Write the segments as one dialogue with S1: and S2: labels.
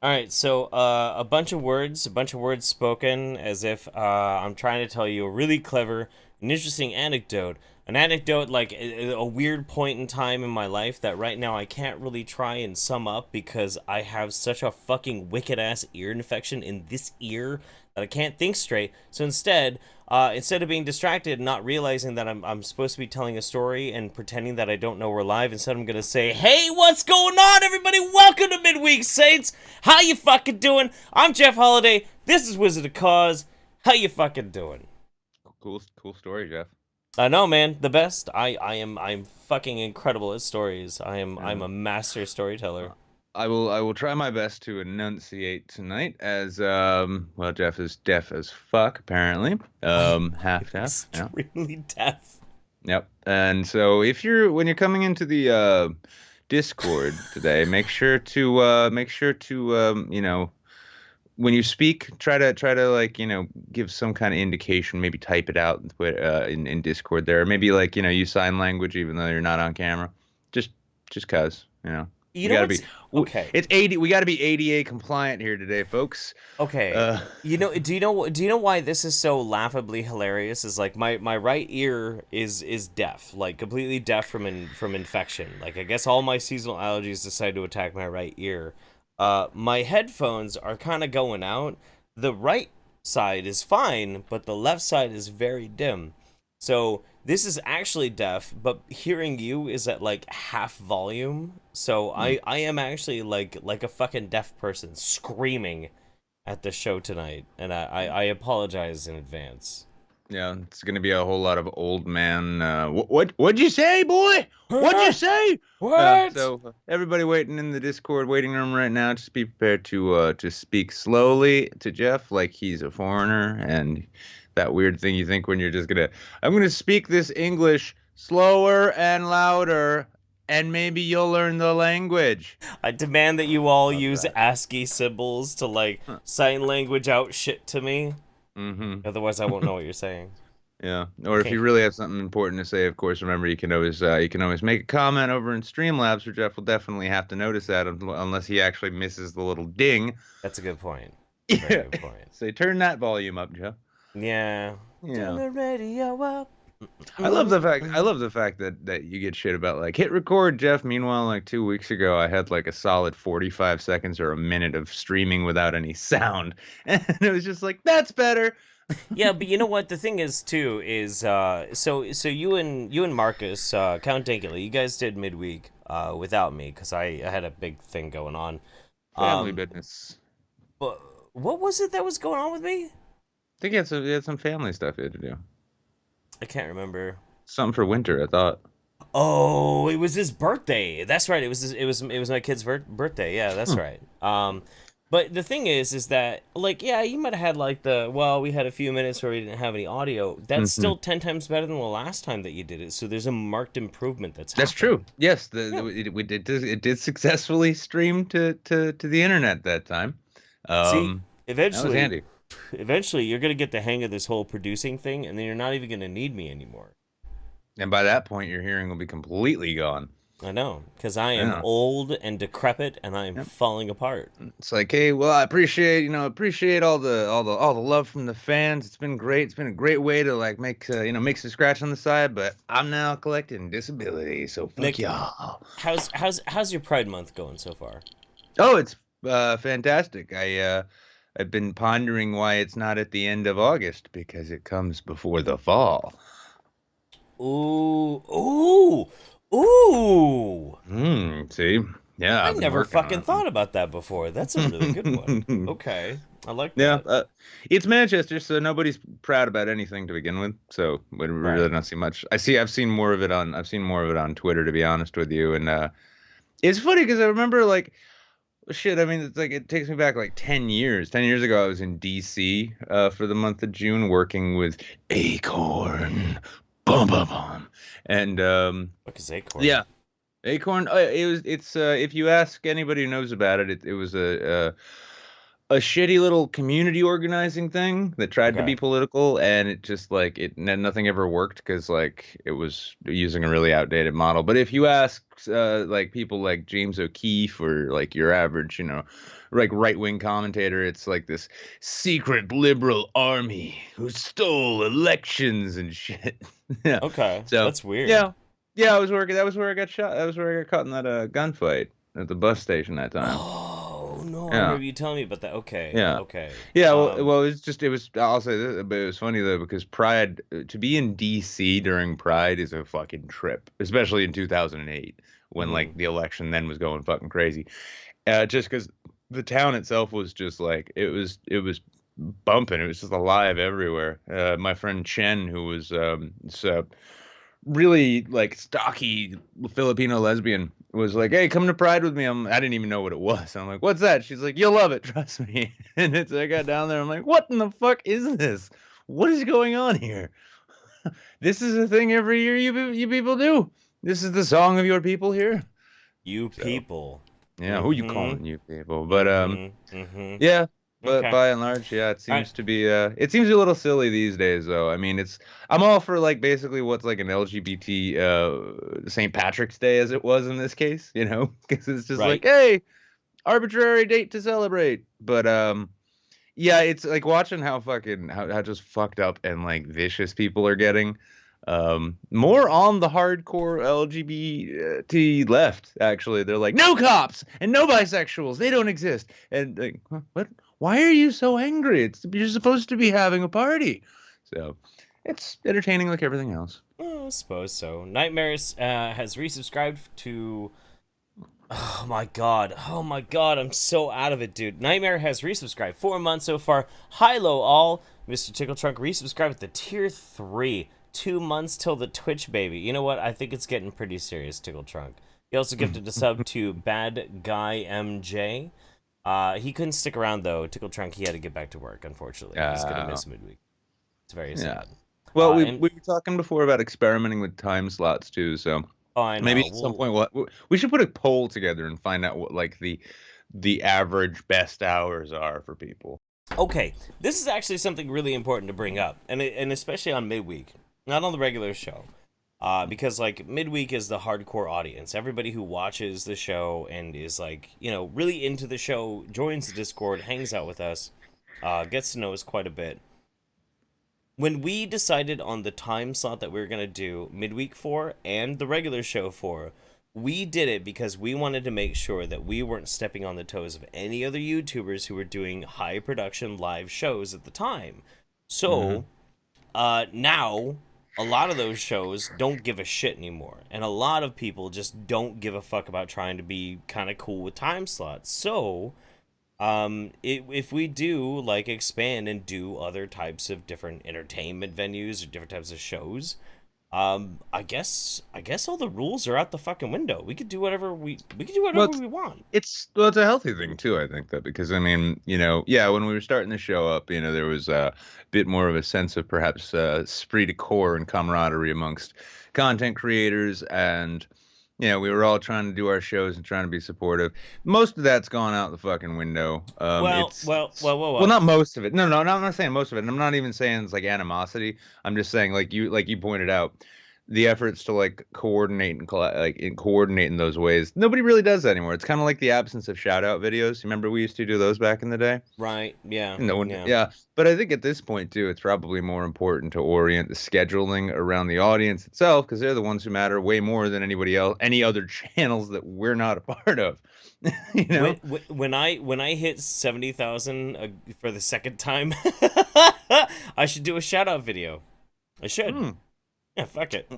S1: All right, so a bunch of words spoken as if I'm trying to tell you a really clever and interesting anecdote. An anecdote like a weird point in time in my life that right now I can't really try and sum up because I have such a fucking wicked ass ear infection in this ear that I can't think straight. So instead of being distracted and not realizing that I'm supposed to be telling a story and pretending that I don't know we're live, instead I'm gonna say, "Hey, what's going on, everybody? Welcome to Midweek Saints. How you fucking doing? I'm Jeff Holiday. This is Wizard of Cause. How you fucking doing?"
S2: Cool story, Jeff.
S1: I know, man. The best. I'm fucking incredible at stories. I'm
S2: Yeah.
S1: a master storyteller.
S2: I will try my best to enunciate tonight as well, Jeff is deaf as fuck, apparently.
S1: I
S2: Half
S1: am
S2: deaf, yeah.
S1: extremely deaf.
S2: Yep. And so if you're when you're coming into the Discord today, make sure to when you speak, try to like, give some kind of indication, maybe type it out in Discord there, or maybe like, use sign language even though you're not on camera. Just just cause.
S1: You
S2: We
S1: know
S2: got to
S1: what's
S2: be
S1: okay?
S2: it's 80 we got to be ADA compliant here today, folks.
S1: Okay.
S2: Uh
S1: Do you know why this is so laughably hilarious? Is like my right ear is deaf, like completely deaf from infection. Like I guess all my seasonal allergies decide to attack my right ear. My headphones are kind of going out. The right side is fine, but the left side is very dim. So this is actually deaf, but hearing you is at like half volume. So
S2: hmm.
S1: I am actually like a fucking deaf person screaming at the show tonight, and I apologize in advance.
S2: Yeah, it's going to be a whole lot of old man what'd you say, boy? What'd you say?
S1: What?
S2: So everybody waiting in the Discord waiting room right now, just be prepared to speak slowly to Jeff like he's a foreigner, and that weird thing you think when you're just gonna I'm gonna speak this English slower and louder, and maybe you'll learn the language.
S1: I demand that you all
S2: How's
S1: use
S2: that?
S1: ASCII symbols to like
S2: Huh.
S1: sign language out shit to me.
S2: Mm-hmm.
S1: Otherwise, I won't know what you're saying.
S2: Yeah. Or if
S1: Okay.
S2: you really have something important to say, of course, remember you can always make a comment over in Streamlabs, or Jeff will definitely have to notice that unless he actually misses the little ding.
S1: That's a good point. It's a very
S2: Yeah.
S1: good point.
S2: So turn that volume up, Jeff.
S1: Yeah. Turn
S2: Yeah.
S1: the radio up.
S2: I
S1: Mm-mm-mm.
S2: love the fact that you get shit about like hit record, Jeff. Meanwhile, like 2 weeks ago, I had like a solid 45 seconds or a minute of streaming without any sound, and it was just like that's better.
S1: Yeah, but you know what? The thing is too is so you and Marcus Count Dankily, you guys did midweek without me because I had a big thing going on.
S2: Family
S1: Um,
S2: business.
S1: but what was it that was going on with me?
S2: I think you had some family stuff you had to do.
S1: I can't remember.
S2: Something for winter, I thought.
S1: Oh, it was his birthday. That's right. It was my kid's birthday. Yeah, that's
S2: Hmm.
S1: right. But the thing is that like yeah, you might have had like we had a few minutes where we didn't have any audio. That's
S2: Hmm.
S1: still 10 times better than the last time that you did it. So there's a marked improvement that's
S2: That's true.
S1: happened.
S2: Yes,
S1: Yeah.
S2: it did successfully stream to the internet that time.
S1: See,
S2: That was
S1: eventually,
S2: handy.
S1: eventually you're gonna get the hang of this whole producing thing, and then you're not even gonna need me anymore.
S2: And by that point, your hearing will be completely gone.
S1: I know, because I am
S2: Yeah.
S1: old and decrepit, and I am
S2: Yep.
S1: falling apart.
S2: It's like, hey, well, I appreciate all the love from the fans. It's been great. It's been a great way to like make some scratch on the side. But I'm now collecting disability, so fuck
S1: Nick,
S2: y'all.
S1: how's your Pride Month going so far?
S2: Oh, it's fantastic. I've been pondering why it's not at the end of August because it comes before the fall.
S1: Ooh, ooh, ooh!
S2: See, yeah,
S1: I
S2: I've been
S1: never
S2: working
S1: fucking
S2: on
S1: thought about that before. That's a really good one.
S2: it.
S1: Okay, I like
S2: Yeah,
S1: that.
S2: it's Manchester, so nobody's proud about anything to begin with. So we really
S1: Right.
S2: don't see much. I've seen more of it on Twitter, to be honest with you, and it's funny because I remember like shit. I mean, it's like it takes me back like 10 years. 10 years ago, I was in D.C. For the month of June, working with Acorn, bum bum bum, and
S1: What is Acorn?
S2: yeah, Acorn. It's if you ask anybody who knows about it, it was a a shitty little community organizing thing that tried to
S1: Okay.
S2: be political, and it just like nothing ever worked because like it was using a really outdated model. But if you ask like people like James O'Keefe or like your average, like right-wing commentator, it's like this secret liberal army who stole elections and shit. Yeah.
S1: Okay.
S2: So
S1: That's weird.
S2: yeah, yeah, I was working. That was where I got shot. That was where I got caught in that gunfight at the bus station that time.
S1: Oh no, I
S2: Yeah.
S1: remember you telling me about that. Okay,
S2: Yeah.
S1: okay.
S2: Yeah, well, I'll say this, but it was funny though, because Pride, to be in DC during Pride is a fucking trip, especially in 2008 when
S1: Hmm.
S2: like the election then was going fucking crazy. Just because the town itself was just like, it was bumping. It was just alive everywhere. My friend Chen, who was, really like stocky Filipino lesbian was like, "Hey, come to Pride with me." I didn't even know what it was. I'm like, "What's that?" She's like, "You'll love it, trust me." And I got down there. I'm like, "What in the fuck is this? What is going on here? This is a thing every year you people do. This is the song of your people here."
S1: You
S2: So
S1: people.
S2: yeah, who you
S1: Mm-hmm.
S2: calling you people? But
S1: Mm-hmm. Mm-hmm.
S2: yeah, but
S1: Okay.
S2: by and large, yeah,
S1: All right.
S2: it seems a little silly these days though. I mean, I'm all for like basically what's like an LGBT St. Patrick's Day as it was in this case, because it's just like,
S1: Right.
S2: hey, arbitrary date to celebrate. But yeah, it's like watching how fucking how just fucked up and like vicious people are getting. More on the hardcore LGBT left, actually. They're like, no cops and no bisexuals, they don't exist. And like, what? Why are you so angry? You're supposed to be having a party. So it's entertaining like everything else.
S1: Oh, I suppose so. Nightmares has resubscribed to. Oh my god. Oh my god. I'm so out of it, dude. Nightmare has resubscribed 4 months so far. Hi, low all. Mr. Tickle Trunk resubscribed with the tier 3. 2 months till the Twitch baby. You know what? I think it's getting pretty serious, Tickle Trunk. He also gifted a sub to Bad Guy MJ. He couldn't stick around though. Tickle Trunk, he had to get back to work, unfortunately. He's gonna
S2: Uh,
S1: miss midweek. It's very
S2: yeah.
S1: sad.
S2: Well,
S1: And
S2: we were talking before about experimenting with time slots too, so
S1: oh, I
S2: maybe
S1: know.
S2: at some
S1: Well,
S2: point we should put a poll together and find out what like the average best hours are for people.
S1: okay, this is actually something really important to bring up, and especially on midweek, not on the regular show, because like midweek is the hardcore audience. Everybody who watches the show and is like really into the show joins the Discord, hangs out with us, gets to know us quite a bit. When we decided on the time slot that we were gonna do midweek for and the regular show for, we did it because we wanted to make sure that we weren't stepping on the toes of any other YouTubers who were doing high production live shows at the time.
S2: Hmm.
S1: So, now a lot of those shows don't give a shit anymore, and a lot of people just don't give a fuck about trying to be kind of cool with time slots. So, if we do like expand and do other types of different entertainment venues or different types of shows, I guess all the rules are out the fucking window. We could do
S2: Well,
S1: whatever we want.
S2: it's a healthy thing too, I think that because I mean, yeah, when we were starting the show up, there was a bit more of a sense of perhaps esprit de corps and camaraderie amongst content creators, and we were all trying to do our shows and trying to be supportive. Most of that's gone out the fucking window.
S1: Well, well, well, well,
S2: Well,
S1: well.
S2: not most of it. No, I'm not saying most of it. And I'm not even saying it's like animosity. I'm just saying like you pointed out, the efforts to like coordinate and coordinate in those ways. Nobody really does that anymore. It's kind of like the absence of shout out videos. Remember we used to do those back in the day?
S1: Right? Yeah,
S2: No one,
S1: yeah.
S2: yeah. But I think at this point too, it's probably more important to orient the scheduling around the audience itself because they're the ones who matter way more than anybody else, any other channels that we're not a part of. you
S1: When
S2: know?
S1: when I hit 70,000 for the second time, I should do a shout out video. I should.
S2: Hmm.
S1: Yeah, fuck it.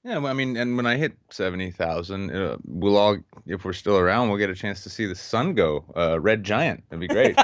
S2: Yeah, well, I mean, and when I hit 70,000, we'll all, if we're still around, we'll get a chance to see the sun go, red giant. That'd be great.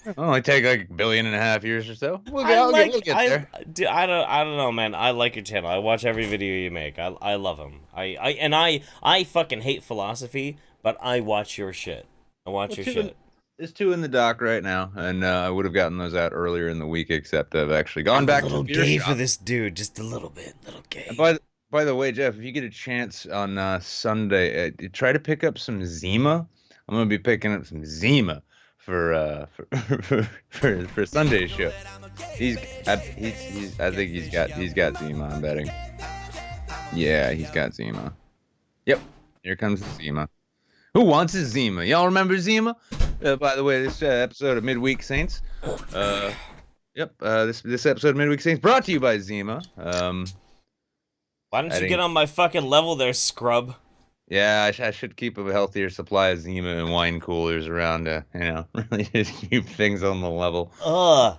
S2: It'll only take like 1.5 billion years or so. We'll get
S1: I
S2: there.
S1: dude, I don't know, man. I like your channel. I watch every video you make. I love them. I fucking hate philosophy, but I watch your shit. I watch
S2: Well,
S1: your shit.
S2: there's two in the dock right now, and I would have gotten those out earlier in the week, except I've actually gone
S1: I'm a
S2: back to
S1: little
S2: beer
S1: gay for
S2: shop.
S1: this dude, just a little bit, little
S2: And
S1: gay.
S2: by the way, Jeff, if you get a chance on Sunday, try to pick up some Zima. I'm gonna be picking up some Zima for Sunday's show. I think he's got Zima. I'm betting. Yeah, he's got Zima. Yep. Here comes Zima. Who wants a Zima? Y'all remember Zima? By the way, this episode of Midweek Saints. Yep. This episode of Midweek Saints brought to you by Zima.
S1: Why don't you get on my fucking level there, scrub?
S2: Yeah, I should keep a healthier supply of Zima and wine coolers around to, really just keep things on the level.
S1: Ugh.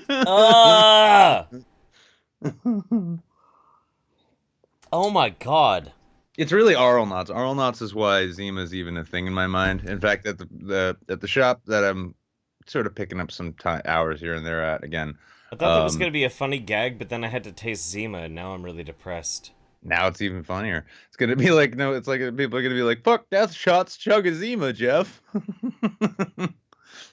S1: Ugh. Oh my god.
S2: It's really Arlnauts. Arlnauts is why Zima's even a thing in my mind. In fact, at the shop that I'm sort of picking up some hours here and there at again.
S1: I thought that was gonna be a funny gag, but then I had to taste Zima, and now I'm really depressed.
S2: Now it's even funnier. It's gonna be like it's like people are gonna be like, "Fuck death shots, chug a Zima, Jeff."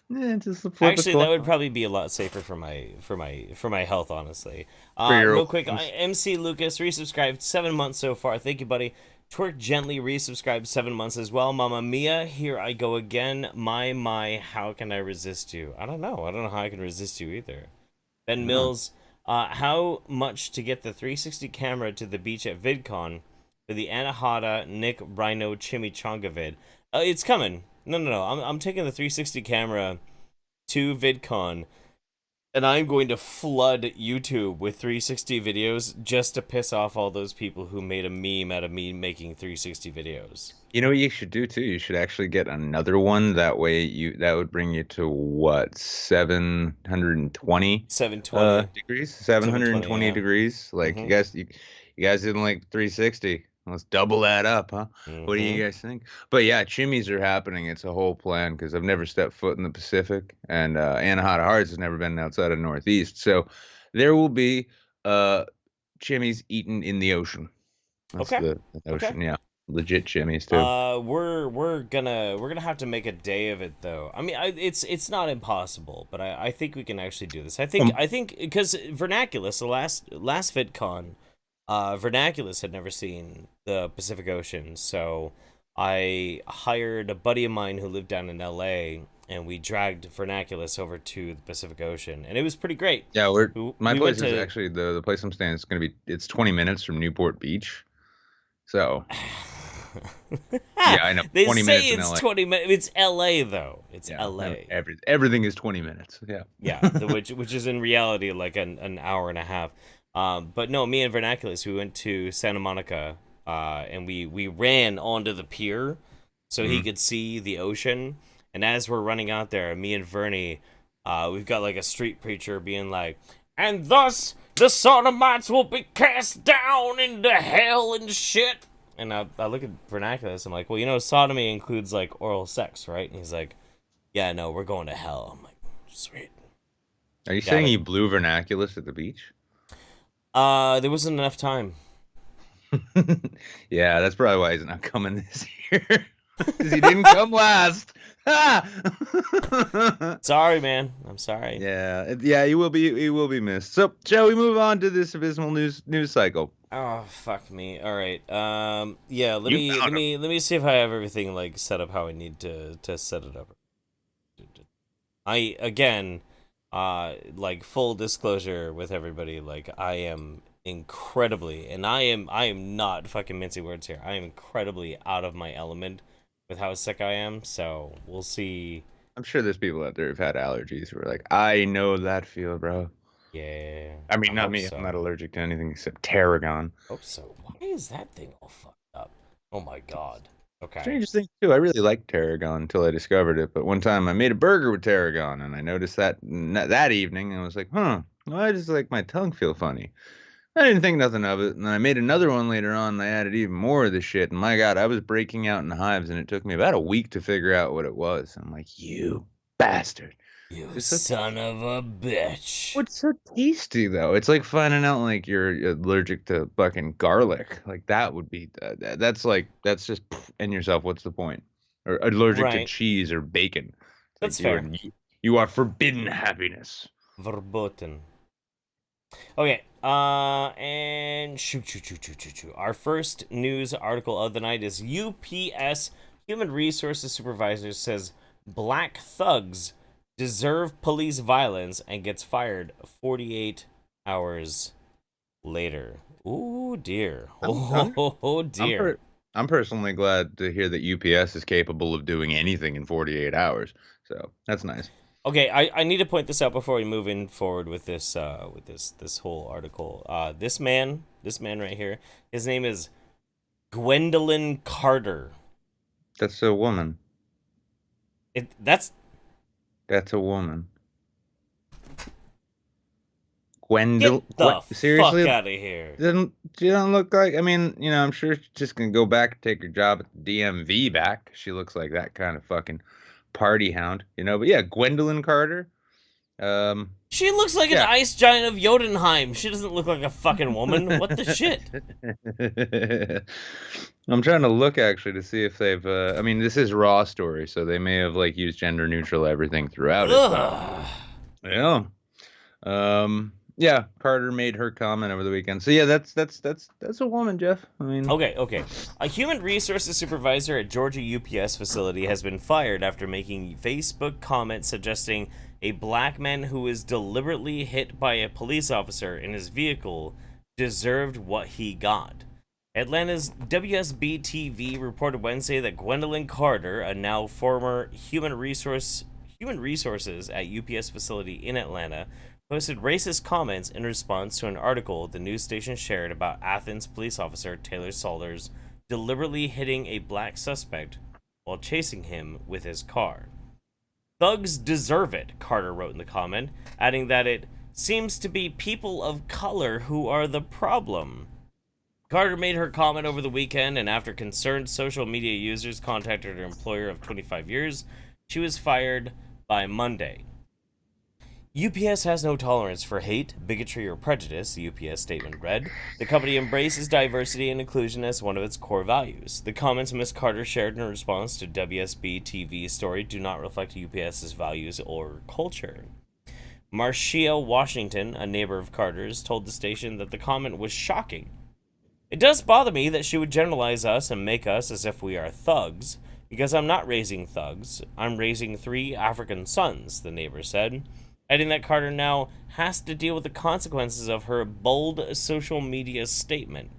S2: Yeah, just
S1: actually, that would probably be a lot safer for my health, honestly. Real quick, MC Lucas resubscribed 7 months so far. Thank you, buddy. Twerk Gently resubscribed 7 months as well. Mamma Mia, here I go again. My, how can I resist you? I don't know how I can resist you either. Ben Mills, how much to get the 360 camera to the beach at VidCon for the Anahata Nick Rhino Chimichanga vid? It's coming. No. I'm taking the 360 camera to VidCon, and I'm going to flood YouTube with 360 videos just to piss off all those people who made a meme out of me making 360 videos.
S2: You know what you should do too? You should actually get another one. That way that would bring you to what, 720 degrees? 720 degrees. Like you guys didn't like 360. Let's double that up, huh? What do you guys think? But yeah, chimmies are happening. It's a whole plan because I've never stepped foot in the Pacific, and Anahata Hearts has never been outside of Northeast. So there will be chimmies eaten in the ocean. That's the ocean, yeah. Legit chimmies too.
S1: We're gonna have to make a day of it though. I mean, it's not impossible, but I think we can actually do this. I think because Vernaculus, the last VidCon, Vernaculus had never seen the Pacific Ocean, so I hired a buddy of mine who lived down in LA, and we dragged Vernaculus over to the Pacific Ocean, and it was pretty great.
S2: Yeah, my place is actually the place I'm staying is it's 20 minutes from Newport Beach. So yeah, I know.
S1: They
S2: 20
S1: say
S2: minutes
S1: it's
S2: in LA.
S1: 20 minutes. It's LA though. It's LA.
S2: Everything is 20 minutes. Yeah.
S1: Yeah, which is in reality like an hour and a half. But no, me and Vernaculus, we went to Santa Monica, and we ran onto the pier so he could see the ocean. And as we're running out there, me and Vernie, we've got like a street preacher being like, "And thus the sodomites will be cast down into hell and shit." And I look at Vernaculus, I'm like, well, sodomy includes like oral sex, right? And he's like, yeah, no, we're going to hell. I'm like, sweet.
S2: Are you saying he blew Vernaculus at the beach?
S1: There wasn't enough time.
S2: Yeah, that's probably why he's not coming this year. Because he didn't come last.
S1: Sorry, man. I'm sorry.
S2: Yeah, he will be missed. So, shall we move on to this abysmal news cycle?
S1: Oh, fuck me. All right. Yeah, let me see if I have everything like set up how I need to set it up. Like full disclosure with everybody, like I am incredibly, and I am not fucking mincing words here. I am incredibly out of my element with how sick I am, so we'll see.
S2: I'm sure there's people out there who've had allergies who are like, I know that feel, bro.
S1: Yeah.
S2: I mean, not me. So. I'm not allergic to anything except tarragon.
S1: Hope so. Why is that thing all fucked up? Oh my god. Okay.
S2: Strangest thing too, I really liked tarragon until I discovered it. But one time I made a burger with tarragon, and I noticed that evening, and I was like, well, I just like my tongue feel funny. I didn't think nothing of it, and then I made another one later on, and I added even more of the shit, and my god, I was breaking out in hives, and it took me about a week to figure out what it was. I'm like, you bastard.
S1: You son of a bitch.
S2: What's so tasty, though? It's like finding out, like, you're allergic to fucking garlic. Like, that would be, that's just in yourself, what's the point? Or allergic to cheese or bacon.
S1: That's fair.
S2: You are forbidden happiness.
S1: Verboten. Okay, and shoot. Our first news article of the night is UPS Human Resources Supervisor says Black thugs deserve police violence and gets fired 48 hours later. Ooh, dear.
S2: I'm I'm
S1: Oh,
S2: I'm
S1: dear.
S2: per I'm personally glad to hear that UPS is capable of doing anything in 48 hours. So that's nice.
S1: Okay, I need to point this out before we move in forward with this whole article. This man right here, his name is Gwendolyn Carter.
S2: That's a woman.
S1: That's
S2: That's a woman.
S1: get
S2: Gwen,
S1: the fuck
S2: seriously?
S1: out of here.
S2: Doesn't she don't look like? I mean, I'm sure she's just gonna go back and take her job at the DMV back. She looks like that kind of fucking party hound. But yeah, Gwendolyn Carter. Um,
S1: She looks like an
S2: yeah.
S1: ice giant of Jotunheim. She doesn't look like a fucking woman. What the shit?
S2: I'm trying to look actually to see if they've. I mean, this is Raw story, so they may have like used gender neutral everything throughout it. But
S1: Ugh.
S2: yeah. Yeah. Carter made her comment over the weekend. So yeah, that's a woman, Jeff. I mean,
S1: Okay. A human resources supervisor at Georgia UPS facility has been fired after making Facebook comments suggesting a black man who was deliberately hit by a police officer in his vehicle deserved what he got. Atlanta's WSB TV reported Wednesday that Gwendolyn Carter, a now former human resources at UPS facility in Atlanta, posted racist comments in response to an article the news station shared about Athens police officer Taylor Salters deliberately hitting a black suspect while chasing him with his car. Thugs deserve it, Carter wrote in the comment, adding that it seems to be people of color who are the problem. Carter made her comment over the weekend, and after concerned social media users contacted her employer of 25 years, she was fired by Monday. UPS has no tolerance for hate, bigotry, or prejudice, the UPS statement read. The company embraces diversity and inclusion as one of its core values. The comments Ms. Carter shared in response to WSB TV's story do not reflect UPS's values or culture. Marcia Washington, a neighbor of Carter's, told the station that the comment was shocking. It does bother me that she would generalize us and make us as if we are thugs, because I'm not raising thugs. I'm raising 3 African sons, the neighbor said, adding that Carter now has to deal with the consequences of her bold social media statement.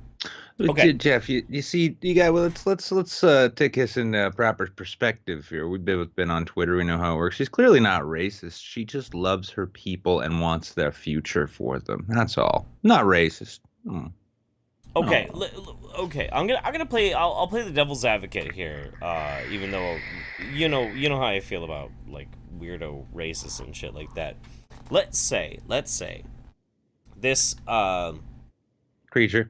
S1: Okay.
S2: Jeff, you see, you got well. Let's take this in proper perspective here. We've been on Twitter. We know how it works. She's clearly not racist. She just loves her people and wants their future for them. That's all. Not racist.
S1: Okay,
S2: Oh.
S1: okay. I'm gonna play. I'll play the devil's advocate here. Even though, you know how I feel about like weirdo racists and shit like that. Let's say this
S2: Creature,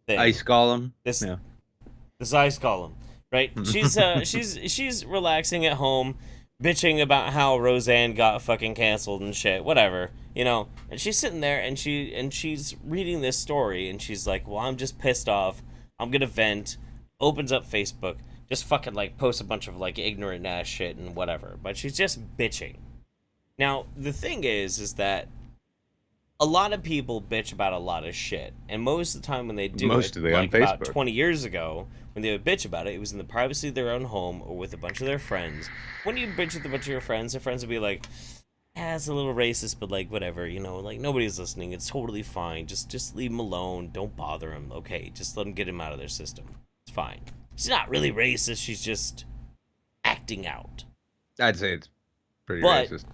S1: thing,
S2: ice golem.
S1: this
S2: Yeah.
S1: this ice column, right? She's relaxing at home, bitching about how Roseanne got fucking canceled and shit, whatever, And she's sitting there and she's reading this story and she's like, "Well, I'm just pissed off. I'm gonna vent." Opens up Facebook, just fucking like posts a bunch of like ignorant ass shit and whatever. But she's just bitching. Now the thing is that a lot of people bitch about a lot of shit, and most of the time when they do it,
S2: Mostly on
S1: like about
S2: Facebook.
S1: 20 years ago, when they would bitch about it, it was in the privacy of their own home or with a bunch of their friends. When you bitch with a bunch of your friends, their friends would be like, "Yeah, it's a little racist, but like whatever, like nobody's listening. It's totally fine. Just leave him alone. Don't bother him. Okay, just let him get him out of their system. It's fine. She's not really racist. She's just acting out."
S2: I'd say it's pretty
S1: But
S2: racist.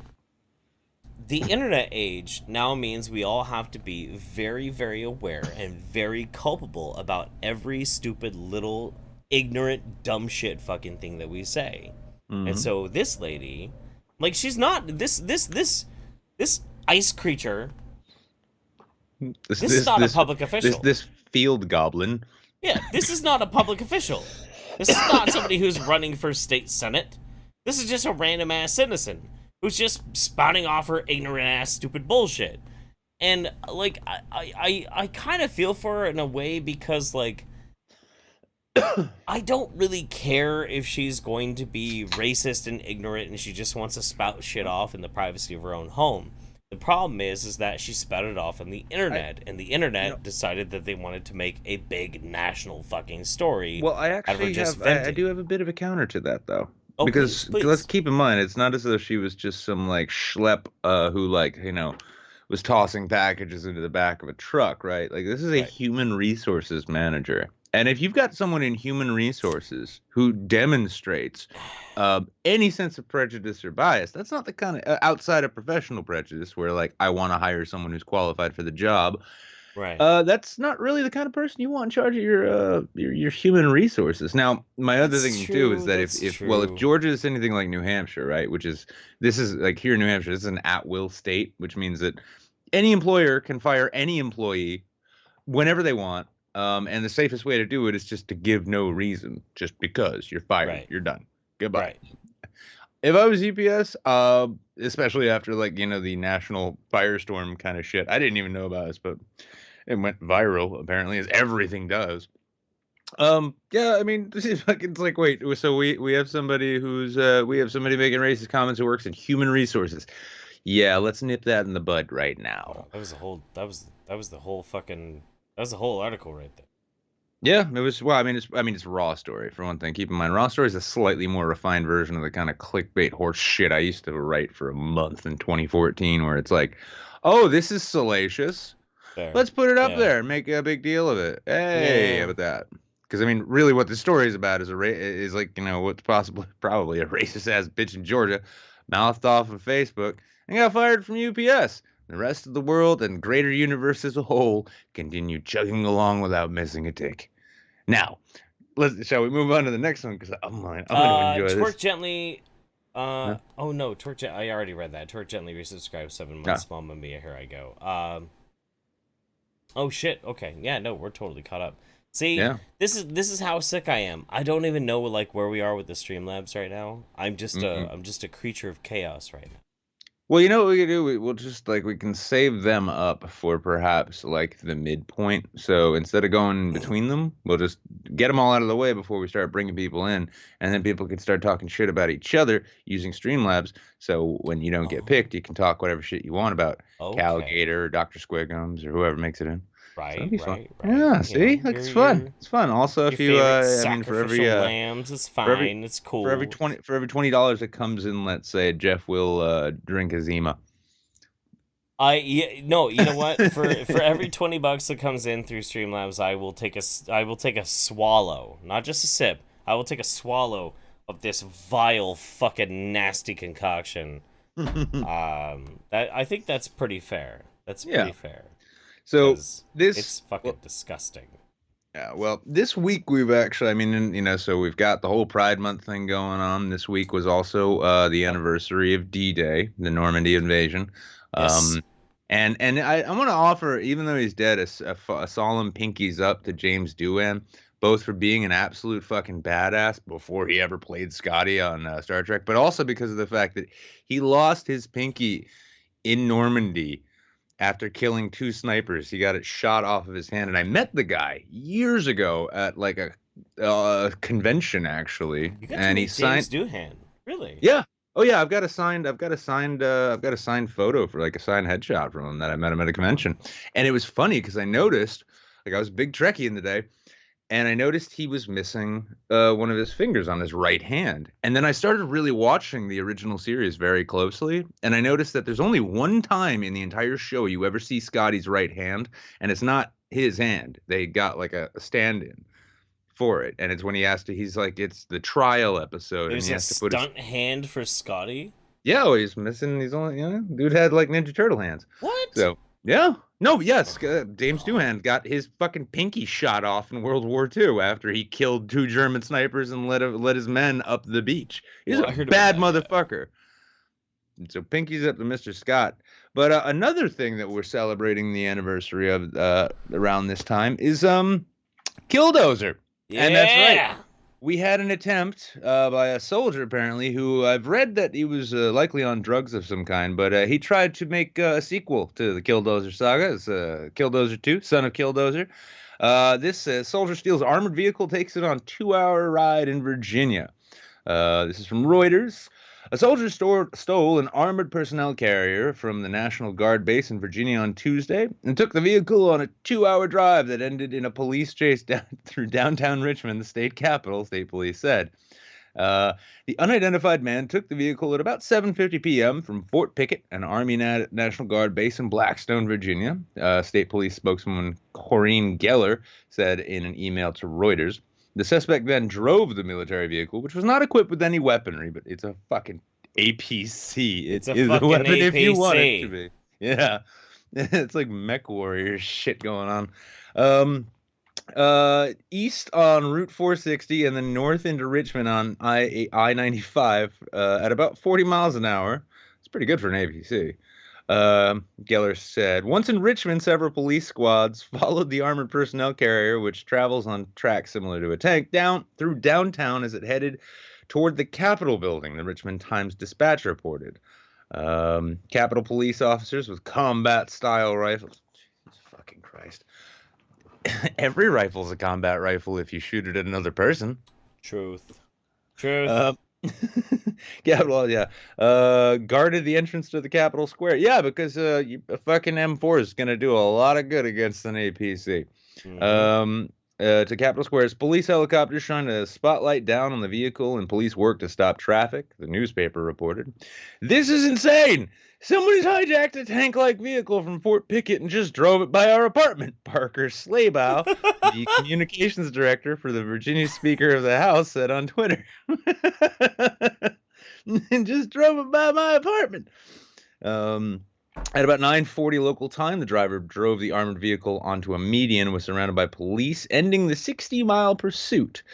S1: the internet age now means we all have to be very, very aware and very culpable about every stupid little ignorant dumb shit fucking thing that we say.
S2: Mm-hmm.
S1: And so this lady, like, she's not this ice creature. This is not a public official.
S2: This field goblin.
S1: Yeah, this is not a public official. This is not somebody who's running for state senate. This is just a random ass citizen who's just spouting off her ignorant ass stupid bullshit. And like I kind of feel for her in a way because like I don't really care if she's going to be racist and ignorant and she just wants to spout shit off in the privacy of her own home. The problem is that she spouted off on the internet, and the internet decided that they wanted to make a big national fucking story.
S2: Well, I
S1: out of her
S2: actually
S1: just
S2: have. I
S1: venting.
S2: do have a bit of a counter to that, though.
S1: Oh, please,
S2: Because let's
S1: please.
S2: keep in mind, it's not as though she was just some like schlep who like, was tossing packages into the back of a truck, right? Like this is a
S1: Right.
S2: human resources manager. And if you've got someone in human resources who demonstrates any sense of prejudice or bias, that's not the kind of outside of professional prejudice where like I want to hire someone who's qualified for the job.
S1: Right.
S2: That's not really the kind of person you want in charge of your human resources. Now, my other
S1: That's
S2: thing too is
S1: true.
S2: that
S1: That's
S2: if
S1: true.
S2: Georgia is anything like New Hampshire, right, this is like here in New Hampshire, this is an at-will state, which means that any employer can fire any employee whenever they want. And the safest way to do it is just to give no reason, just because you're fired,
S1: Right.
S2: you're done, goodbye.
S1: Right.
S2: If I was UPS, especially after like the national firestorm kind of shit, I didn't even know about this, but it went viral apparently, as everything does. Yeah, I mean, this is like it's like wait, so we have somebody we have somebody making racist comments who works in human resources. Yeah, let's nip that in the bud right now.
S1: Wow, that was the whole. That was the whole fucking. That was the whole article right there.
S2: Yeah, it was. Well, I mean, it's raw story for one thing. Keep in mind, raw story is a slightly more refined version of the kind of clickbait horse shit I used to write for a month in 2014, where it's like, oh, this is salacious.
S1: There.
S2: Let's put it up
S1: Yeah.
S2: there and make a big deal of it. Hey, how
S1: Yeah.
S2: about that? Because I mean, really, what the story is about is like what's possibly probably a racist ass bitch in Georgia, mouthed off of Facebook and got fired from UPS. The rest of the world and greater universe as a whole continue chugging along without missing a tick. Now, shall we move on to the next one? Because I'm going to enjoy
S1: Twerk
S2: this.
S1: gently.
S2: Huh?
S1: Oh no, I already read that. Twerk gently resubscribe 7 months.
S2: Ah,
S1: Mamma mia, here I go. Oh shit. Okay. Yeah. No, we're totally caught up. See,
S2: yeah.
S1: this is how sick I am. I don't even know like where we are with the Streamlabs right now. I'm just a creature of chaos right now.
S2: Well, you know what we can do? We'll just like we can save them up for perhaps like the midpoint. So instead of going between them, we'll just get them all out of the way before we start bringing people in, and then people can start talking shit about each other using Streamlabs. So when you don't get
S1: Oh.
S2: picked, you can talk whatever shit you want about
S1: Okay.
S2: CALIGATOR or Dr. Squigums or whoever makes it in. So that'd
S1: Right.
S2: be fun.
S1: Right. Right.
S2: Yeah,
S1: You know,
S2: see, like
S1: your
S2: it's fun.
S1: your
S2: It's fun. Also,
S1: your
S2: if you,
S1: favorite
S2: I mean,
S1: sacrificial lambs is
S2: for every
S1: fine. It's cool.
S2: for every $20 that comes in, let's say Jeff will drink a Zima.
S1: Yeah, no, you know what? For every $20 that comes in through Streamlabs, I will take a swallow, not just a sip. I will take a swallow of this vile fucking nasty concoction. That I think that's pretty fair. That's
S2: Yeah.
S1: pretty fair
S2: So
S1: because
S2: this,
S1: it's fucking
S2: well,
S1: disgusting.
S2: yeah, well, this week we've actually, I mean, so we've got the whole Pride Month thing going on. This week was also the
S1: Yep.
S2: anniversary of D-Day, the Normandy invasion.
S1: Yes.
S2: Um, and I want to offer, even though he's dead, a solemn pinkies up to James Doohan, both for being an absolute fucking badass before he ever played Scotty on Star Trek, but also because of the fact that he lost his pinky in Normandy after killing two snipers. He got it shot off of his hand, and I met the guy years ago at like a convention actually,
S1: You got to
S2: and he
S1: meet James
S2: signed.
S1: Doohan. Really?
S2: Yeah. Oh yeah, I've got a signed photo for like a signed headshot from him that I met him at a convention, and it was funny because I noticed, like I was a big Trekkie in the day, and I noticed he was missing one of his fingers on his right hand. And then I started really watching the original series very closely, and I noticed that there's only one time in the entire show you ever see Scotty's right hand, and it's not his hand. They got like a stand-in for it, and it's when he has to. He's like, it's the trial episode, and
S1: There's
S2: he
S1: a
S2: has to put his.
S1: stunt hand for Scotty.
S2: Yeah, well, he's missing. He's only, dude had like Ninja Turtle hands.
S1: What?
S2: So yeah, no, yes,
S1: Oh
S2: James
S1: God.
S2: Doohan got his fucking pinky shot off in World War II after he killed two German snipers and led his men up the beach. He's
S1: Well,
S2: a
S1: I heard about
S2: bad
S1: that. Yeah.
S2: motherfucker. And so pinkies up to Mr. Scott. But another thing that we're celebrating the anniversary of around this time is Killdozer, and that's right.
S1: Yeah.
S2: We had an attempt by a soldier, apparently, who I've read that he was likely on drugs of some kind, but he tried to make a sequel to the Killdozer saga. It's Killdozer 2, Son of Killdozer. This soldier steals armored vehicle, takes it on 2-hour ride in Virginia. This is from Reuters. A soldier stole an armored personnel carrier from the National Guard base in Virginia on Tuesday and took the vehicle on a 2-hour drive that ended in a police chase down through downtown Richmond, the state capital, state police said. The unidentified man took the vehicle at about 7:50 p.m. from Fort Pickett, an Army National Guard base in Blackstone, Virginia. State Police spokeswoman Corinne Geller said in an email to Reuters. The suspect then drove the military vehicle, which was not equipped with any weaponry, but it's a fucking APC. It
S1: It's a
S2: is a
S1: fucking
S2: weapon if you want it to
S1: APC.
S2: be. Yeah. It's like Mech Warrior shit going on. East on Route 460 and then north into Richmond on I-95 at about 40 miles an hour. It's pretty good for an APC. Geller said, once in Richmond, several police squads followed the armored personnel carrier, which travels on tracks similar to a tank, down through downtown as it headed toward the Capitol building, the Richmond Times-Dispatch reported. Capitol police officers with combat-style rifles. Jesus fucking Christ. Every rifle's a combat rifle if you shoot it at another person.
S1: Truth. Truth.
S2: Capitol, yeah. Guarded the entrance to the Capitol Square. Yeah, because a fucking M4 is gonna do a lot of good against an APC. To Capitol Square's police helicopters shined a spotlight down on the vehicle and police worked to stop traffic, the newspaper reported. This is insane! Somebody's hijacked a tank-like vehicle from Fort Pickett and just drove it by our apartment, Parker Slaybaugh, the communications director for the Virginia Speaker of the House, said on Twitter. And just drove it by my apartment. At about 9:40 local time, the driver drove the armored vehicle onto a median and was surrounded by police, ending the 60-mile pursuit.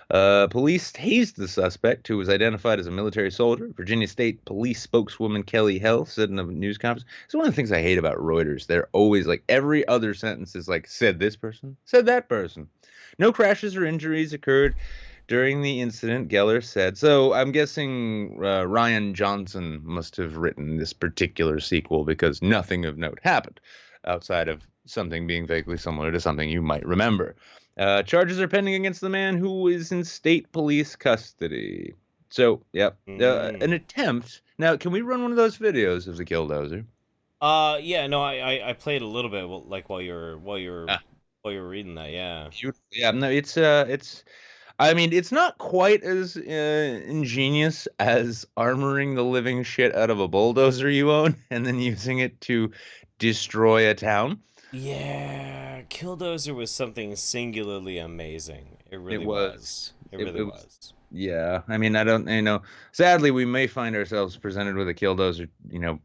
S2: Police tased the suspect, who was identified as a military soldier. Virginia State Police spokeswoman Kelly Hill said in a news conference, it's one of the things I hate about Reuters. They're always like, every other sentence is like, said this person, said that person. No crashes or injuries occurred during the incident, Geller said. So I'm guessing Ryan Johnson must have written this particular sequel because nothing of note happened outside of something being vaguely similar to something you might remember. Charges are pending against the man who is in state police custody. So, yep, an attempt. Now, can we run one of those videos of the Killdozer?
S1: Yeah, no, I played a little bit like while you were reading that, yeah.
S2: Yeah, no, it's I mean, it's not quite as ingenious as armoring the living shit out of a bulldozer you own and then using it to destroy a town.
S1: Yeah, Killdozer was something singularly amazing. It really was. It really was.
S2: Yeah, I mean, I don't, sadly, we may find ourselves presented with a Killdozer,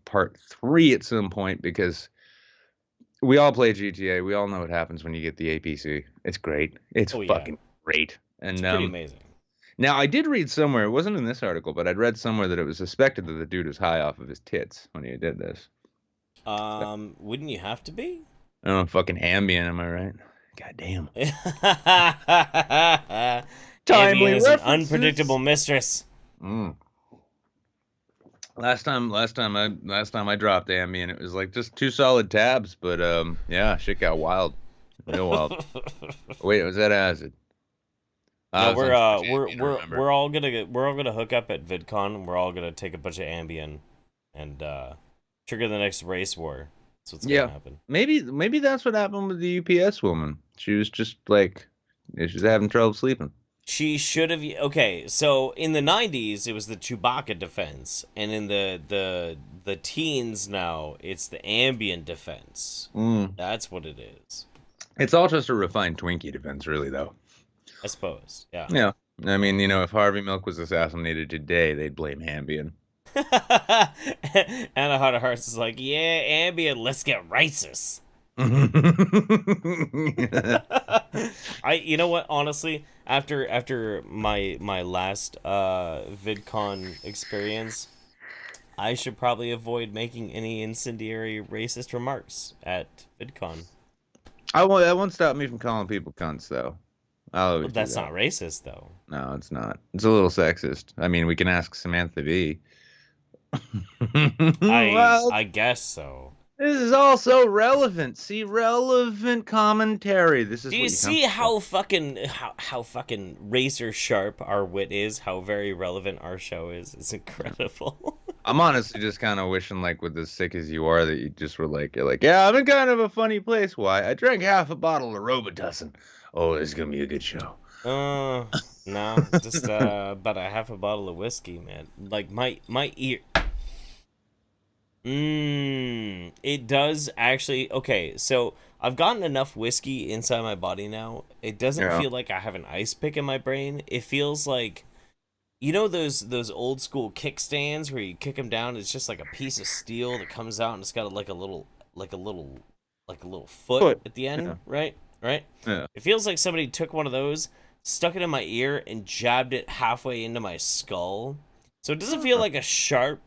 S2: part 3 at some point because we all play GTA. We all know what happens when you get the APC. It's great. It's fucking great. And
S1: it's pretty amazing.
S2: Now, I did read somewhere, it wasn't in this article, but I'd read somewhere that it was suspected that the dude was high off of his tits when he did this.
S1: Wouldn't you have to be?
S2: I don't know, fucking Ambien, am I right? God damn.
S1: Timely is an unpredictable mistress.
S2: Last time I dropped Ambien, it was like just 2 solid tabs, but yeah, shit got wild. Real wild. Wait, was that acid?
S1: No, we're all gonna hook up at VidCon and we're all gonna take a bunch of Ambien and trigger the next race war. That's what's gonna happen.
S2: Maybe that's what happened with the UPS woman. She was just like, she was having trouble sleeping.
S1: She should have. Okay, so in the 90s it was the Chewbacca defense, and in the teens now it's the Ambien defense. That's what it is.
S2: It's all just a refined Twinkie defense, really, though.
S1: I suppose. Yeah.
S2: Yeah. I mean, if Harvey Milk was assassinated today, they'd blame Ambien.
S1: Anna Heart of Hearts is like, yeah, Ambien, let's get racist. You know what, honestly, after my last VidCon experience, I should probably avoid making any incendiary racist remarks at VidCon.
S2: That won't stop me from calling people cunts, though.
S1: But that's not racist, though.
S2: No, it's not. It's a little sexist. I mean, we can ask Samantha Bee.
S1: I guess so.
S2: This is all so relevant. See, relevant commentary. This is.
S1: Do you see how fucking razor sharp our wit is? How very relevant our show is. It's incredible.
S2: I'm honestly just kind of wishing, like, with as sick as you are, that you just were like, you're like, yeah, I'm in kind of a funny place. Why? I drank half a bottle of Robitussin. Oh, this is gonna be a good show.
S1: No, just about a half a bottle of whiskey, man. Like my ear. It does actually. Okay, so I've gotten enough whiskey inside my body now. It doesn't
S2: Yeah.
S1: feel like I have an ice pick in my brain. It feels like, you know, those old school kickstands where you kick them down. It's just like a piece of steel that comes out and it's got like a little like a little foot
S2: Foot.
S1: at the
S2: Yeah.
S1: end, right? Right.
S2: Yeah.
S1: It feels like somebody took one of those, stuck it in my ear, and jabbed it halfway into my skull. So it doesn't feel
S2: Huh.
S1: like a sharp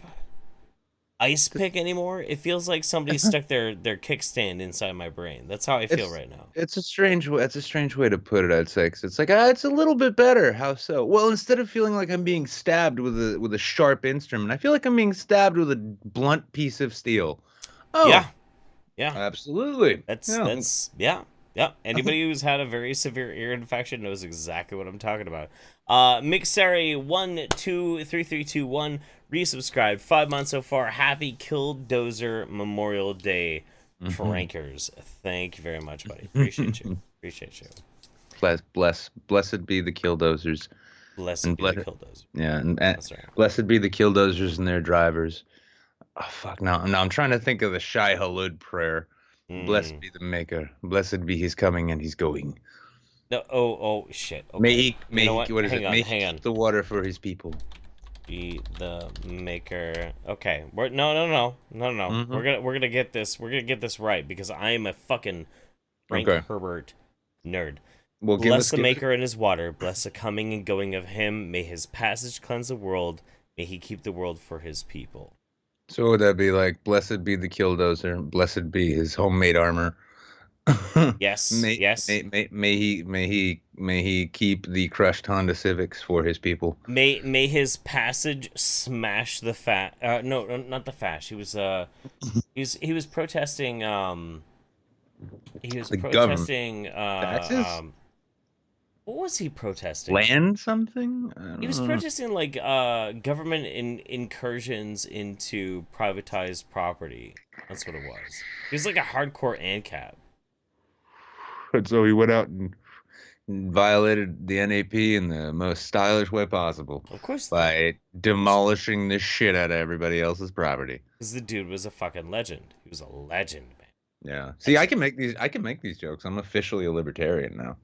S1: ice pick anymore. It feels like somebody stuck their kickstand inside my brain. That's how I feel
S2: It's
S1: right now.
S2: it's a strange way. It's a strange way to put it. I'd say 'cause it's like it's a little bit better. How so? Well, instead of feeling like I'm being stabbed with a sharp instrument, I feel like I'm being stabbed with a blunt piece of steel. Oh,
S1: Yeah, yeah.
S2: absolutely. Yeah.
S1: Yeah. Yeah. Anybody who's had a very severe ear infection knows exactly what I'm talking about. Mixeri 123321 resubscribed 5 months so far. Happy Killdozer Memorial Day,
S2: Mhm.
S1: prankers. Thank you very much, buddy. Appreciate you. Appreciate you.
S2: Blessed be the killdozers,
S1: Blessed
S2: and
S1: be the
S2: blessed,
S1: Killdozer.
S2: yeah, and
S1: That's right.
S2: blessed be the killdozers and their drivers. Oh fuck, no, I'm trying to think of the Shai Halud prayer. Blessed
S1: Mm.
S2: be the Maker, blessed be His coming and His going.
S1: No, oh shit.
S2: May
S1: Okay.
S2: he,
S1: You
S2: may
S1: know
S2: he,
S1: what?
S2: what is
S1: Hang
S2: it?
S1: on.
S2: May He
S1: Hang
S2: keep
S1: on.
S2: the water for His people.
S1: Be the maker. Okay. No.
S2: Hmm.
S1: We're gonna get this. We're gonna get this right because I am a fucking Frank
S2: Okay.
S1: Herbert nerd.
S2: Well,
S1: Bless the
S2: give us.
S1: maker and his water. Bless the coming and going of him. May his passage cleanse the world. May he keep the world for his people.
S2: So what would that be like? Blessed be the killdozer. Blessed be his homemade armor.
S1: Yes.
S2: may,
S1: Yes.
S2: may he keep the crushed Honda Civics for his people.
S1: May his passage smash the fat. No, not the fash. He was protesting. He was
S2: The government
S1: protesting.
S2: taxes,
S1: What was he protesting?
S2: land something. I
S1: He
S2: don't
S1: was
S2: know.
S1: protesting like government incursions into privatized property. That's what it was. He was like a hardcore ANCAP.
S2: And so he went out and violated the NAP in the most stylish way possible
S1: Of course he did.
S2: by demolishing the shit out of everybody else's property.
S1: Because the dude was a fucking legend. He was a legend, man.
S2: Yeah. See, I
S1: Legend.
S2: can make these. I can make these jokes. I'm officially a libertarian now.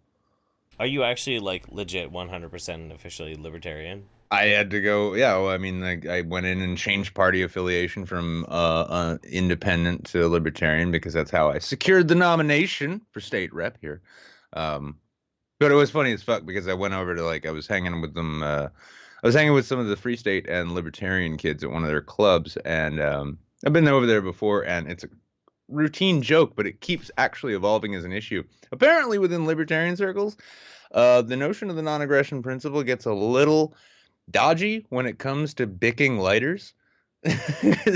S1: Are you actually like legit 100% officially libertarian?
S2: I had to go. Yeah. Well, I mean, like, I went in and changed party affiliation from independent to libertarian because that's how I secured the nomination for state rep here. Um, but it was funny as fuck because I went over to I was hanging with them. I was hanging with some of the Free State and Libertarian kids at one of their clubs, and I've been over there before, and it's a routine joke, but it keeps actually evolving as an issue. Apparently, within libertarian circles, the notion of the non-aggression principle gets a little dodgy when it comes to bicking lighters.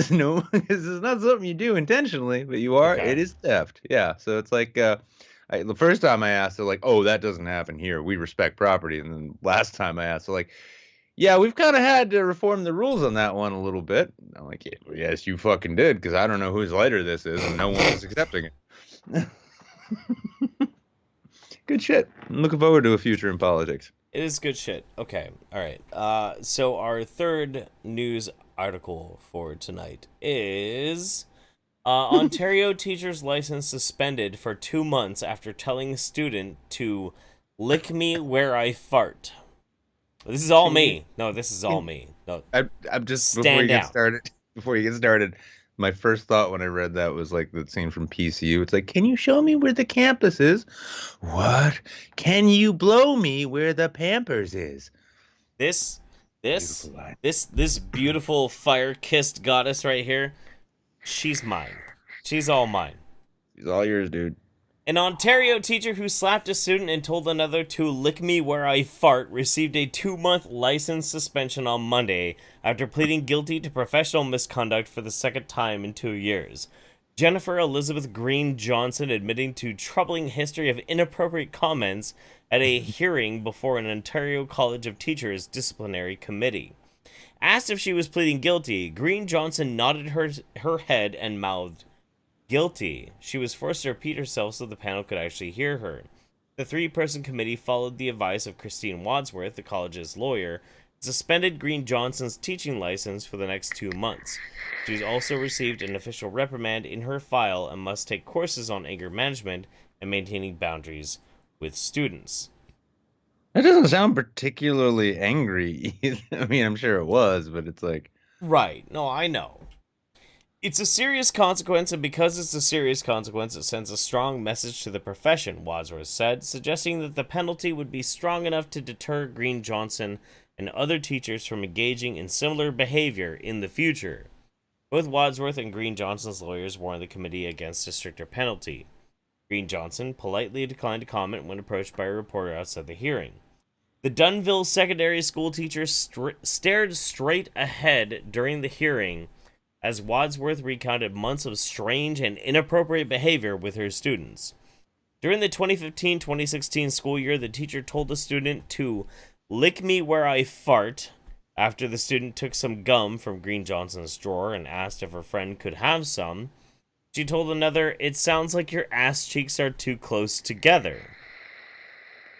S2: No, because it's not something you do intentionally, but you are.
S1: Okay.
S2: It is theft. Yeah. So it's like the first time I asked, they're like, "Oh, that doesn't happen here. We respect property." And then last time I asked, they're like, "Yeah, we've kind of had to reform the rules on that one a little bit." I'm like, "Yeah, well, yes, you fucking did, because I don't know whose lighter this is, and no one is accepting it." Good shit. I'm looking forward to a future in politics.
S1: It is good shit. Okay. All right. So our third news article for tonight is Ontario teacher's license suspended for 2 months after telling student to lick me where I fart. This is all
S2: Can you?
S1: me. No, this is all
S2: Can
S1: me. No,
S2: I'm just before you
S1: stand
S2: get
S1: down.
S2: started. Before you get started, my first thought when I read that was like the scene from PCU. It's like, can you show me where the campus is? What? Can you blow me where the Pampers is?
S1: This, this,
S2: Beautiful line.
S1: this beautiful fire-kissed goddess right here. She's mine. She's all mine.
S2: It's all yours, dude.
S1: An Ontario teacher who slapped a student and told another to lick me where I fart received a 2 month license suspension on Monday after pleading guilty to professional misconduct for the second time in 2 years. Jennifer Elizabeth Green Johnson admitting to troubling history of inappropriate comments at a hearing before an Ontario College of Teachers disciplinary committee. Asked if she was pleading guilty, Green Johnson nodded her head and mouthed, guilty. She was forced to repeat herself so the panel could actually hear her. The three-person committee followed the advice of Christine Wadsworth, the college's lawyer, and suspended Green Johnson's teaching license for the next 2 months. She's also received an official reprimand in her file and must take courses on anger management and maintaining boundaries with students.
S2: That doesn't sound particularly angry. I mean, I'm sure it was, but it's like,
S1: Right. No, I know. It's a serious consequence, and because it's a serious consequence, it sends a strong message to the profession, Wadsworth said, suggesting that the penalty would be strong enough to deter Green Johnson and other teachers from engaging in similar behavior in the future. Both Wadsworth and Green Johnson's lawyers warned the committee against a stricter penalty. Green Johnson politely declined to comment when approached by a reporter outside the hearing. The Dunville secondary school teacher stared straight ahead during the hearing as Wadsworth recounted months of strange and inappropriate behavior with her students. During the 2015-2016 school year, the teacher told the student to lick me where I fart after the student took some gum from Green Johnson's drawer and asked if her friend could have some. She told another, "It sounds like your ass cheeks are too close together."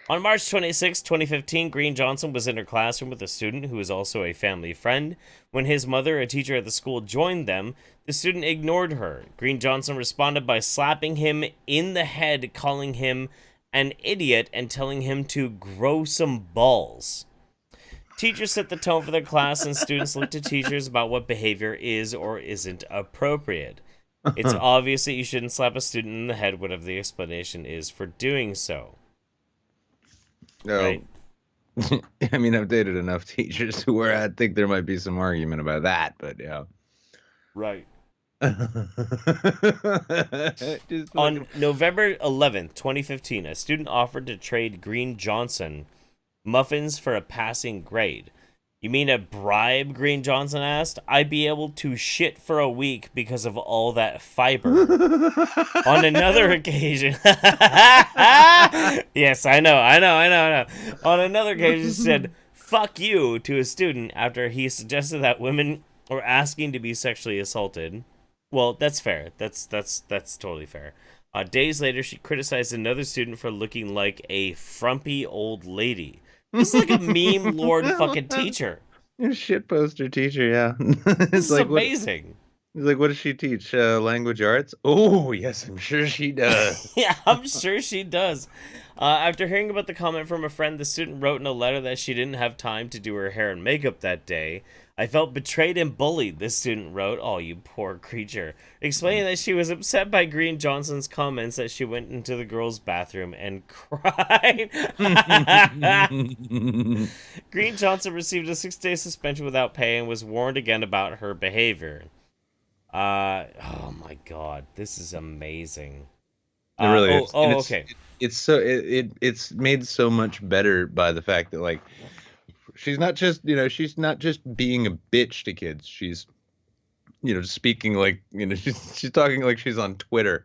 S1: On March 26, 2015, Green Johnson was in her classroom with a student who is also a family friend. When his mother, a teacher at the school, joined them, the student ignored her. Green Johnson responded by slapping him in the head, calling him an idiot, and telling him to grow some balls. Teachers set the tone for their class, and students look to teachers about what behavior is or isn't appropriate. It's obvious that you shouldn't slap a student in the head, whatever the explanation is for doing so.
S2: no.
S1: Right?
S2: I mean, I've dated enough teachers where I think there might be some argument about that, but yeah.
S1: Right.
S2: Just
S1: On
S2: fucking-
S1: November 11th, 2015, a student offered to trade Green Johnson muffins for a passing grade. "You mean a bribe?" Green Johnson asked. "I'd be able to shit for a week because of all that fiber." On another occasion, yes, I know. On another occasion, he said, "Fuck you" to a student after he suggested that women were asking to be sexually assaulted. Well, that's fair. That's totally fair. Days later, she criticized another student for looking like a frumpy old lady. This is like a meme lord fucking teacher.
S2: Shit poster teacher, yeah.
S1: This
S2: It's
S1: is
S2: like
S1: amazing.
S2: He's like, what does she teach? Language arts? Oh, yes, I'm sure she does.
S1: Yeah, I'm sure she does. After hearing about the comment from a friend, the student wrote in a letter that she didn't have time to do her hair and makeup that day. "I felt betrayed and bullied," this student wrote. "Oh, you poor creature." Explaining that she was upset by Green Johnson's comments that she went into the girls' bathroom and cried. Green Johnson received a 6-day suspension without pay and was warned again about her behavior. Oh my god, this is amazing.
S2: It really is. And
S1: Okay.
S2: It's made so much better by the fact that like she's not just being a bitch to kids. She's speaking like she's talking like she's on Twitter.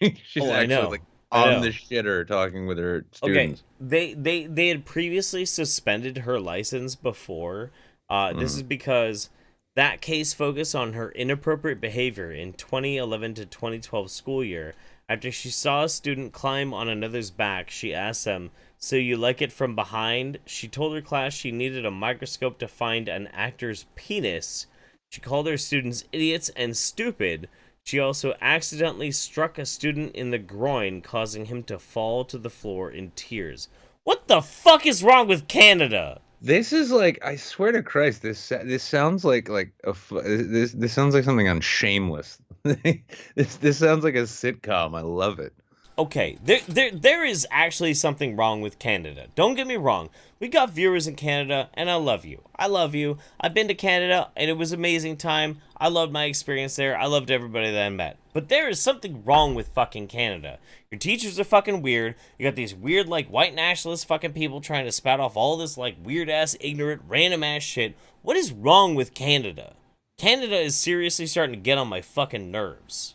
S2: She's
S1: Oh, I
S2: actually
S1: know.
S2: like
S1: I
S2: on
S1: know.
S2: the shitter talking with her
S1: Okay,
S2: students.
S1: they had previously suspended her license before. This is because that case focused on her inappropriate behavior in 2011 to 2012 school year. After she saw a student climb on another's back, she asked them, "So you like it from behind?" She told her class she needed a microscope to find an actor's penis. She called her students idiots and stupid. She also accidentally struck a student in the groin, causing him to fall to the floor in tears. What the fuck is wrong with Canada?
S2: This is like, I swear to Christ, this sounds like this sounds like something on Shameless. This sounds like a sitcom. I love it.
S1: Okay, there is actually something wrong with Canada. Don't get me wrong. We got viewers in Canada, and I love you. I love you. I've been to Canada, and it was an amazing time. I loved my experience there. I loved everybody that I met. But there is something wrong with fucking Canada. Your teachers are fucking weird. You got these weird, like, white nationalist fucking people trying to spout off all this, like, weird-ass, ignorant, random-ass shit. What is wrong with Canada? Canada is seriously starting to get on my fucking nerves.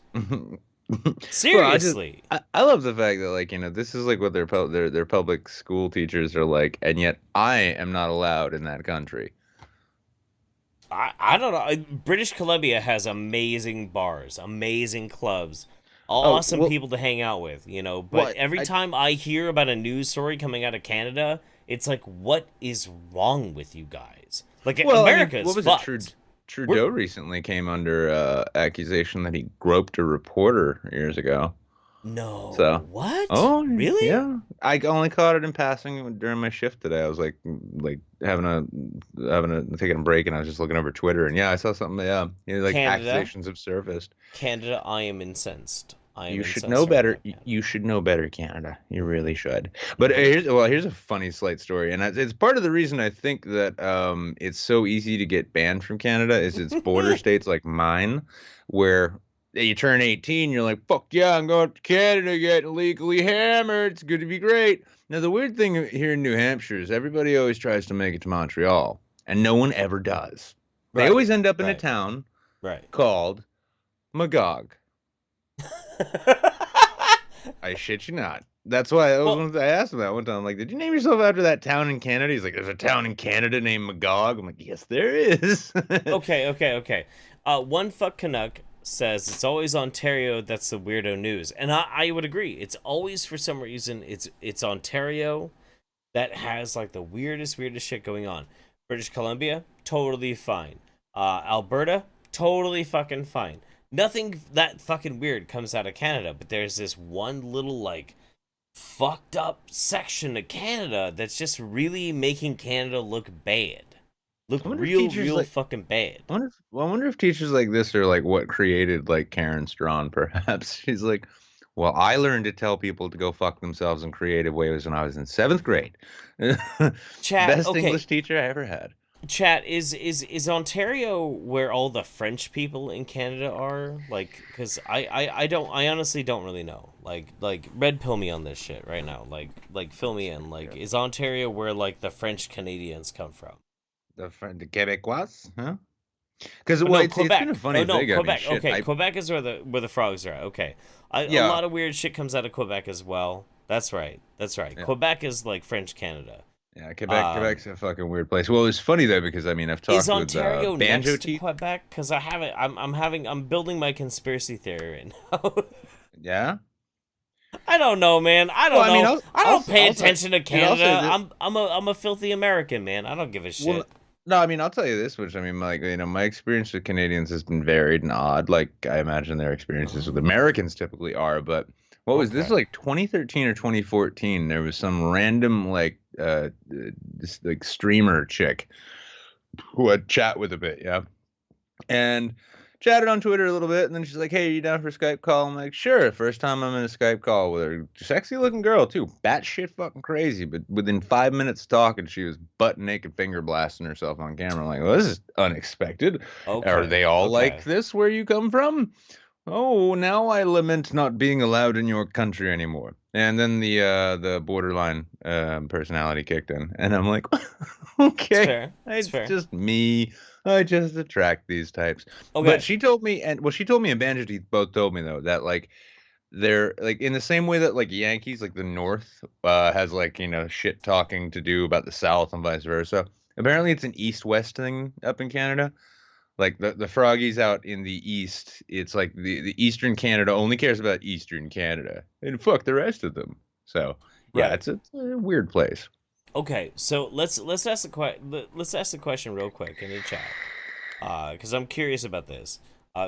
S1: Seriously.
S2: I love the fact that like this is like what their public school teachers are like, and yet I am not allowed in that country.
S1: I don't know. British Columbia has amazing bars, amazing clubs.
S2: Oh,
S1: awesome
S2: well,
S1: people to hang out with, you know. But
S2: what?
S1: every
S2: I
S1: time I hear about a news story coming out of Canada, it's like, what is wrong with you guys? Like,
S2: Well, I mean,
S1: America is
S2: what was it?
S1: fucked. We're
S2: Trudeau recently came under accusation that he groped a reporter years ago. So,
S1: no, what?
S2: oh
S1: Really?
S2: yeah, I only caught it in passing during my shift today. I was like taking a break, and I was just looking over Twitter, and yeah, I saw something. Yeah, like
S1: Canada,
S2: accusations have surfaced.
S1: Canada, I am incensed. I am
S2: You should know
S1: incensed right
S2: better.
S1: now, Canada.
S2: You should know better, Canada. You really should. But
S1: Mm-hmm.
S2: here's a funny slight story, and it's part of the reason I think that it's so easy to get banned from Canada is it's border states like mine, where you turn 18, you're like, fuck yeah, I'm going to Canada, getting legally hammered. It's good to be great. Now the weird thing here in New Hampshire is everybody always tries to make it to Montreal, and no one ever does. They
S1: Right,
S2: always end up in a
S1: right,
S2: town
S1: right.
S2: called Magog. I shit you not. That's why I was
S1: Well,
S2: one I asked him that one time. I'm like, did you name yourself after that town in Canada? He's like, there's a town in Canada named Magog. I'm like, yes, there is.
S1: okay, okay, okay. One fuck Canuck says it's always Ontario that's the weirdo news, and I would agree. It's always for some reason it's Ontario that has like the weirdest shit going on. British Columbia, totally fine. Alberta, totally fucking fine. Nothing that fucking weird comes out of Canada, but there's this one little like fucked up section of Canada that's just really making Canada look bad. Look
S2: I wonder if teachers
S1: real
S2: like,
S1: fucking bad.
S2: I wonder if teachers like this are like what created like Karen Strawn, perhaps. She's like, well, I learned to tell people to go fuck themselves in creative ways when I was in seventh grade.
S1: Chat,
S2: Best
S1: okay.
S2: English teacher I ever had.
S1: Chat is Ontario where all the French people in Canada are? Like, cause I don't I honestly don't really know. Like red pill me on this shit right now. Like fill me in. Like, is Ontario where like the French Canadians come from?
S2: The Quebecois, huh? Because
S1: Oh
S2: well,
S1: no,
S2: it's been a
S1: Quebec. Oh
S2: funny
S1: no,
S2: thing. I mean,
S1: Quebec.
S2: shit.
S1: Okay,
S2: I
S1: Quebec is where the frogs are at. Okay, a
S2: yeah,
S1: lot of weird shit comes out of Quebec as well. That's right. That's right.
S2: yeah.
S1: Quebec is like French Canada.
S2: Yeah, Quebec's
S1: Um,
S2: a fucking weird place. Well, it's funny though because I mean I've
S1: is
S2: talked with
S1: Ontario
S2: Banjo
S1: next to
S2: Teeth.
S1: Quebec? Because I haven't. I'm building my conspiracy theory right now.
S2: Yeah.
S1: I don't know, man. I
S2: Well,
S1: don't
S2: I mean
S1: know. I don't pay
S2: I'll say,
S1: attention to
S2: dude, I'll say
S1: Canada.
S2: that.
S1: I'm a filthy American, man. I don't give a
S2: Well,
S1: shit.
S2: no, I mean I'll tell you this, which I mean like my experience with Canadians has been varied and odd. Like I imagine their experiences with Americans typically are. But what was this
S1: Okay.
S2: like 2013 or 2014? There was some random like this like streamer chick who I'd chat with a bit, yeah. And chatted on Twitter a little bit, and then she's like, "Hey, are you down for a Skype call?" I'm like, "Sure." First time I'm in a Skype call with her, sexy looking girl too, batshit fucking crazy. But within 5 minutes talking, she was butt naked, finger blasting herself on camera. I'm like, well, this is unexpected. Are
S1: Okay.
S2: they all like
S1: Okay.
S2: this where you come from? Oh, now I lament not being allowed in your country anymore. And then the borderline personality kicked in, and I'm like,
S1: It's
S2: okay,
S1: fair. It's
S2: it's
S1: fair.
S2: just me. I just attract these types. But
S1: Okay.
S2: she told me, and well, she told me and Banjo Teeth both told me though that like they're like in the same way that like Yankees, like the North, has like shit talking to do about the South and vice versa. Apparently, it's an East-West thing up in Canada. Like the Froggies out in the East, it's like the Eastern Canada only cares about Eastern Canada, and fuck the rest of them. So yeah,
S1: Right.
S2: it's a weird place.
S1: Okay. So let's ask the question real quick in the chat. Because I'm curious about this.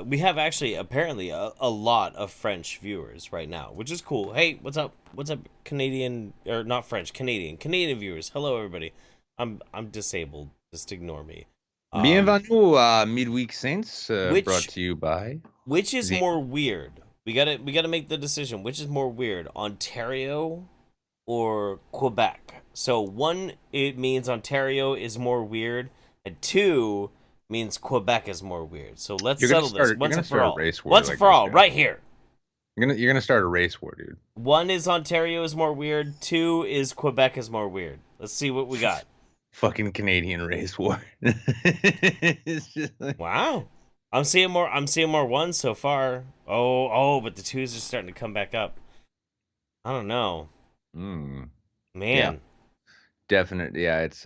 S1: We have actually apparently a lot of French viewers right now, which is cool. Hey, what's up? What's up, Canadian or not French, Canadian viewers? Hello, everybody. I'm disabled. Just ignore me. Um,
S2: Bienvenue à Midweek Saints, brought
S1: which
S2: to you by
S1: which is
S2: the
S1: more weird? We gotta make the decision. Which is more weird, Ontario or Quebec? So one, it means Ontario is more weird, and two means Quebec is more weird. So let's settle this
S2: you're
S1: once
S2: gonna
S1: and for
S2: start a
S1: all.
S2: race war
S1: Once and
S2: like
S1: for
S2: this,
S1: all,
S2: guy.
S1: right here.
S2: You're gonna start a race war, dude.
S1: One is Ontario is more weird. Two is Quebec is more weird. Let's see what we got.
S2: Fucking Canadian race war. It's just like,
S1: Wow. I'm seeing more ones so far. Oh, but the twos are starting to come back up. I don't know.
S2: mm, yeah.
S1: Man.
S2: Definite. Yeah, it's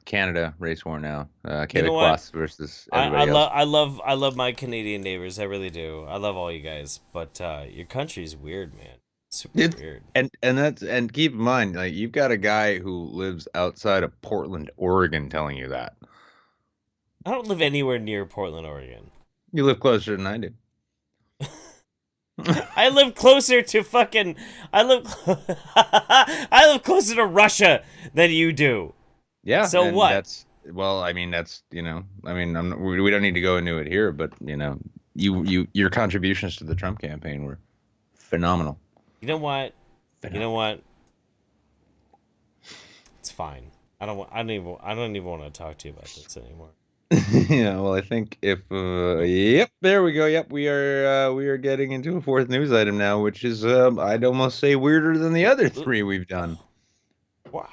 S2: Canada race war now.
S1: You know what?
S2: Québécois versus
S1: I
S2: everybody else.
S1: love I love I love my Canadian neighbors. I really do. I love all you guys, but your country's weird, man. Super
S2: It's
S1: weird.
S2: and keep in mind, like you've got a guy who lives outside of Portland, Oregon, telling you that.
S1: I don't live anywhere near Portland, Oregon.
S2: You live closer than I do.
S1: I live closer to fucking. I live. I live closer to Russia than you do.
S2: Yeah,
S1: So
S2: and
S1: what?
S2: that's well, I mean, that's I mean, we don't need to go into it here, but your contributions to the Trump campaign were phenomenal.
S1: You know what? You know
S2: Phenomenal.
S1: what? It's fine. I don't even want to talk to you about this anymore.
S2: Yeah, well, I think if yep, there we go. Yep, we are getting into a fourth news item now, which is I'd almost say weirder than the other three we've done.
S1: Wow.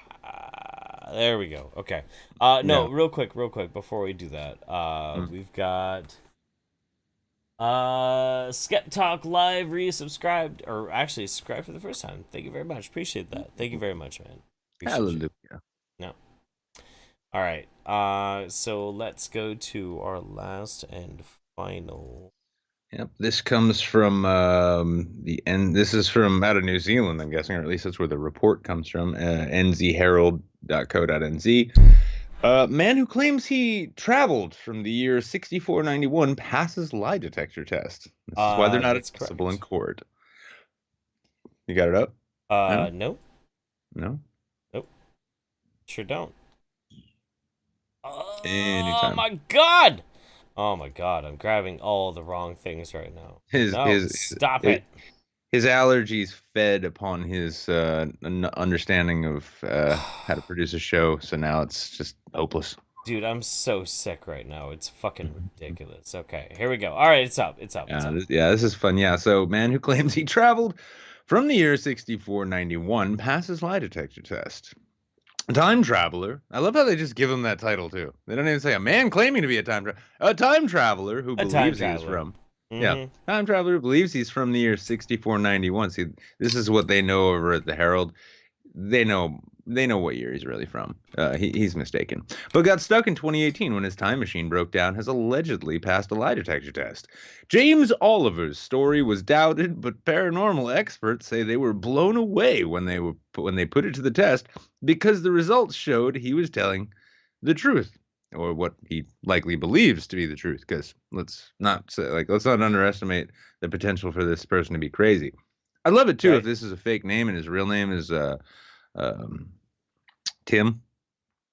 S1: There we go. Okay. No,
S2: Yeah.
S1: real quick before we do that.
S2: Mm.
S1: We've got Skep Talk Live resubscribed, or actually subscribed for the first time. Thank you very much. Appreciate that. Thank you very much, man. Appreciate you.
S2: Hallelujah.
S1: No. All right. So let's go to our last and final.
S2: Yep, this comes from the end. This is from out of New Zealand, I'm guessing, or at least that's where the report comes from. nzherald.co.nz. Man who claims he traveled from the year 6491 passes lie detector test. This is why they're not
S1: That's
S2: admissible in
S1: correct.
S2: court. You got it up? No?
S1: No,
S2: No?
S1: nope, sure don't. Oh
S2: Anytime.
S1: my god! Oh my god, I'm grabbing all the wrong things right now.
S2: His
S1: No,
S2: his
S1: stop
S2: his,
S1: it.
S2: his allergies fed upon his understanding of how to produce a show, so now it's just hopeless.
S1: Dude, I'm so sick right now. It's fucking ridiculous. Okay, here we go. All right, it's up. It's up. It's up.
S2: Yeah, this is fun. Yeah, so man who claims he traveled from the year 6491 passes lie detector test. Time traveler. I love how they just give him that title too. They don't even say a man claiming to be a time traveler who
S1: A time
S2: believes he is
S1: traveler.
S2: from. Yeah,
S1: Mm-hmm.
S2: time traveler who believes he's from the year 6491. See, this is what they know over at the Herald. They know what year he's really from. He's mistaken, but got stuck in 2018 when his time machine broke down. Has allegedly passed a lie detector test. James Oliver's story was doubted, but paranormal experts say they were blown away when they put it to the test because the results showed he was telling the truth, or what he likely believes to be the truth. Because let's not underestimate the potential for this person to be crazy. I'd love it too if
S1: Right.
S2: this is a fake name and his real name is um, Tim.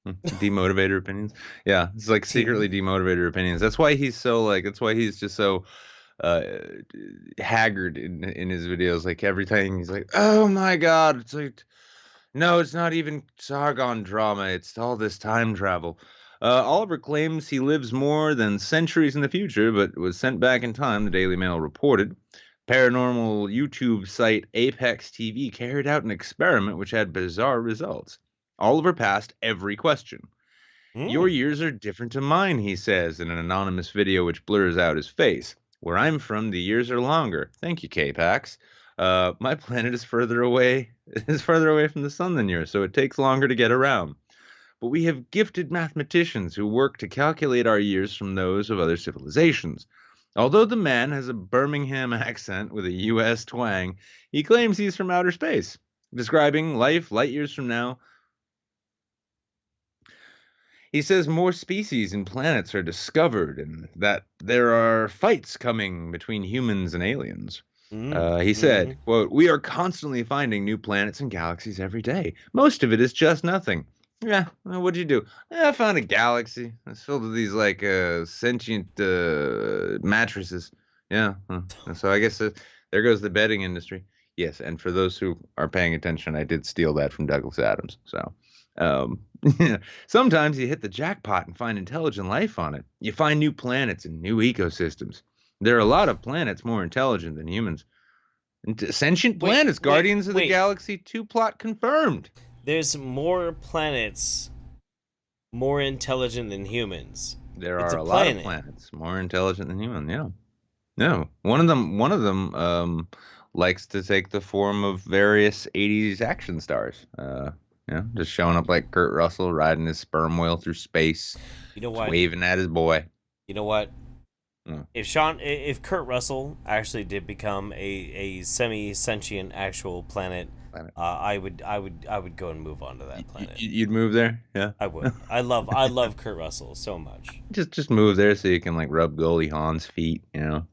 S2: Demotivator opinions. Yeah, it's like secretly
S1: Tim.
S2: demotivator opinions. That's why he's so like. That's why he's just so uh haggard in his videos. Like every time he's like, "Oh my god!" It's like, no, it's not even Sargon drama. It's all this time travel. Oliver claims he lives more than centuries in the future, but was sent back in time. The Daily Mail reported. Paranormal YouTube site Apex TV carried out an experiment which had bizarre results. Oliver passed every question. Your
S1: Mm.
S2: years are different to mine, he says in an anonymous video which blurs out his face. Where I'm from, the years are longer. Thank you, K-Pax. My planet is further away is further away from the sun than yours, so it takes longer to get around. But we have gifted mathematicians who work to calculate our years from those of other civilizations. Although the man has a Birmingham accent with a US twang, he claims he's from outer space, describing life light years from now. He says more species and planets are discovered and that there are fights coming between humans and aliens.
S1: Mm.
S2: He
S1: Mm-hmm.
S2: said, quote, we are constantly finding new planets and galaxies every day. Most of it is just nothing. Yeah, well, what'd you do? I found a galaxy. It's filled with these like sentient mattresses. Yeah, and so I guess there goes the betting industry. Yes, and for those who are paying attention, I did steal that from Douglas Adams. So, um, sometimes you hit the jackpot and find intelligent life on it. You find new planets and new ecosystems. There are a lot of planets more intelligent than humans. Sentient
S1: Wait,
S2: planets,
S1: wait,
S2: Guardians of the
S1: wait.
S2: Galaxy 2 plot confirmed.
S1: There's more planets more intelligent than humans.
S2: There
S1: It's
S2: are
S1: a
S2: a lot of
S1: planet.
S2: planets more intelligent than human. Yeah. No. One of them likes to take the form of various 80s action stars. You know, just showing up like Kurt Russell, riding his sperm whale through space,
S1: You know
S2: just
S1: what?
S2: waving at his boy.
S1: You know what?
S2: Mm,
S1: If Kurt Russell actually did become a semi-sentient actual planet,
S2: planet.
S1: I would go and move on to that planet.
S2: You'd move there, yeah.
S1: I would. I love Kurt Russell so much.
S2: Just move there so you can like rub Goldie Hawn's feet. You know,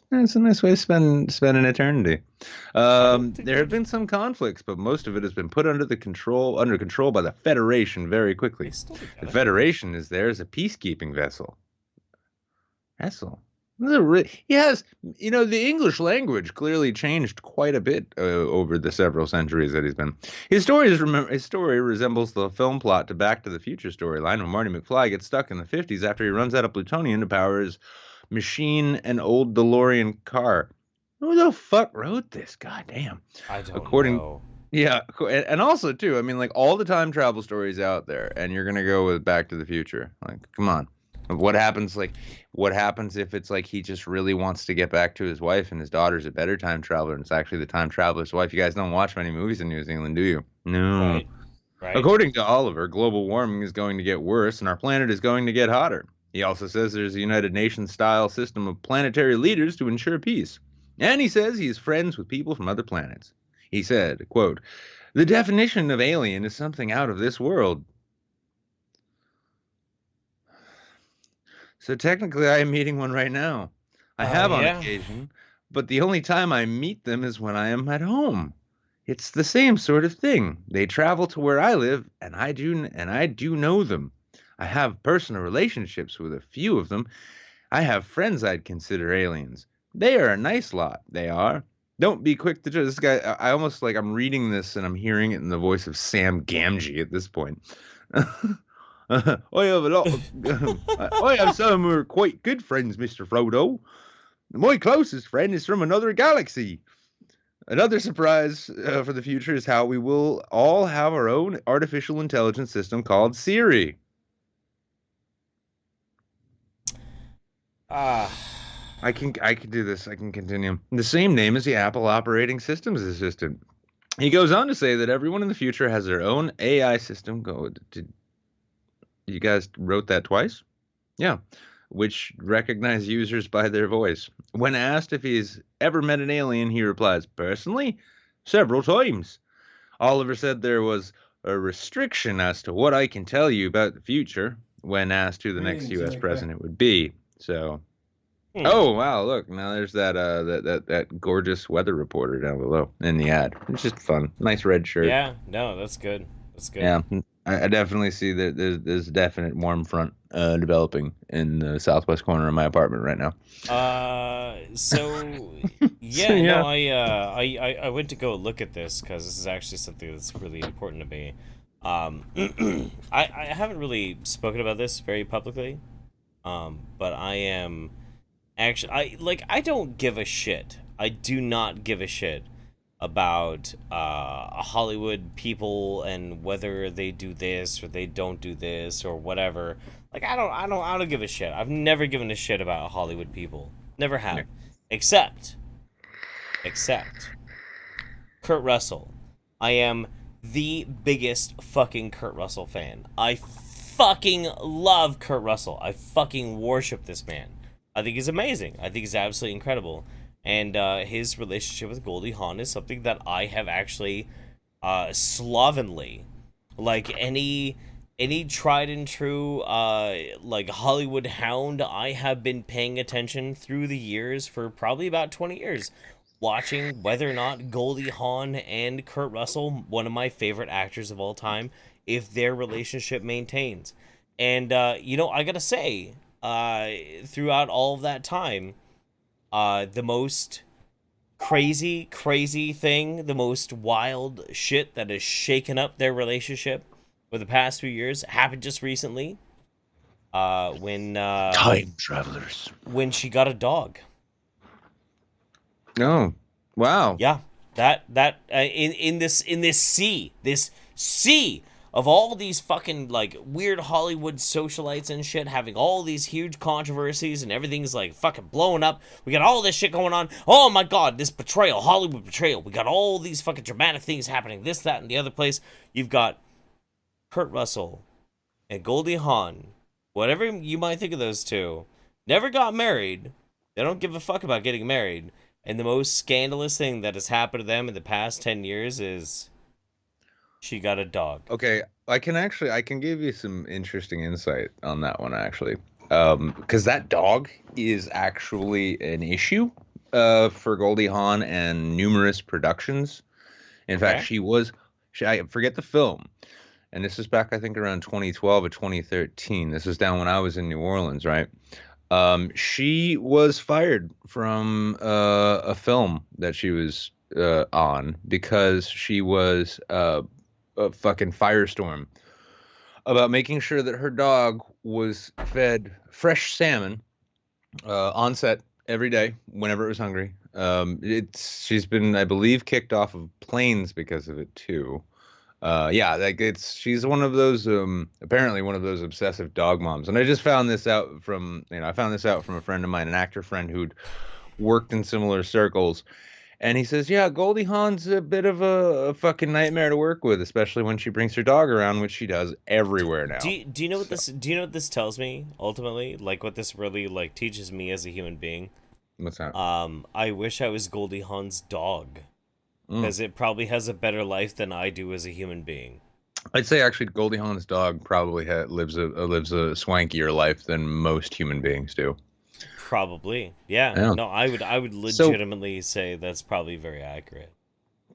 S2: that's a nice way to spend an eternity.
S1: I don't think
S2: There have
S1: they've
S2: been some conflicts, but most of it has been put under control by the Federation very
S1: they
S2: quickly.
S1: still
S2: The
S1: together.
S2: Federation is there as a peacekeeping vessel. Yes, you know, the English language clearly changed quite a bit over the several centuries that he's been. His story resembles the film plot to Back to the Future storyline when Marty McFly gets stuck in the 50s after he runs out of plutonium to power his machine and old DeLorean car. Who the fuck wrote this? God damn.
S1: I don't
S2: According,
S1: know.
S2: yeah, and also too, I mean, like all the time travel stories out there, and you're gonna go with Back to the Future. Like, come on. What happens, like, what happens if it's like he just really wants to get back to his wife and his daughter's a better time traveler and it's actually the time traveler's wife? You guys don't watch many movies in New Zealand, do you? No.
S1: Right. Right.
S2: According to Oliver, global warming is going to get worse and our planet is going to get hotter. He also says there's a United Nations style system of planetary leaders to ensure peace. And he says he is friends with people from other planets. He said, quote, "The definition of alien is something out of this world. So technically, I am meeting one right now. I have on
S1: Yeah.
S2: occasion, but the only time I meet them is when I am at home. It's the same sort of thing. They travel to where I live, and I do know them. I have personal relationships with a few of them. I have friends I'd consider aliens. They are a nice lot. They are. Don't be quick to judge this guy. I almost like I'm reading this and I'm hearing it in the voice of Sam Gamgee at this point. I have a lot of, I have some who are quite good friends, Mr. Frodo. My closest friend is from another galaxy. Another surprise for the future is how we will all have our own artificial intelligence system called Siri.
S1: Ah.
S2: I can do this. I can continue. The same name as the Apple operating systems assistant. He goes on to say that everyone in the future has their own AI system. You guys wrote that twice? Yeah. Which recognize users by their voice. When asked if he's ever met an alien, he replies, "Personally, several times." Oliver said there was a restriction as to what I can tell you about the future when asked who the next U.S. president would be. So,
S1: Hmm.
S2: oh wow, look, now there's that gorgeous weather reporter down below in the ad. It's just fun. Nice red shirt.
S1: Yeah. No, that's good. That's good.
S2: Yeah, I definitely see that there's a definite warm front developing in the southwest corner of my apartment right now.
S1: So
S2: So
S1: yeah, no,
S2: yeah,
S1: I went to go look at this because this is actually something that's really important to me. I haven't really spoken about this very publicly, but I am actually I don't give a shit. I do not give a shit about Hollywood people and whether they do this or they don't do this or whatever. Like I don't give a shit. I've never given a shit about Hollywood people. Never
S2: yeah.
S1: have. Except except Kurt Russell. I am the biggest fucking Kurt Russell fan. I fucking love Kurt Russell. I fucking worship this man. I think he's amazing. I think he's absolutely incredible. And his relationship with Goldie Hawn is something that I have actually slovenly, like any tried and true like Hollywood hound, I have been paying attention through the years for probably about 20 years, watching whether or not Goldie Hawn and Kurt Russell, one of my favorite actors of all time, if their relationship maintains. And you know, I gotta say, throughout all of that time, the most crazy thing, the most wild shit that has shaken up their relationship for the past few years happened just recently.
S2: Time travelers.
S1: When she got a dog.
S2: Oh, wow.
S1: Yeah, that in this sea of all these fucking like weird Hollywood socialites and shit having all these huge controversies and everything's like fucking blowing up. We got all this shit going on. Oh my god, this betrayal, Hollywood betrayal. We got all these fucking dramatic things happening. This, that, and the other place. You've got Kurt Russell and Goldie Hawn, whatever you might think of those two, never got married. They don't give a fuck about getting married. And the most scandalous thing that has happened to them in the past 10 years is she got a dog.
S2: Okay, I can give you some interesting insight on that one actually. Because that dog is actually an issue for Goldie Hawn and numerous productions. In fact,
S1: Okay?
S2: I forget the film, and this is back I think around 2012 or 2013. This was down when I was in New Orleans, right? She was fired from a film that she was on because she was a fucking firestorm about making sure that her dog was fed fresh salmon on set every day whenever it was hungry. She's been, I believe, kicked off of planes because of it too. Yeah, like she's one of those apparently one of those obsessive dog moms. And I just found this out from, I found this out from a friend of mine, an actor friend who'd worked in similar circles. And he says, yeah, Goldie Hawn's a bit of a fucking nightmare to work with, especially when she brings her dog around, which she does everywhere now.
S1: Do you know what
S2: So,
S1: this tells me ultimately? Like what this really like teaches me as a human being?
S2: what's that?
S1: I wish I was Goldie Hawn's dog
S2: Mm.
S1: because it probably has a better life than I do as a human being.
S2: I'd say actually Goldie Hawn's dog probably lives a swankier life than most human beings do.
S1: Probably. Yeah.
S2: Yeah.
S1: No, I would
S2: So
S1: legitimately say that's probably very accurate.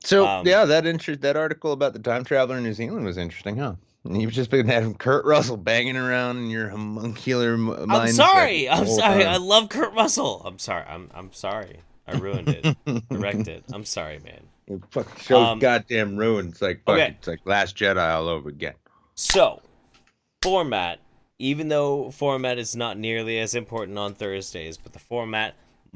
S2: so
S1: Um
S2: yeah, that article about the time traveler in New Zealand was interesting, huh? And you've just been having Kurt Russell banging around in your homuncular
S1: I'm
S2: mindset
S1: sorry.
S2: the
S1: I'm
S2: whole
S1: sorry. I
S2: time.
S1: love Kurt Russell. I'm sorry. I'm sorry. I ruined it. I wrecked it. I'm sorry, man.
S2: The fucking show's
S1: Um
S2: goddamn ruined.
S1: okay.
S2: It's like Last Jedi all over again.
S1: So, format, even though format is not nearly as important on Thursdays, but the format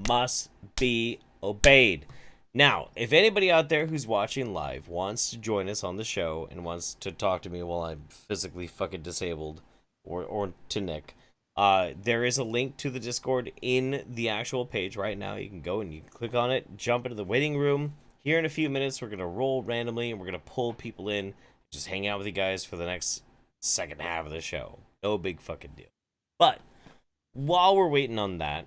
S1: must be obeyed. Now, if anybody out there who's watching live wants to join us on the show and wants to talk to me while I'm physically fucking disabled, or to Nick, there is a link to the Discord in the actual page right now. You can go and you can click on it, jump into the waiting room. Here in a few minutes, we're going to roll randomly and we're going to pull people in, just hang out with you guys for the next second half of the show. No big fucking deal. But while we're waiting on that,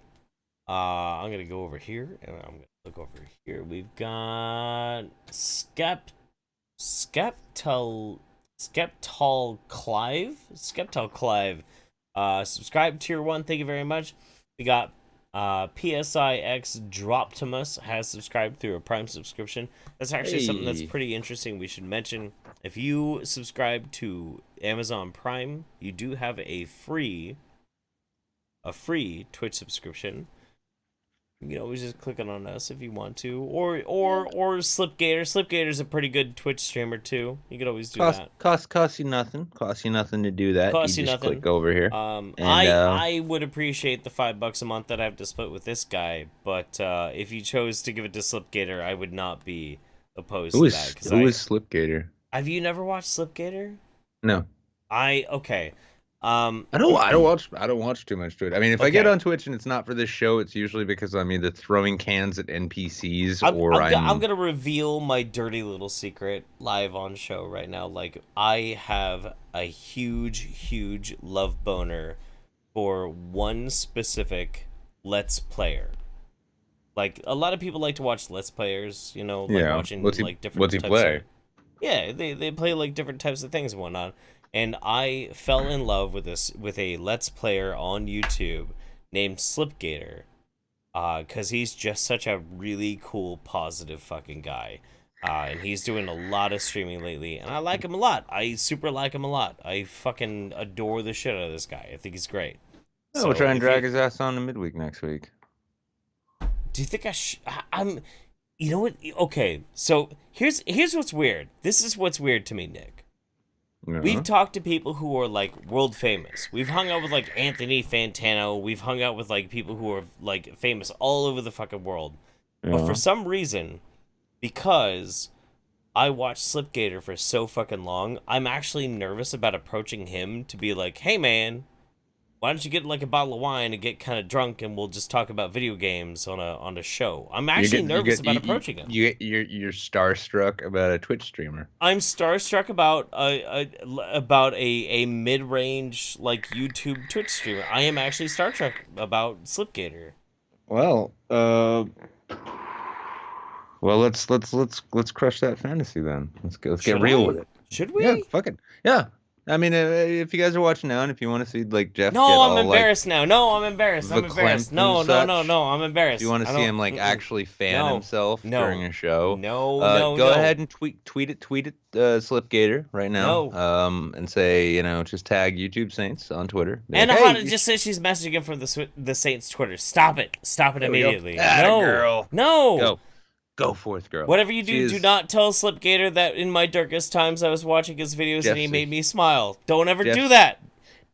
S1: I'm gonna go over here and I'm gonna look over here. We've got Skeptal Clive. Subscribe tier 1, thank you very much. We got PSIX Droptimus has subscribed through a Prime subscription. That's actually something that's
S2: Hey.
S1: pretty interesting. We should mention if you subscribe to Amazon Prime, you do have a free Twitch subscription. You can always just click on us if you want to, or Slipgator. Slipgator's a pretty good Twitch streamer too. You could always do that.
S2: Cost you nothing. Cost you nothing to do that.
S1: Costs
S2: You
S1: you
S2: just
S1: nothing.
S2: click over here. And
S1: I would appreciate the $5 a month that I have to split with this guy, but if you chose to give it to Slipgator, I would not be opposed to that.
S2: who is Slipgator?
S1: Have you never watched Slipgator?
S2: No.
S1: Okay. Um,
S2: I don't watch too much Twitch. I mean, if I get
S1: okay.
S2: on Twitch and it's not for this show, it's usually because I'm either throwing cans at NPCs or
S1: I'm gonna reveal my dirty little secret live on show right now. Like, I have a huge love boner for one specific Let's Player. Like, a lot of people like to watch Let's Players, like
S2: yeah.
S1: watching like different
S2: What's he
S1: types
S2: play?
S1: of, yeah, they play like different types of things and whatnot. And I fell in love with a Let's Player on YouTube named Slipgator. Because he's just such a really cool, positive fucking guy. And he's doing a lot of streaming lately, and I like him a lot. I super like him a lot. I fucking adore the shit out of this guy. I think he's great.
S2: Oh, we'll
S1: So
S2: try and
S1: if
S2: drag
S1: you,
S2: his ass on to midweek next week.
S1: do you think I'm, you know what? Okay, so here's what's weird. This is what's weird to me, Nick. We've
S2: Yeah.
S1: talked to people who are like world famous. We've hung out with like Anthony Fantano. We've hung out with like people who are like famous all over the fucking world. But for
S2: Yeah.
S1: some reason, because I watched Slipgator for so fucking long, I'm actually nervous about approaching him to be like, "Hey man, Why don't you get like a bottle of wine and get kind of drunk, and we'll just talk about video games on a show? I'm actually nervous about approaching him.
S2: You're starstruck about a Twitch streamer.
S1: I'm starstruck about a mid range like YouTube Twitch streamer. I am actually starstruck about Slipgator.
S2: Well, let's crush that fantasy then. Let's get real with it.
S1: Should we?
S2: Yeah, fuck it. Yeah. I mean, if you guys are watching now, and if you want to see like Jeff,
S1: no,
S2: get
S1: I'm
S2: all,
S1: embarrassed
S2: like,
S1: now. No, I'm embarrassed. I'm embarrassed. No, I'm embarrassed.
S2: If you want to see him like actually fan himself during a show, go ahead and tweet it, Slipgator right now. And say, just tag YouTube Saints on Twitter.
S1: And Hana just said she's messaging him from the Saints Twitter. Stop it immediately. No,
S2: girl.
S1: No.
S2: Go forth, girl.
S1: Whatever you do, do not tell Slipgator that in my darkest times I was watching his videos and he made me smile. Don't ever do that.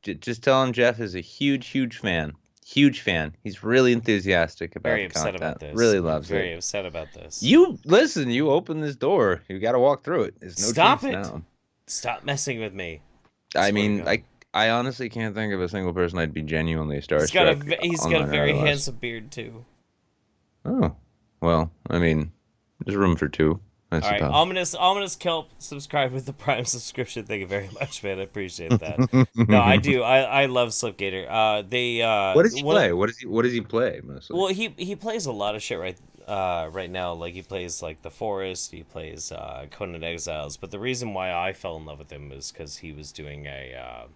S2: Just tell him Jeff is a huge fan. Huge fan. He's really enthusiastic about the content. About this. Really loves it.
S1: Very upset about this.
S2: You open this door. You got to walk through it. There's no
S1: Stop
S2: chance
S1: it.
S2: now.
S1: Stop messing with me.
S2: I mean, I honestly can't think of a single person I'd be genuinely starstruck.
S1: He's got a very handsome beard too.
S2: Oh. Well, I mean, there's room for two.
S1: All right, ominous kelp, subscribe with the Prime subscription. Thank you very much, man. I appreciate that. No, I do. I love Slipgator.
S2: What does he play? What does he play mostly?
S1: Well, he plays a lot of shit right now. Like he plays like The Forest. He plays Conan Exiles. But the reason why I fell in love with him is because he was doing a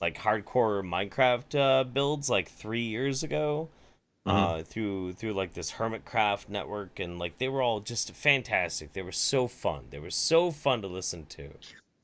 S1: like hardcore Minecraft builds like 3 years ago. Through like this Hermitcraft network, and like they were all just fantastic. They were so fun. They were so fun to listen to.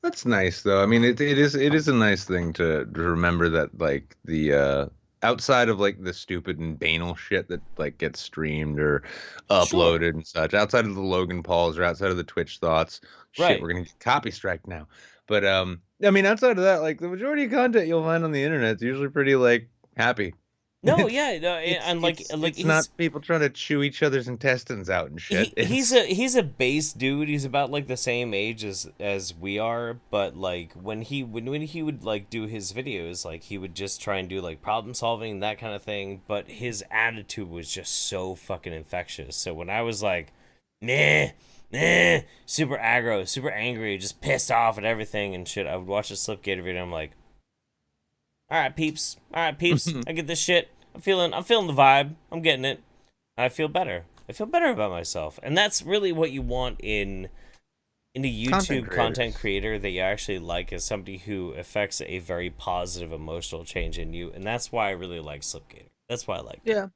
S2: That's nice though. I mean, it is a nice thing to remember that like the outside of like the stupid and banal shit that like gets streamed or uploaded and such, outside of the Logan Pauls or outside of the Twitch thoughts, shit, we're gonna get copy strike now. But I mean, outside of that, like the majority of content you'll find on the internet is usually pretty like happy.
S1: No, yeah, no, and
S2: it's not people trying to chew each other's intestines out and shit.
S1: He's a base dude. He's about like the same age as we are, but like when he would like do his videos, like he would just try and do like problem solving, that kind of thing. But his attitude was just so fucking infectious. So when I was like, nah, super aggro, super angry, just pissed off at everything and shit, I would watch a Slipgator video. And I'm like, all right, peeps, I get this shit. I'm feeling the vibe. I'm getting it. I feel better. I feel better about myself, and that's really what you want in a YouTube content creator that you actually like, is somebody who affects a very positive emotional change in you, and that's why I really like Slipgator. That's why I like.
S2: Yeah,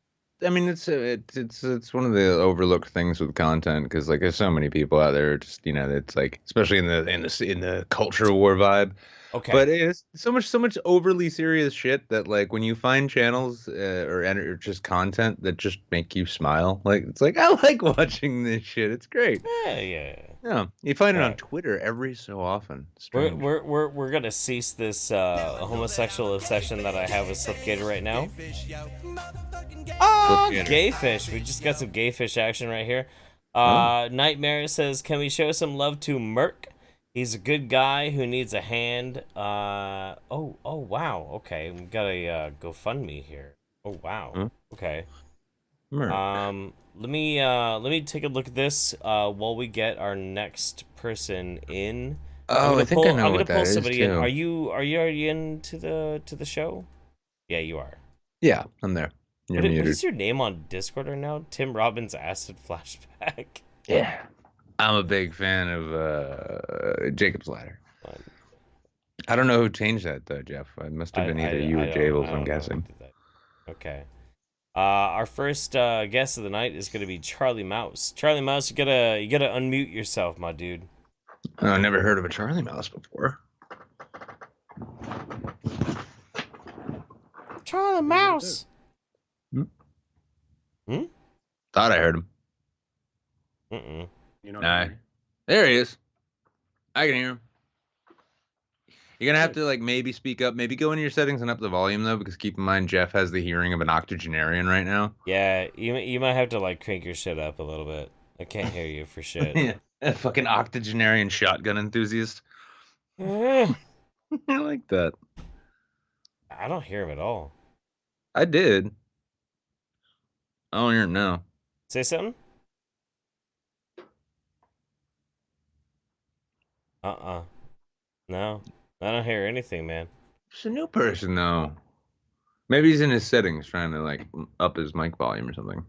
S2: I mean it's one of the overlooked things with content, because like there's so many people out there just it's like, especially in the culture war vibe.
S1: Okay.
S2: But it's so much overly serious shit that like when you find channels or just content that just make you smile, like it's like I like watching this shit. It's great. Yeah. You find it on Twitter every so often.
S1: We're gonna cease this homosexual obsession that I have with Slipgator right now. Gayfish. We just got some gayfish action right here. Nightmare says, "Can we show some love to Merc? He's a good guy who needs a hand." Oh wow. Okay, we got a GoFundMe here. Oh wow. Okay. Let me take a look at this while we get our next person in.
S2: I think I know what that is too.
S1: Are you already into the show? Yeah, you are.
S2: Yeah, I'm there. You're muted.
S1: What is your name on Discord right now? Tim Robbins Acid Flashback.
S2: Yeah. I'm a big fan of Jacob's Ladder. I don't know who changed that though, Jeff. It must have been either you or Jables, I'm guessing.
S1: Okay. Our first guest of the night is gonna be Charlie Mouse. Charlie Mouse, you gotta unmute yourself, my dude.
S2: I never heard of a Charlie Mouse before.
S1: Charlie Mouse.
S2: Thought I heard him.
S3: You know,
S2: there he is. I can hear him. You're gonna have to like maybe speak up, maybe go into your settings and up the volume though, because keep in mind Jeff has the hearing of an octogenarian right now.
S1: Yeah, you might have to like crank your shit up a little bit. I can't hear you for shit.
S2: Yeah, a fucking octogenarian shotgun enthusiast. I like that.
S1: I don't hear him at all.
S2: I did. I don't hear him now.
S1: Say something? Uh-uh. No. I don't hear anything, man.
S2: It's a new person though. Maybe he's in his settings trying to like up his mic volume or something.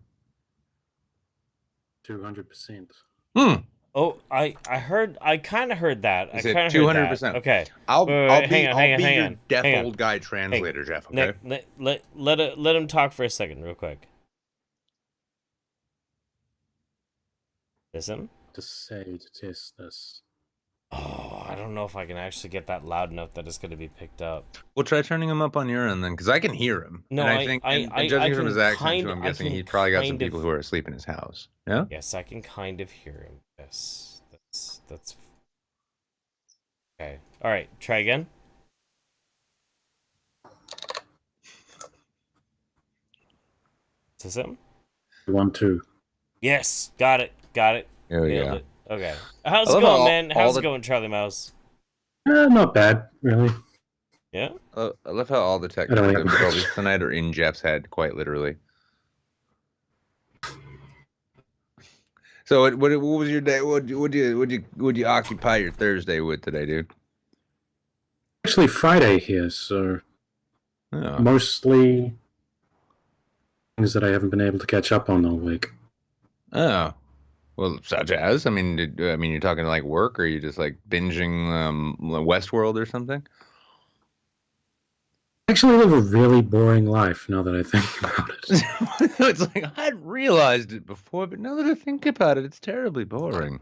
S3: 200%.
S1: Oh, I kind of heard that.
S2: He
S1: I
S2: said
S1: kind of heard that.
S2: 200%.
S1: Okay.
S2: I'll
S1: Wait,
S2: be
S1: hang
S2: your
S1: on,
S2: deaf
S1: hang on.
S2: old guy translator, Jeff. Okay.
S1: Nick, let him talk for a second, real quick. Listen.
S3: To say to test this.
S1: Oh, I don't know if I can actually get that loud enough that it's going to be picked up.
S2: Well, try turning him up on your end then, because I can hear him.
S1: No,
S2: and I think, judging from his accent, too, I'm guessing he's probably got some people who are asleep in his house. Yeah.
S1: Yes, I can kind of hear him. Yes, that's okay. All right, try again. Is this him?
S3: 1, 2.
S1: Yes, got it.
S2: Oh
S1: Nailed
S2: yeah.
S1: it. Okay. How's it going, man? How's it going, Charlie Mouse?
S3: Not bad, really.
S1: Yeah.
S2: I love how all the technical difficulties tonight are in Jeff's head, quite literally. So, what was your day? What you occupy your Thursday with today, dude?
S3: Actually, Friday here, so mostly things that I haven't been able to catch up on all week.
S2: Oh, well, such as? I mean, you're talking like work, or are you just like binging Westworld or something?
S3: I actually live a really boring life now that I think about it.
S2: It's like I hadn't realized it before, but now that I think about it, it's terribly boring.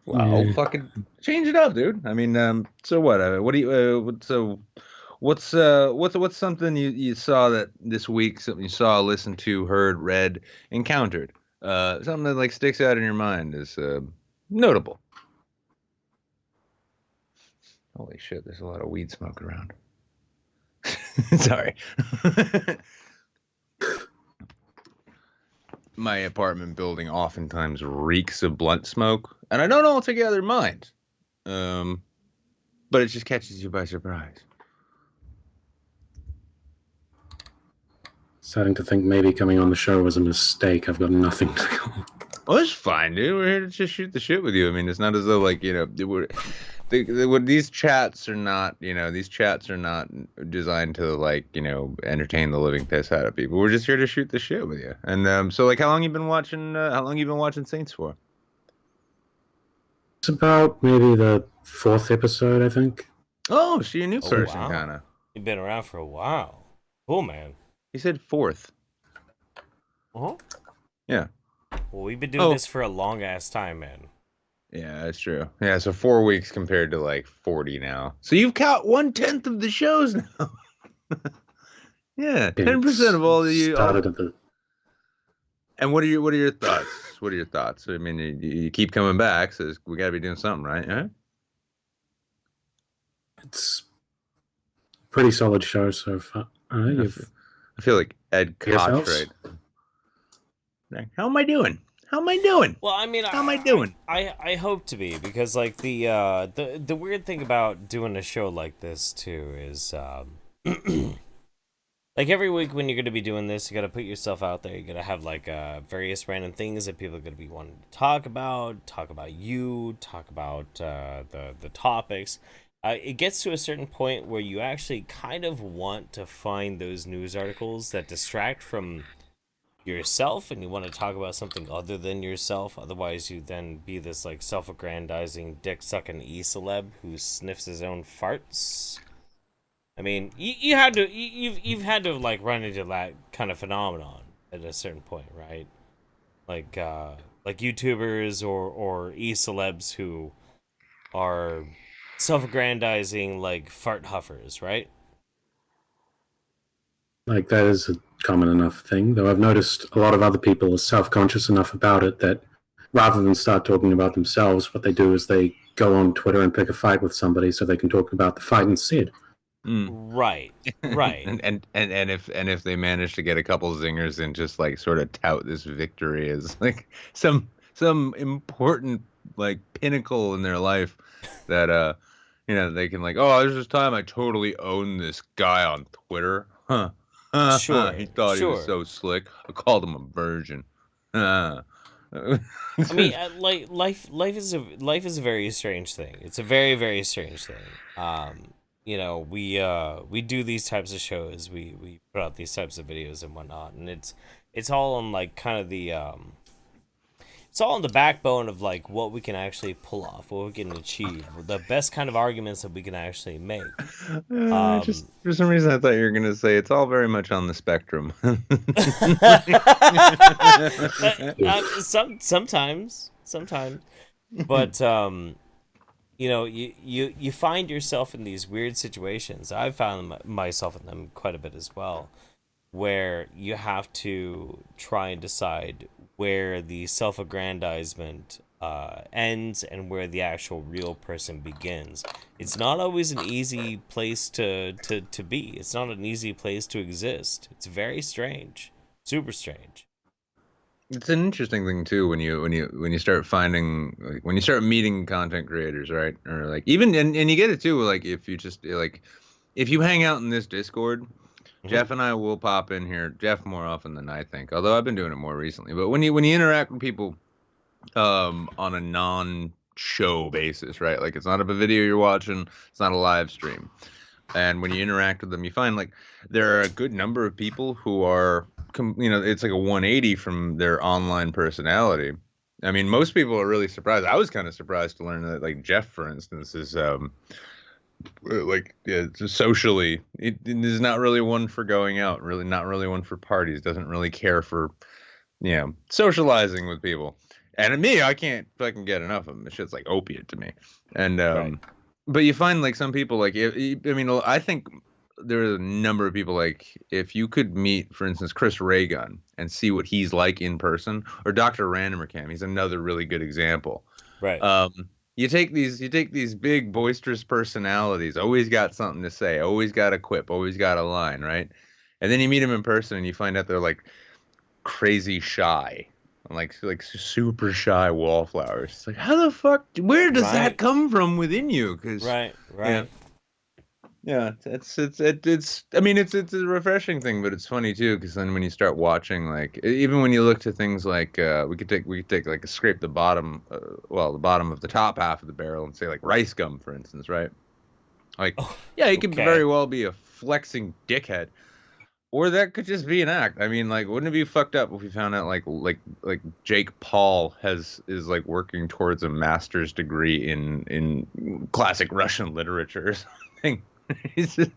S2: Wow, fucking change it up, dude. I mean, so what? What do you? What's something you saw that this week? Something you saw, listened to, heard, read, encountered? Something that like sticks out in your mind is notable. Holy shit! There's a lot of weed smoke around. Sorry. My apartment building oftentimes reeks of blunt smoke, and I don't altogether mind. But it just catches you by surprise.
S3: Starting to think maybe coming on the show was a mistake. I've got nothing to go.
S2: Well, it's fine, dude. We're here to just shoot the shit with you. I mean, it's not as though like these chats are not, these chats are not designed to like, entertain the living piss out of people. We're just here to shoot the shit with you. And so like, how long you been watching Saints for?
S3: It's about maybe the 4th episode, I think.
S2: Oh, so you're a new person,
S1: wow.
S2: kind of.
S1: You've been around for a while. Cool, man.
S2: He said 4th.
S1: Uh-huh.
S2: Yeah.
S1: Well, we've been doing this for a long ass time, man.
S2: Yeah, that's true. Yeah, so 4 weeks compared to like 40 now. So you've caught 1/10 of the shows now. Yeah, 10% of all the. And what are your thoughts? What are your thoughts? I mean, you keep coming back, so we got to be doing something, right? Yeah.
S3: It's a pretty solid show so far.
S2: I feel like Ed Koch, right? How am I doing?
S1: Well, I mean,
S2: how am I doing?
S1: I hope to be, because like the weird thing about doing a show like this too is like every week when you're gonna be doing this, you gotta put yourself out there. You gotta have like various random things that people are gonna be wanting to talk about you, talk about the topics. It gets to a certain point where you actually kind of want to find those news articles that distract from yourself, and you want to talk about something other than yourself. Otherwise, you then be this like self-aggrandizing, dick-sucking e-celeb who sniffs his own farts. I mean, you've had to like run into that kind of phenomenon at a certain point, right? Like YouTubers or e-celebs who are self-aggrandizing like fart huffers, right?
S3: Like, that is a common enough thing, though I've noticed a lot of other people are self-conscious enough about it that rather than start talking about themselves, what they do is they go on Twitter and pick a fight with somebody so they can talk about the fight instead.
S1: Right.
S2: and if they manage to get a couple zingers and just like sort of tout this victory as like some important like pinnacle in their life, that They can like, oh, there's this time I totally owned this guy on Twitter. Huh.
S1: Sure,
S2: He thought he was
S1: sure.
S2: so slick. I called him a virgin.
S1: I mean, like life is a very strange thing. It's a very very strange thing. We do these types of shows. We put out these types of videos and whatnot, and it's all on like kind of the it's all on the backbone of like what we can actually pull off, what we can achieve, the best kind of arguments that we can actually make.
S2: just for some reason I thought you were gonna say it's all very much on the spectrum.
S1: Sometimes, but you find yourself in these weird situations. I've found myself in them quite a bit as well, where you have to try and decide where the self-aggrandizement ends and where the actual real person begins. It's not always an easy place to be. It's not an easy place to exist. It's very strange, super strange.
S2: It's an interesting thing too when you start finding like when you start meeting content creators, right? Or like even and you get it too like if you just like if you hang out in this Discord, Jeff and I will pop in here. Jeff more often than I think, although I've been doing it more recently. But when you interact with people on a non-show basis, right? Like it's not a video you're watching, it's not a live stream. And when you interact with them, you find like there are a good number of people who are, it's like a 180 from their online personality. I mean, most people are really surprised. I was kind of surprised to learn that, like Jeff, for instance, is like socially, it is not really one for going out. Really, not really one for parties. Doesn't really care for, socializing with people. And me, I can't fucking get enough of them. This shit's like opiate to me. And
S1: Right.
S2: but you find like some people like I think there's a number of people like if you could meet, for instance, Chris Ray Gun and see what he's like in person, or Dr. Randomer Cam, he's another really good example.
S1: Right.
S2: You take these big boisterous personalities, always got something to say, always got a quip, always got a line, right? And then you meet them in person and you find out they're like crazy shy. Like super shy wallflowers. It's like, how the fuck? Where does
S1: Right.
S2: that come from within you? Because
S1: Right.
S2: yeah, it's. I mean, it's a refreshing thing, but it's funny too because then when you start watching, like even when you look to things like we could take like a scrape the bottom, the bottom of the top half of the barrel and say like rice gum, for instance, right? Like, yeah, he could
S1: okay.
S2: very well be a flexing dickhead. Or that could just be an act. I mean, like, wouldn't it be fucked up if we found out like Jake Paul is like working towards a master's degree in classic Russian literature or something? He's just,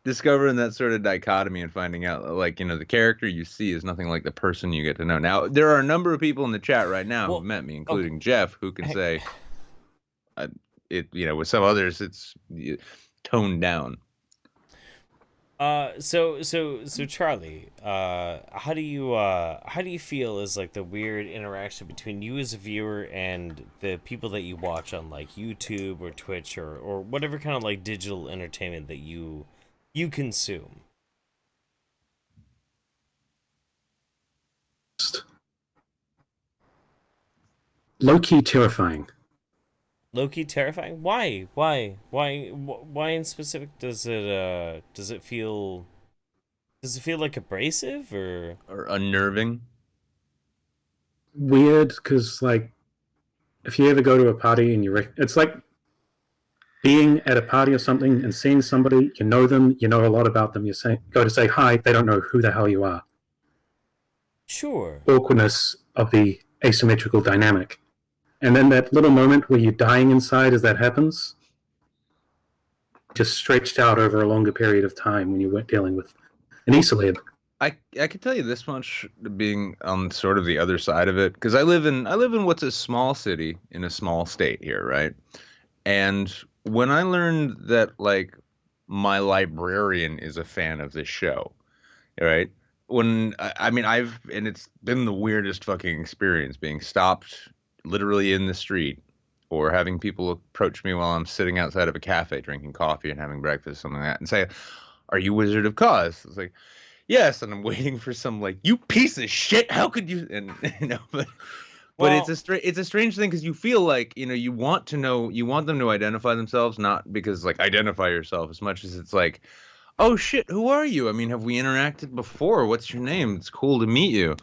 S2: discovering that sort of dichotomy and finding out like the character you see is nothing like the person you get to know. Now there are a number of people in the chat right now who met me, including Jeff, who can say, with some others it's toned down.
S1: So Charlie, how do you feel is like the weird interaction between you as a viewer and the people that you watch on like YouTube or Twitch or whatever kind of like digital entertainment that you consume?
S3: Low-key terrifying.
S1: Low-key terrifying? Why in specific does it feel like abrasive or
S2: unnerving?
S3: Weird, because like if you ever go to a party and it's like being at a party or something and seeing somebody, you know them, you know a lot about them, go to say hi, they don't know who the hell you are.
S1: Sure.
S3: Awkwardness of the asymmetrical dynamic. And then that little moment where you're dying inside as that happens, just stretched out over a longer period of time when you weren't dealing with an e-celeb.
S2: I can tell you this much, being on sort of the other side of it, because I live in what's a small city in a small state here, right? And when I learned that like my librarian is a fan of this show, right? When and it's been the weirdest fucking experience being stopped literally in the street or having people approach me while I'm sitting outside of a cafe drinking coffee and having breakfast, something like that, and say, "Are you Wizard of Cause?" It's like, yes, and I'm waiting for some like, "You piece of shit, how could you?" And But
S1: Well,
S2: it's a strange thing because you feel like, you want them to identify themselves, not because like identify yourself as much as it's like, oh shit, who are you? I mean, have we interacted before? What's your name? It's cool to meet you.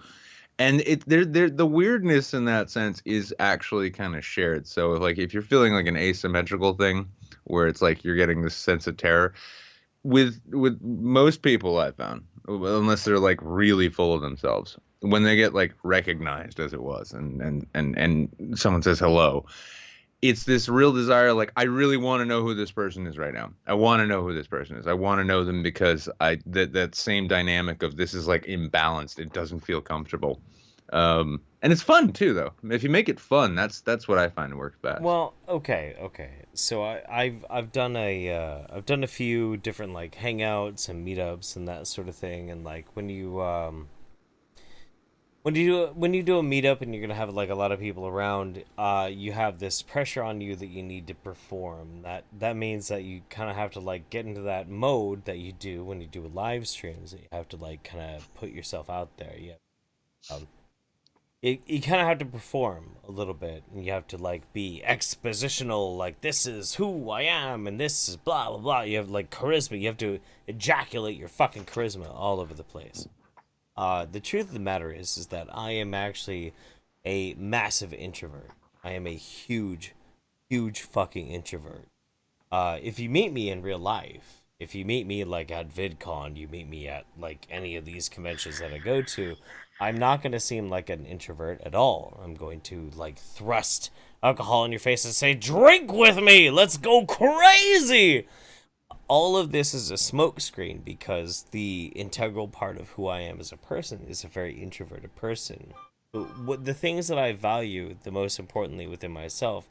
S2: And the weirdness in that sense is actually kind of shared. So like if you're feeling like an asymmetrical thing where it's like you're getting this sense of terror with most people I found, unless they're like really full of themselves, when they get like recognized as it was and someone says hello, it's this real desire, like I really want to know who this person is right now. I want to know who this person is. I want to know them because that same dynamic of this is like imbalanced. It doesn't feel comfortable. And it's fun too, though. If you make it fun, that's what I find works best.
S1: well, okay. So I've done a few different like hangouts and meetups and that sort of thing, and like when you do a meetup and you're gonna have like a lot of people around, you have this pressure on you that you need to perform. That means that you kind of have to like get into that mode that you do when you do live streams. That you have to like kind of put yourself out there. Um, you kind of have to perform a little bit, and you have to like be expositional. Like this is who I am, and this is blah blah blah. You have like charisma. You have to ejaculate your fucking charisma all over the place. The truth of the matter is that I am actually a massive introvert. I am a huge, huge fucking introvert. If you meet me in real life, if you meet me like at VidCon, you meet me at like any of these conventions that I go to, I'm not going to seem like an introvert at all. I'm going to like thrust alcohol in your face and say, "Drink with me, let's go crazy." All of this is a smokescreen because the integral part of who I am as a person is a very introverted person. What the things that I value the most importantly within myself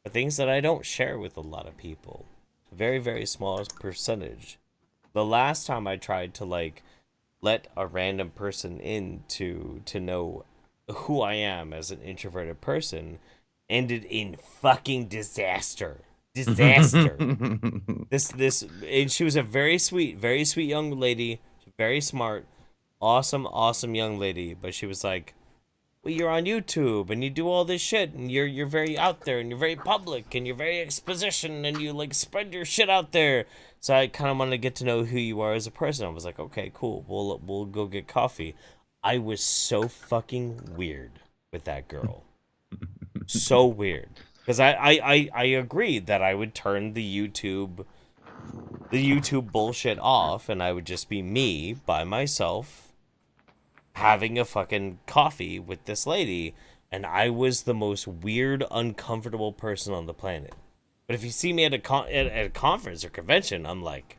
S1: are things that I don't share with a lot of people. Very, very small percentage. The last time I tried to like let a random person in to know who I am as an introverted person ended in fucking disaster. Disaster. This and she was a very sweet young lady, very smart, awesome young lady, but she was like, "Well, you're on YouTube and you do all this shit and you're very out there and you're very public and you're very exposition and you like spread your shit out there." So I kind of wanted to get to know who you are as a person. I was like, "Okay, cool. We'll go get coffee." I was so fucking weird with that girl. So weird. Because I agreed that I would turn the YouTube bullshit off and I would just be me by myself having a fucking coffee with this lady, and I was the most weird, uncomfortable person on the planet. But if you see me at at a conference or convention, I'm like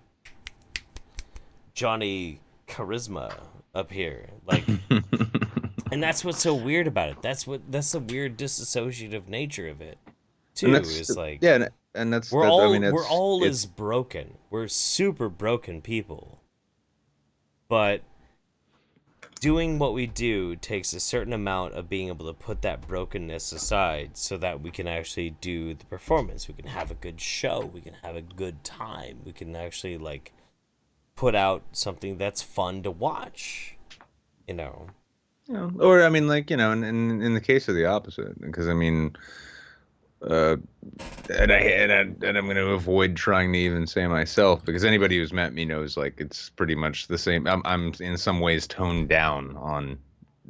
S1: Johnny Charisma up here. Like and that's what's so weird about it. That's the weird disassociative nature of it.
S2: And
S1: Too
S2: that's
S1: is like
S2: yeah, and I mean,
S1: we're all
S2: it's
S1: as broken. We're super broken people. But doing what we do takes a certain amount of being able to put that brokenness aside so that we can actually do the performance. We can have a good show. We can have a good time. We can actually like put out something that's fun to watch. You know.
S2: or I mean, like in the case of the opposite, because I mean, uh, and I'm going to avoid trying to even say myself, because anybody who's met me knows like it's pretty much the same. I'm in some ways toned down on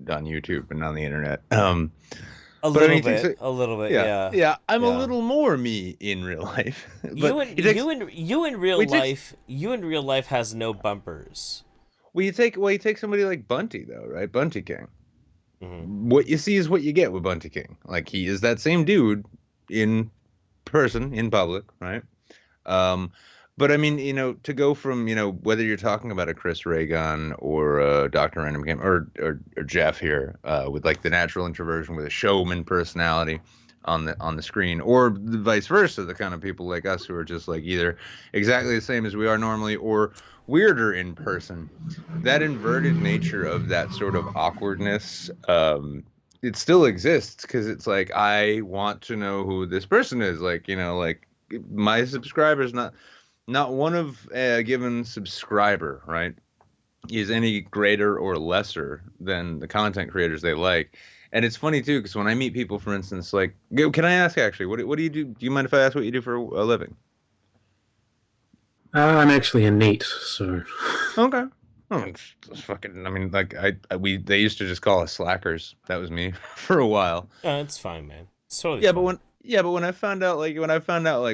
S2: YouTube and on the internet. But I mean,
S1: A little bit,
S2: yeah,
S1: yeah.
S2: yeah, I'm a
S1: Yeah.
S2: little more me in real life. But it takes
S1: You in real
S2: well, it takes
S1: life, you in real life has no bumpers.
S2: you take somebody like Bunty though, right? Bunty King.
S1: Hmm.
S2: What you see is what you get with Bunty King. Like he is that same dude in person, in public, right? Um, but I mean, to go from, whether you're talking about a Chris Ray Gun or Dr. Random Game or Jeff here, with like the natural introversion with a showman personality on the screen, or the vice versa, the kind of people like us who are just like either exactly the same as we are normally or weirder in person. That inverted nature of that sort of awkwardness, it still exists because it's like I want to know who this person is. Like, like my subscribers, not one of a given subscriber, right, is any greater or lesser than the content creators they like. And it's funny too, because when I meet people, for instance, like, can I ask actually, what do you do? Do you mind if I ask what you do for a living?
S3: I'm actually a NEET, so
S2: Okay. Oh, it's fucking. I mean, like they used to just call us slackers. That was me for a while.
S1: It's fine, man. It's totally
S2: Yeah, but
S1: fine.
S2: when I found out like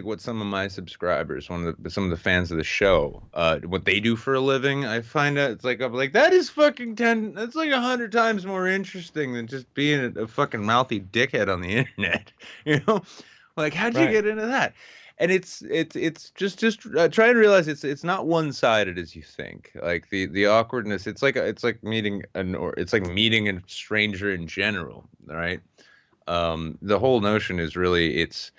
S2: what some of my subscribers, some of the fans of the show, what they do for a living, I find out I'm like that is fucking that's like 100 times more interesting than just being a fucking mouthy dickhead on the internet. You know, like how'd you
S1: Right.
S2: get into that? And it's just try and realize it's not one sided as you think. Like the awkwardness, it's like meeting a stranger in general, right? The whole notion is really it's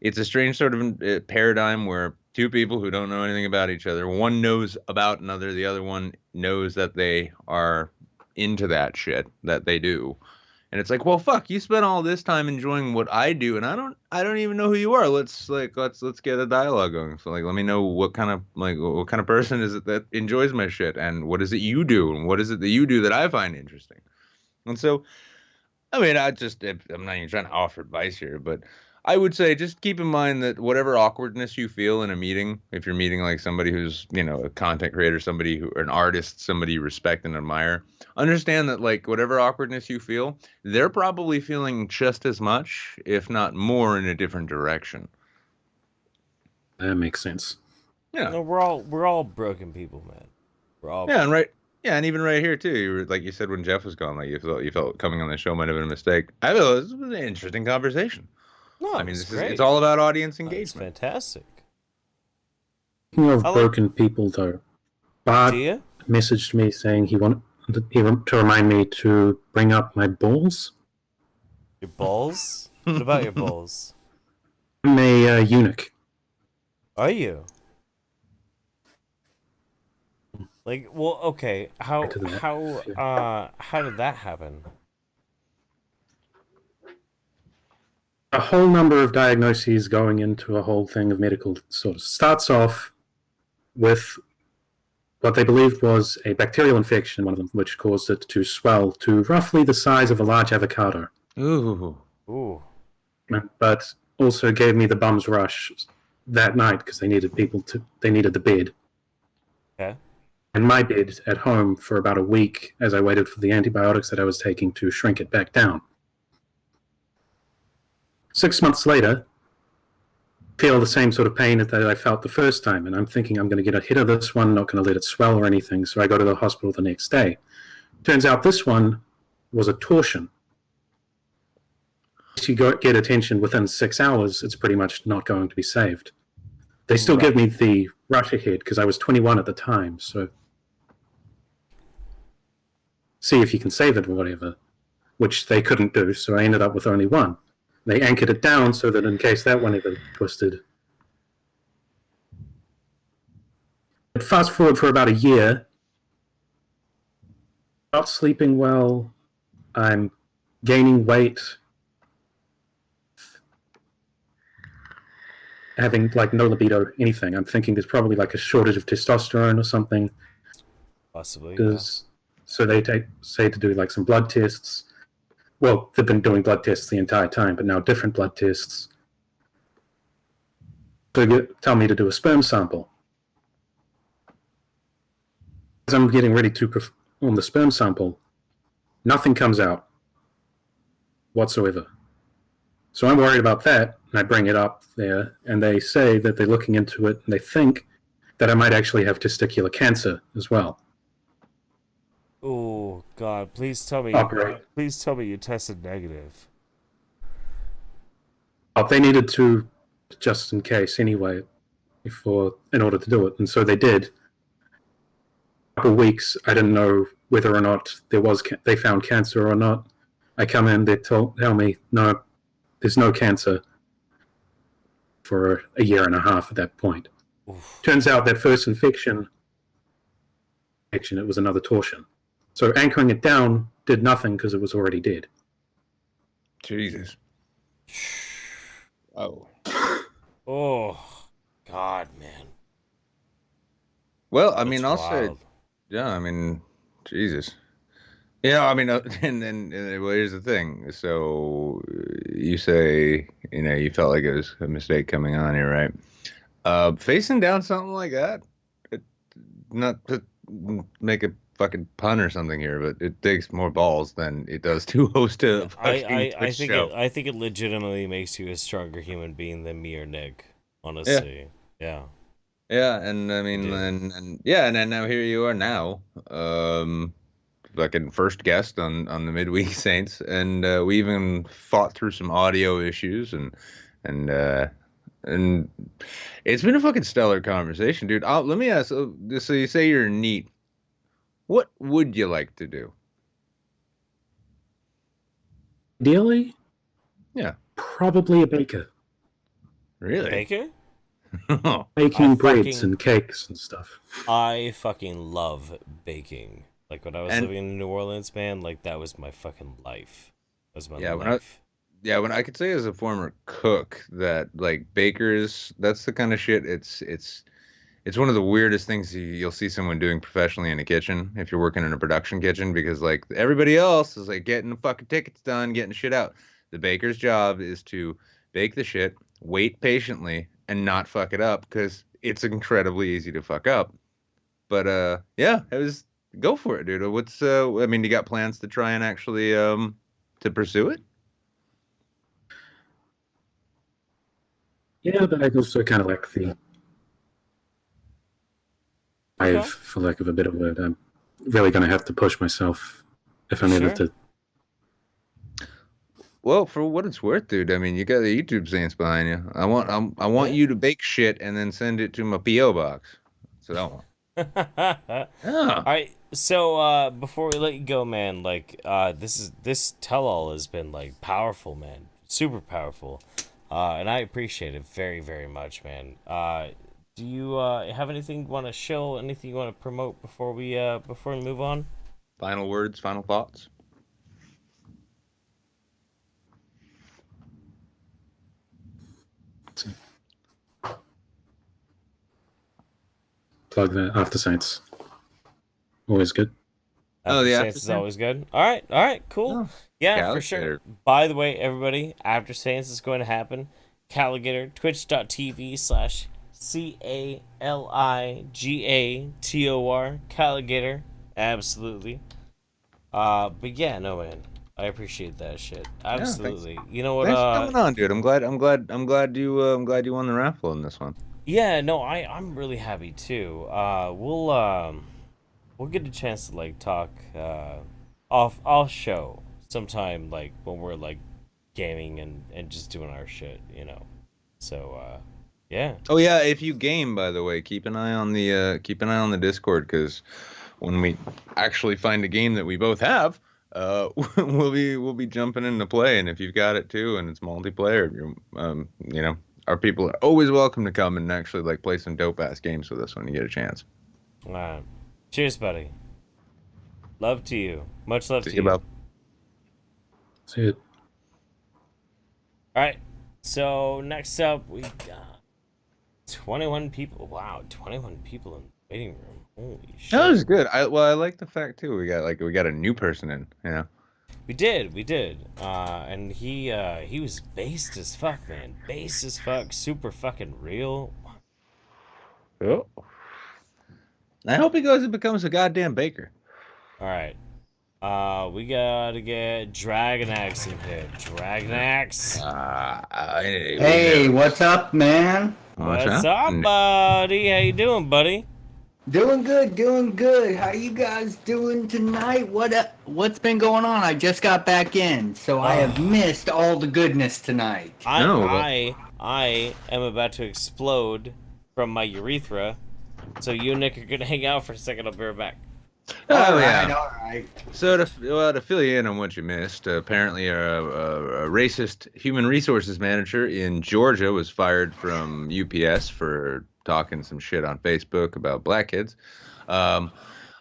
S2: a strange sort of paradigm where two people who don't know anything about each other, one knows about another, the other one knows that they are into that shit that they do. And it's like, well, fuck, you spent all this time enjoying what I do, and I don't even know who you are. Let's get a dialogue going. So like, let me know what kind of person is it that enjoys my shit, and what is it you do, and what is it that you do that I find interesting. And so I mean, I'm not even trying to offer advice here, but I would say just keep in mind that whatever awkwardness you feel in a meeting, if you're meeting like somebody who's, a content creator, an artist, somebody you respect and admire, understand that like whatever awkwardness you feel, they're probably feeling just as much, if not more, in a different direction.
S3: that makes sense.
S2: Yeah.
S1: No, we're all broken people, man. We're all
S2: Yeah, and right. Yeah, and even right here too, you were like you said when Jeff was gone, like you felt coming on the show might have been a mistake. I thought this was an interesting conversation.
S1: No,
S2: I mean,
S1: it's
S2: it's
S1: great.
S2: all about audience
S1: It's
S2: engagement.
S1: fantastic.
S3: Speaking
S1: I
S3: of
S1: like.
S3: broken people, though,
S1: Do
S3: Bart
S1: you?
S3: messaged me saying to remind me to bring up my balls.
S1: Your balls? What about your balls?
S3: I'm a eunuch.
S1: Are you? Like, well, okay.
S3: Back to that.
S1: How did that happen?
S3: A whole number of diagnoses going into a whole thing of medical sort of starts off with what they believed was a bacterial infection, one of them, which caused it to swell to roughly the size of a large avocado,
S2: Ooh.
S1: Ooh.
S3: but also gave me the bum's rush that night because they needed the bed.
S1: Okay.
S3: And my bed at home for about a week as I waited for the antibiotics that I was taking to shrink it back down. 6 months later, feel the same sort of pain that I felt the first time, and I'm thinking I'm going to get a hit of this one, not going to let it swell or anything, so I go to the hospital the next day. Turns out this one was a torsion. If you get attention within 6 hours, it's pretty much not going to be saved. They still give me the rush ahead because I was 21 at the time, so see if you can save it or whatever, which they couldn't do, so I ended up with only one. They anchored it down so that in case that one ever twisted. But fast forward for about a year, not sleeping well, I'm gaining weight, having like no libido, anything. I'm thinking there's probably like a shortage of testosterone or something.
S1: Possibly. Yeah.
S3: So they say to do like some blood tests. Well, they've been doing blood tests the entire time, but now different blood tests. So they tell me to do a sperm sample. As I'm getting ready to perform the sperm sample, nothing comes out whatsoever. So I'm worried about that, and I bring it up there, and they say that they're looking into it, and they think that I might actually have testicular cancer as well.
S1: Oh God! Please tell me.
S3: Operate.
S1: Please tell me you tested negative.
S3: But they needed to, just in case anyway, in order to do it, and so they did. A couple of weeks, I didn't know whether or not they found cancer or not. I come in, they tell me, no, there's no cancer for a year and a half at that point.
S1: Oof.
S3: Turns out that first infection, it was another torsion. So anchoring it down did nothing because it was already dead.
S2: Jesus. Oh.
S1: Oh God, man.
S2: Well, I
S1: That's
S2: mean, I'll say,
S1: wild.
S2: yeah, I mean, Jesus. Yeah, I mean, well, here's the thing. So you say, you felt like it was a mistake coming on here, right? Facing down something like that, it, not to make a fucking pun or something here, but it takes more balls than it does to host a fucking
S1: I
S2: Twitch
S1: think
S2: show.
S1: it legitimately makes you a stronger human being than me or Nick.
S2: Yeah,
S1: Honestly, yeah,
S2: yeah, and I
S1: I
S2: mean,
S1: do.
S2: and yeah, and then now here you are now, fucking first guest on the midweek Saints, and we even fought through some audio issues, and and it's been a fucking stellar conversation, dude. Let me ask. So you say you're neat. What would you like to do?
S3: Ideally,
S2: Yeah,
S3: probably a baker,
S2: really?
S1: Baker? I
S3: baking breads
S1: fucking
S3: and cakes and stuff.
S1: I fucking love baking. Like when I was
S2: And
S1: living in New Orleans, man, like that was my fucking life. That was my
S2: yeah,
S1: life.
S2: when I could say as a former cook that like bakers, that's the kind of shit. It's one of the weirdest things you'll see someone doing professionally in a kitchen if you're working in a production kitchen because like everybody else is like getting the fucking tickets done, getting shit out. The baker's job is to bake the shit, wait patiently, and not fuck it up because it's incredibly easy to fuck up. But yeah, it was go for it, dude. What's I mean, you got plans to try and actually to pursue it?
S3: Yeah, but I also kind of like the
S1: Okay,
S3: for lack of a better word. I'm really going to have to push myself if I needed
S1: sure.
S3: to.
S2: Well, for what it's worth, dude. I mean, you got the YouTube Saints behind you. I want
S1: Yeah.
S2: you to bake shit and then send it to my PO box. That's what I want.
S1: All
S2: Yeah.
S1: right. So before we let you go, man, like this tell all has been like powerful, man, super powerful, and I appreciate it very very much, man. Do you have anything you want to show, anything you want to promote before we move on?
S2: Final words, final thoughts.
S3: Plug that After Saints. Always good.
S2: Oh,
S1: After
S2: the
S1: Saints
S2: after
S1: is
S2: Saints?
S1: always good. All right, cool.
S2: Oh,
S1: Yeah, for sure.
S2: CALIGATOR.
S1: By the way, everybody, After Saints is going to happen. CALIGATOR, twitch.tv/CALIGATOR, CALIGATOR. Absolutely. But yeah, no man. I appreciate that shit.
S2: Yeah, thanks.
S1: Absolutely. You know what,
S2: Thanks for coming on, dude. I'm glad you won the raffle in this one.
S1: yeah, no, I'm really happy too. We'll get a chance to like talk off show sometime like when we're like gaming and just doing our shit, you know. So yeah.
S2: Oh yeah, if you game, by the way, keep an eye on the Discord because when we actually find a game that we both have, we'll be jumping into play. And if you've got it too, and it's multiplayer, our people are always welcome to come and actually like play some dope ass games with us when you get a chance.
S1: Uh, cheers, buddy. Love to you. Much love
S2: See
S1: to
S2: you,
S1: you.
S2: Bob.
S3: See it.
S1: All right. So next up we got 21 people. Wow, 21 people in the waiting room. Holy
S2: That
S1: shit.
S2: was good. I like the fact too. We got a new person in.
S1: We did. And he was based as fuck, man. Based as fuck, super fucking real.
S2: Oh. I hope he goes and becomes a goddamn baker.
S1: All right. We gotta get Dragon Axe in here. Dragon Axe.
S4: Hey, what's up, man?
S2: What's
S1: What's
S2: up?
S1: up, buddy? How you doing, buddy?
S4: Doing good, doing good. How you guys doing tonight? What's been going on? I just got back in, so I have missed all the goodness tonight.
S2: No, but
S1: I am about to explode from my urethra. So you and Nick are gonna hang out for a second. I'll be right back.
S2: oh
S4: All
S2: yeah.
S4: right, all right.
S2: So to fill you in on what you missed, apparently a racist human resources manager in Georgia was fired from UPS for talking some shit on Facebook about black kids. Um,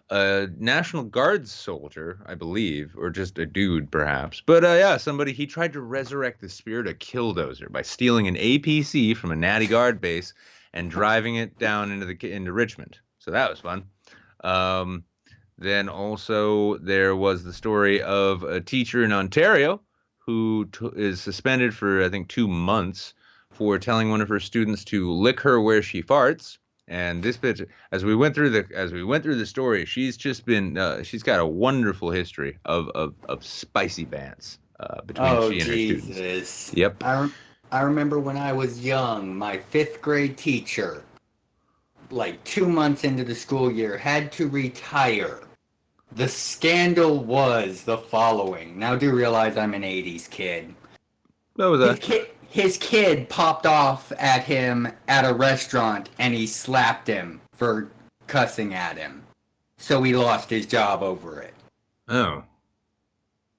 S2: a National Guard soldier, I believe, or just a dude perhaps, but yeah, he tried to resurrect the spirit of Killdozer by stealing an APC from a Natty Guard base and driving it down into Richmond. So that was fun. Um, Then also there was the story of a teacher in Ontario who is suspended for I think 2 months for telling one of her students to lick her where she farts. And this bitch, as we went through the story, she's just been she's got a wonderful history of spicy bants between
S4: Oh
S2: she and her students.
S4: Jesus!
S2: Yep.
S4: I remember when I was young, my 5th grade teacher, like 2 months into the school year, had to retire. The scandal was the following. Now do realize I'm an 80s kid.
S2: What was that?
S4: His kid popped off at him at a restaurant and he slapped him for cussing at him. So he lost his job over it.
S2: Oh.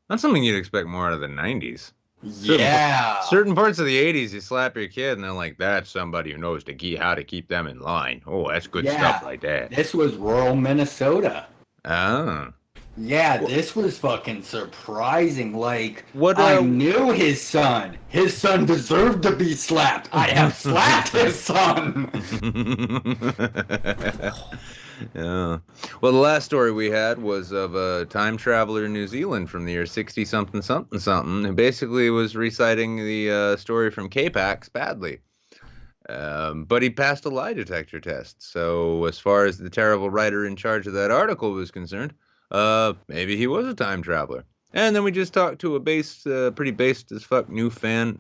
S2: That's something you'd expect more out of the 90s.
S4: Yeah.
S2: Certain parts of the 80s, you slap your kid and they're like, that's somebody who knows how to keep them in line. Oh, that's good stuff like that.
S4: This was rural Minnesota.
S2: Oh.
S4: Yeah, this was fucking surprising. Like,
S2: What,
S4: I knew his son. His son deserved to be slapped. I have slapped his son.
S2: Yeah. Well, the last story we had was of a time traveler in New Zealand from the year 60-something, who basically was reciting the story from K-Pax badly. But he passed a lie detector test. So as far as the terrible writer in charge of that article was concerned, maybe he was a time traveler. And then we just talked to a pretty based as fuck new fan,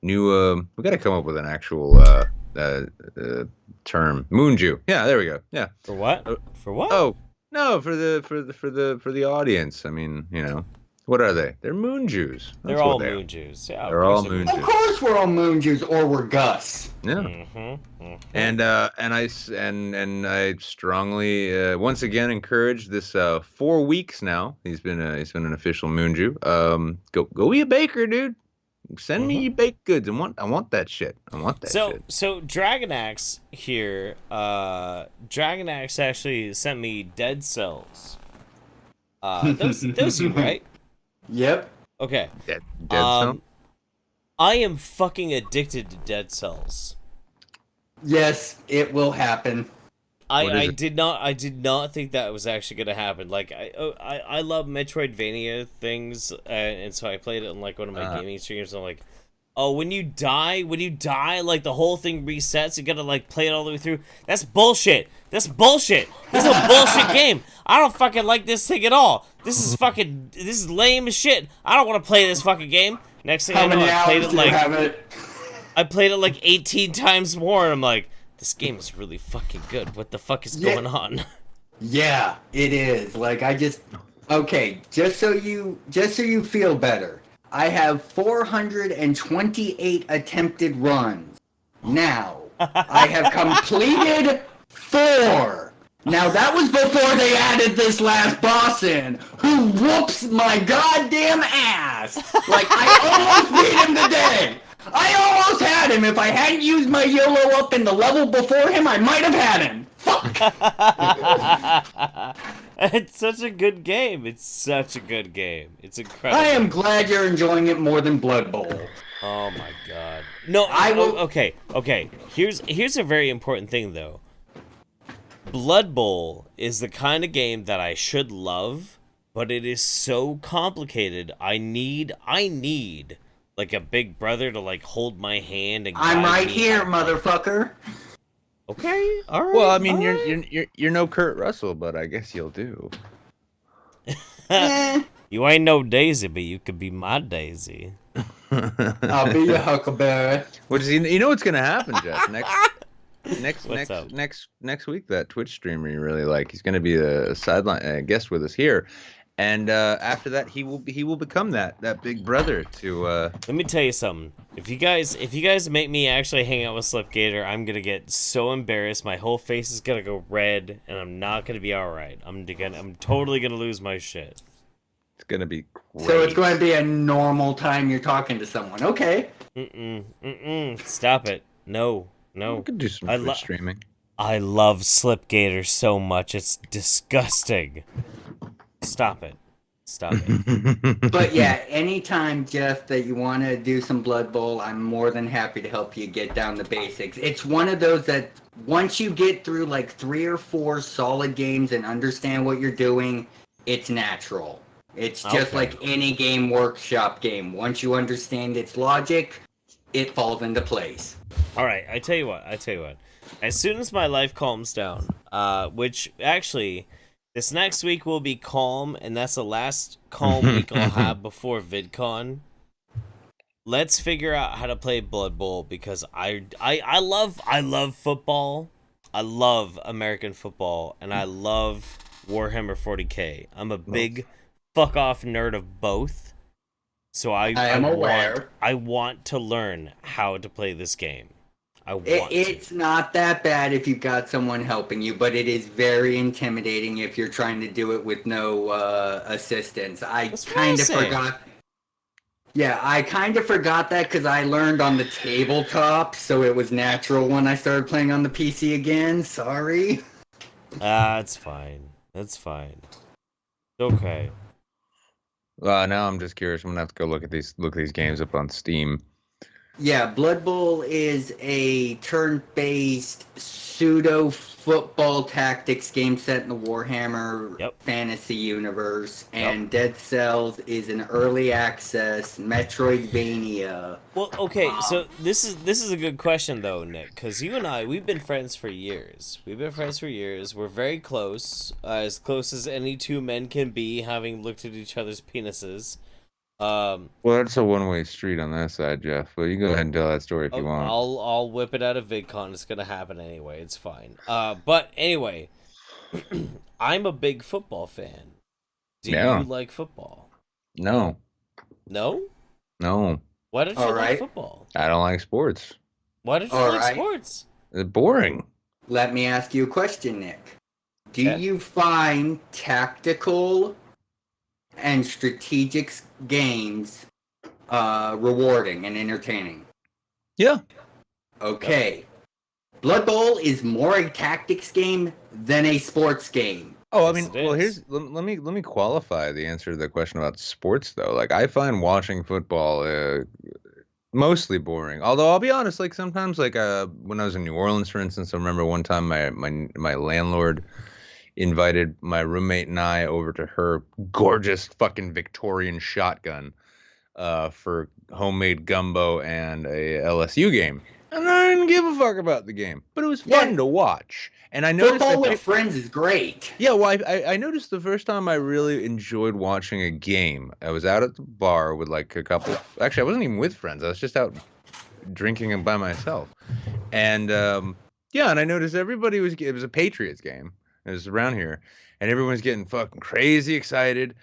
S2: we got to come up with an actual term. Moonju. Yeah, there we go. Yeah.
S1: For what? For what?
S2: Oh no, for the audience. I mean, what are they? They're Moonjus.
S1: They're all Moonjus. Yeah,
S2: they're all Moonjus.
S4: Of course, we're all Moonjus, or we're Gus.
S2: Yeah.
S1: Mm-hmm, mm-hmm.
S2: And I strongly once again encourage this 4 weeks now. He's been an official Moonju. Go be a baker, dude. Send me your baked goods. I want that shit.
S1: So Dragonax here, Dragonax actually sent me Dead Cells. Those you, right?
S4: Yep.
S1: Okay.
S2: Dead Cell?
S1: I am fucking addicted to Dead Cells.
S4: Yes, it will happen.
S1: I did not think that was actually gonna happen. Like I love Metroidvania things, and so I played it on like one of my gaming streams. And I'm like, oh, when you die, like the whole thing resets. You gotta like play it all the way through. That's bullshit. This is a bullshit game. I don't fucking like this thing at all. This is lame as shit. I don't want to play this fucking game. Next thing I know, I played it like 18 times more, and I'm like, this game is really fucking good. What the fuck is going on?
S4: Yeah, it is. Like okay, just so you feel better. I have 428 attempted runs. Now, I have completed 4. Now that was before they added this last boss in, who whoops my goddamn ass. Like, I almost beat him today. I almost had him. If I hadn't used my YOLO up in the level before him, I might have had him. Fuck.
S1: It's such a good game. It's incredible.
S4: I am glad you're enjoying it more than Blood Bowl.
S1: Oh my god. No, I will. Okay. Here's a very important thing though. Blood Bowl is the kind of game that I should love, but it is so complicated. I need like a big brother to like hold my hand and
S4: I'm right
S1: me
S4: here, motherfucker.
S1: Okay, all right.
S2: Well, I mean, you're no Kurt Russell, but I guess you'll do.
S1: You ain't no Daisy, but you could be my Daisy.
S4: I'll be your Huckleberry.
S2: What is you know what's gonna happen, Jeff? Next week, that Twitch streamer you really like, he's gonna be a sideline guest with us here. And after that, he will become that big brother to.
S1: Let me tell you something. If you guys make me actually hang out with Slipgator, I'm gonna get so embarrassed. My whole face is gonna go red, and I'm not gonna be all right. I'm totally gonna lose my shit.
S2: It's gonna be great.
S4: So it's going to be a normal time you're talking to someone. Okay.
S1: Stop it. No.
S2: We could do some Twitch streaming.
S1: I love Slipgator so much. It's disgusting. Stop it. Stop it.
S4: But yeah, anytime, Jeff, that you want to do some Blood Bowl, I'm more than happy to help you get down the basics. It's one of those that once you get through like 3 or 4 solid games and understand what you're doing, it's natural. It's just like any game workshop game. Once you understand its logic, it falls into place.
S1: All right, I tell you what. As soon as my life calms down, which actually, this next week will be calm, and that's the last calm week I'll have before VidCon. Let's figure out how to play Blood Bowl, because I love football. I love American football, and I love Warhammer 40K. I'm a big fuck off nerd of both. So I am aware. I want to learn how to play this game. It's
S4: not that bad if you've got someone helping you, but it is very intimidating if you're trying to do it with no assistance. I kind of forgot. Yeah, I kind of forgot that because I learned on the tabletop, so it was natural when I started playing on the PC again. Sorry.
S1: It's fine. That's fine. Okay.
S2: Now I'm just curious. I'm gonna have to go look at these games up on Steam.
S4: Yeah, Blood Bowl is a turn-based pseudo-football tactics game set in the Warhammer fantasy universe, and Dead Cells is an early access Metroidvania.
S1: Well, okay, so this is a good question though, Nick, because you and I, we've been friends for years. We're very close, as close as any two men can be, having looked at each other's penises.
S2: Well, that's a one-way street on that side, Jeff. Well, you go ahead and tell that story if you want.
S1: I'll whip it out of VidCon. It's gonna happen anyway. It's fine. But anyway, I'm a big football fan. Do you like football?
S2: No.
S1: No?
S2: No.
S1: Why don't you like football?
S2: I don't like sports.
S1: Why don't you like sports?
S2: They're boring.
S4: Let me ask you a question, Nick. Do you find tactical and strategic games rewarding and entertaining?
S2: Yeah.
S4: Okay. Blood Bowl is more a tactics game than a sports game.
S2: Oh, I mean, well, let me qualify the answer to the question about sports though. Like, I find watching football mostly boring. Although I'll be honest, like sometimes, like when I was in New Orleans, for instance, I remember one time my landlord invited my roommate and I over to her gorgeous fucking Victorian shotgun for homemade gumbo and a LSU game. And I didn't give a fuck about the game, but it was fun to watch. And I noticed
S4: football with friends is great.
S2: Yeah, well, I noticed the first time I really enjoyed watching a game, I was out at the bar with like a couple. Actually, I wasn't even with friends. I was just out drinking by myself. And and I noticed it was a Patriots game. It was around here, and everyone's getting fucking crazy excited,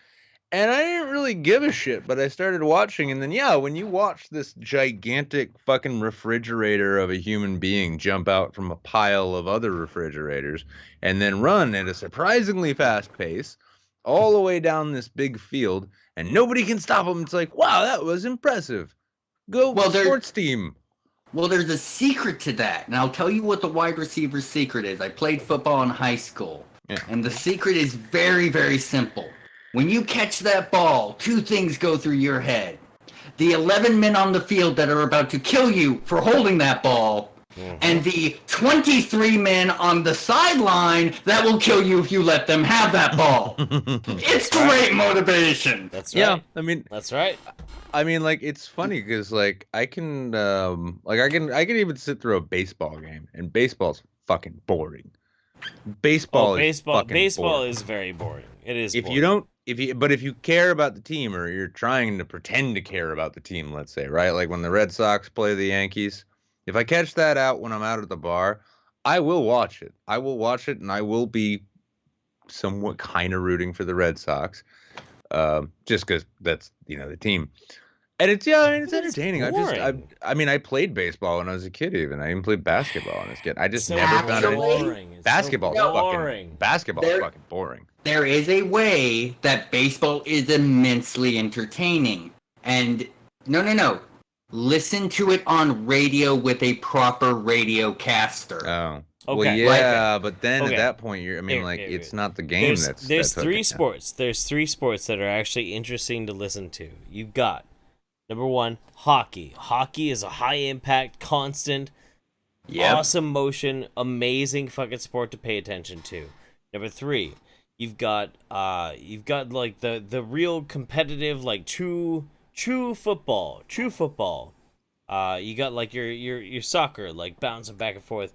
S2: and I didn't really give a shit, but I started watching, and then when you watch this gigantic fucking refrigerator of a human being jump out from a pile of other refrigerators and then run at a surprisingly fast pace all the way down this big field, and nobody can stop him, it's like, wow, that was impressive. Go sports team.
S4: Well, there's a secret to that, and I'll tell you what the wide receiver's secret is. I played football in high school, and the secret is very, very simple. When you catch that ball, 2 things go through your head. The 11 men on the field that are about to kill you for holding that ball, and the 23 men on the sideline that will kill you if you let them have that ball. It's great motivation.
S1: That's right.
S2: Yeah, I mean,
S1: that's right.
S2: I mean, like, it's funny because, like, I can even sit through a baseball game, and baseball's fucking boring. Baseball is
S1: very boring. It is.
S2: If you care about the team, or you're trying to pretend to care about the team, let's say, right? Like when the Red Sox play the Yankees, if I catch that out when I'm out at the bar, I will watch it. And I will be somewhat kind of rooting for the Red Sox, just because that's the team. And it's entertaining. I played baseball when I was a kid. Even I even played basketball when I was a kid. I just never found it. Basketball's fucking boring.
S4: There is a way that baseball is immensely entertaining, and no. listen to it on radio with a proper radio caster.
S2: Oh.
S1: Okay.
S2: Well, yeah, but then
S1: Okay.
S2: at that point, it's not the game that's
S1: three
S2: hooking
S1: sports. There's 3 sports that are actually interesting to listen to. You've got number 1, hockey. Hockey is a high impact, constant, awesome motion, amazing fucking sport to pay attention to. Number 3, you've got like the real competitive, like true football. You got like your soccer, like bouncing back and forth.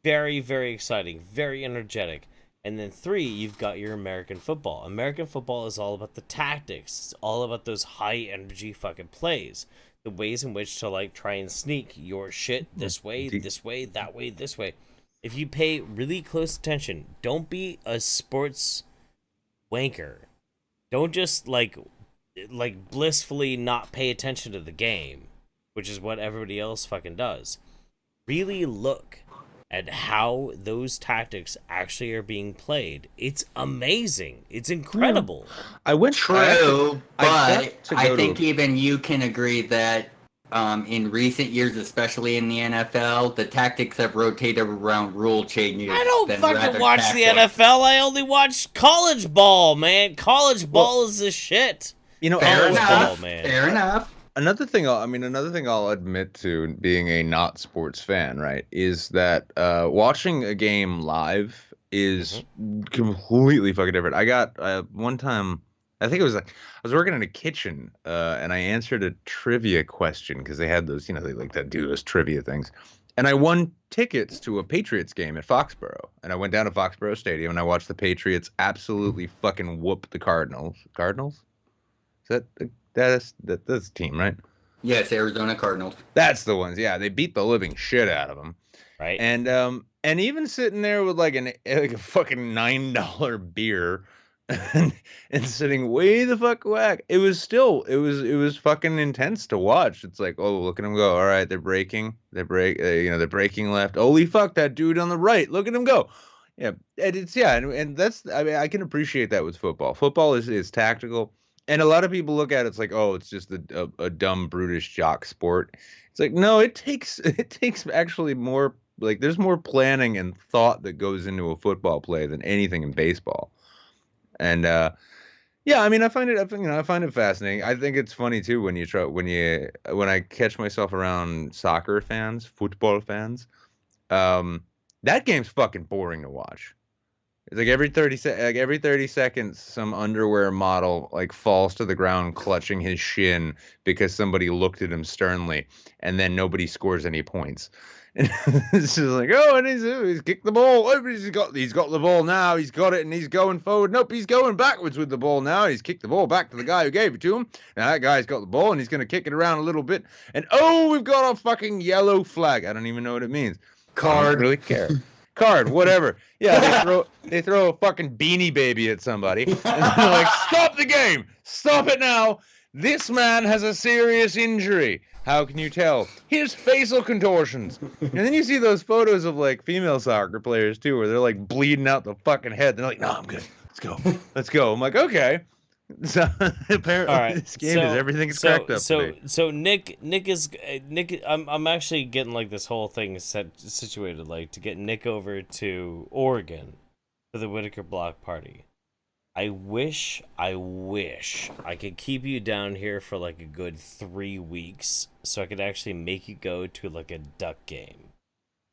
S1: Very, very exciting, very energetic. And then 3, you've got your American football. American football is all about the tactics. It's all about those high energy fucking plays. The ways in which to like try and sneak your shit this way, that way, this way. If you pay really close attention, don't be a sports wanker. Don't just like blissfully not pay attention to the game, which is what everybody else fucking does. Really look at how those tactics actually are being played. It's amazing. It's incredible.
S2: I went
S4: True, but I think even you can agree that in recent years, especially in the NFL, the tactics have rotated around rule changes.
S1: I don't fucking watch the NFL. I only watch college ball, man. College ball is the shit.
S4: Fair enough.
S1: Ball, man.
S4: Fair enough.
S2: Another thing I'll admit to being a not sports fan, right, is that watching a game live is completely fucking different. I got one time, I think it was like I was working in a kitchen and I answered a trivia question because they had those, they like to do those trivia things. And I won tickets to a Patriots game at Foxborough. And I went down to Foxborough Stadium and I watched the Patriots absolutely fucking whoop the Cardinals. Cardinals? Is that's the team, right?
S4: Yes, Arizona Cardinals.
S2: That's the ones. Yeah, they beat the living shit out of them.
S1: Right.
S2: And even sitting there with like a fucking $9 beer and sitting way the fuck whack, it was fucking intense to watch. It's like, oh, look at them go. All right, they're breaking. They're breaking left. Holy fuck, that dude on the right. Look at him go. Yeah, and that's, I can appreciate that with football. Football is tactical. And a lot of people look at it, it's like, oh, it's just a dumb, brutish jock sport. It's like, no, it takes actually more, like, there's more planning and thought that goes into a football play than anything in baseball. And I find it fascinating. I think it's funny too when I catch myself around soccer fans, football fans. That game's fucking boring to watch. It's like every 30 seconds, some underwear model like falls to the ground, clutching his shin because somebody looked at him sternly, and then nobody scores any points. And it's just like, oh, and he's kicked the ball. Oh, he's got the ball now. He's got it, and he's going forward. Nope, he's going backwards with the ball now. He's kicked the ball back to the guy who gave it to him. Now that guy's got the ball, and he's going to kick it around a little bit. And oh, we've got a fucking yellow flag. I don't even know what it means.
S4: Card.
S2: I don't really care. Card, whatever. Yeah, they throw a fucking Beanie Baby at somebody, and they're like, "Stop the game! Stop it now! This man has a serious injury. How can you tell? His facial contortions." And then you see those photos of like female soccer players too, where they're like bleeding out the fucking head. They're like, "No, I'm good. Let's go." I'm like, okay. So apparently, this game is everything's cracked up.
S1: So Nick, I'm actually getting like this whole thing situated, like to get Nick over to Oregon for the Whitaker Block Party. I wish I could keep you down here for like a good 3 weeks, so I could actually make you go to like a Duck game.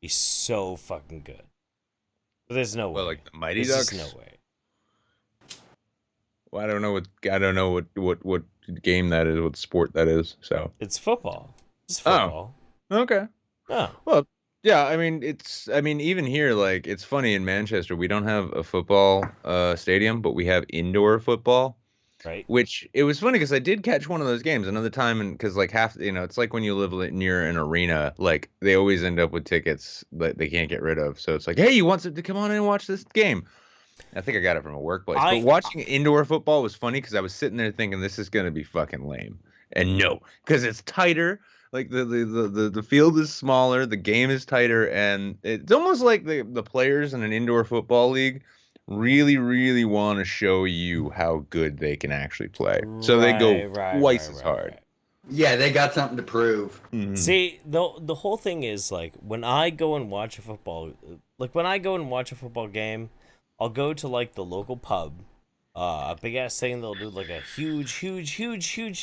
S1: Be so fucking good. But there's no way.
S2: Well, like the Mighty Ducks.
S1: There's no way.
S2: Well, I don't know what game that is, what sport that is. So
S1: it's football. It's football.
S2: Oh, okay.
S1: Oh.
S2: Well, yeah. I mean, even here, like, it's funny in Manchester, we don't have a football stadium, but we have indoor football.
S1: Right.
S2: Which it was funny because I did catch one of those games another time, and because like half, it's like when you live near an arena, like they always end up with tickets that they can't get rid of. So it's like, hey, you want to come on in and watch this game? I think I got it from a workplace. But watching indoor football was funny because I was sitting there thinking this is gonna be fucking lame. And no, because it's tighter. Like the field is smaller, the game is tighter, and it's almost like the players in an indoor football league really, really want to show you how good they can actually play. So they go twice as hard.
S4: Yeah, they got something to prove.
S1: See, the whole thing is like when I go and watch a football, game, I'll go to like the local pub, a big ass thing. They'll do like a huge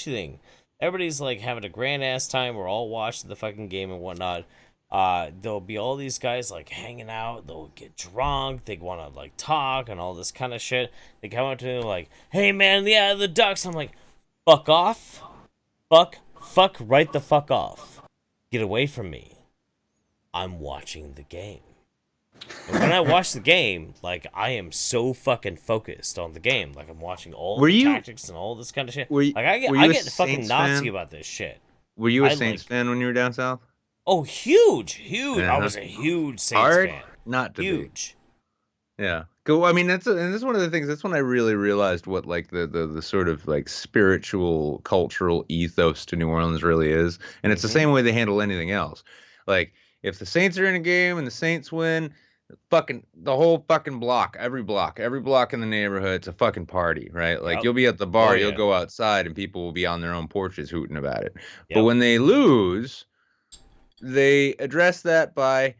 S1: thing. Everybody's like having a grand ass time. We're all watching the fucking game and whatnot. There'll be all these guys like hanging out. They'll get drunk. They want to like talk and all this kind of shit. They come up to me like, "Hey man, yeah, the Ducks." I'm like, "Fuck off, fuck right the fuck off. Get away from me. I'm watching the game." And when I watch the game, like I am so fucking focused on the game. Like I'm watching all the tactics and all this kind of shit. Like I get fucking Nazi about this shit.
S2: Were you a Saints fan when you were down south?
S1: Oh, huge. I was a huge Saints fan.
S2: Not to
S1: huge.
S2: Be. Yeah. Go. I mean, that's one of the things. That's when I really realized what like the sort of like spiritual cultural ethos to New Orleans really is, and it's the same way they handle anything else. Like if the Saints are in a game and the Saints win, the whole fucking block, every block in the neighborhood, it's a fucking party, right? Like you'll be at the bar, you'll go outside, and people will be on their own porches hooting about it. But when they lose, they address that by